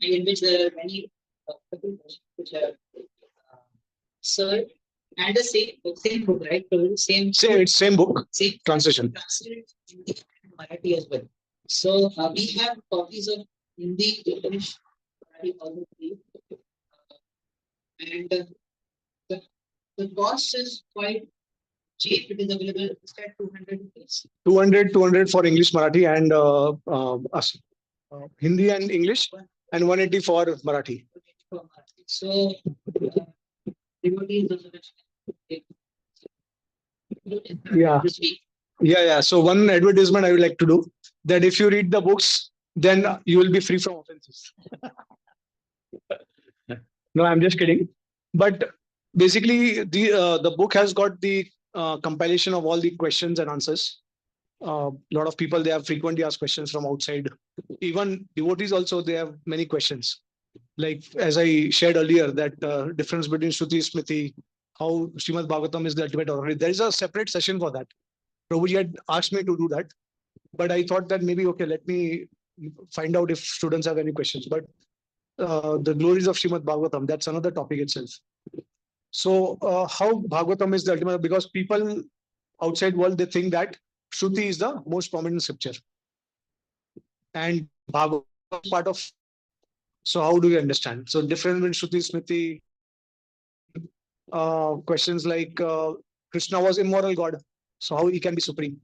in which there are many questions which are served, and the same book, right? Same book, Same translation. translated Hindi and Marathi as well. So we have copies of Hindi, English, Marathi, all the three. And the cost is quite cheap. It is available at 200 rupees. 200 for English, Marathi, and Hindi and English, and 180 for Marathi. So, devotees also Yeah. this week. Yeah. So one advertisement I would like to do, that if you read the books, then you will be free from offenses. No, I'm just kidding. But basically, the book has got the compilation of all the questions and answers. A lot of people, they have frequently asked questions from outside. Even devotees also, they have many questions. Like as I shared earlier, that difference between Shruti, Smriti, how Srimad Bhagavatam is the ultimate authority. There is a separate session for that. Prabhuji had asked me to do that, but I thought that maybe, okay, let me find out if students have any questions. But the glories of Srimad Bhagavatam, that's another topic itself. So how Bhagavatam is the ultimate, because people outside world, they think that Shruti is the most prominent scripture. And Bhagavatam is part of. So how do you understand? So different between Shruti, Smriti, questions like Krishna was immoral God. So how he can be supreme?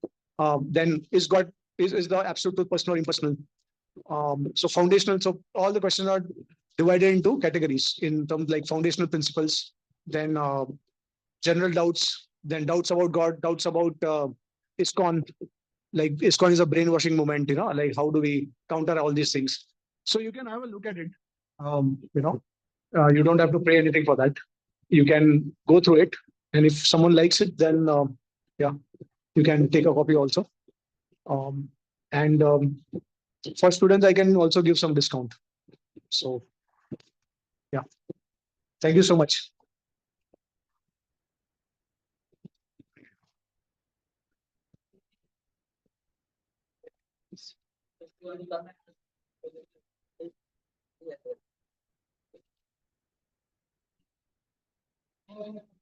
Then is God is the absolute truth personal or impersonal? So foundational. So all the questions are divided into categories in terms like foundational principles, then general doubts, then doubts about God, doubts about ISKCON. Like ISKCON is a brainwashing movement, like how do we counter all these things? So you can have a look at it. You don't have to pay anything for that. You can go through it, and if someone likes it, then you can take a copy also. And for students, I can also give some discount. So yeah, thank you so much. You want to come and-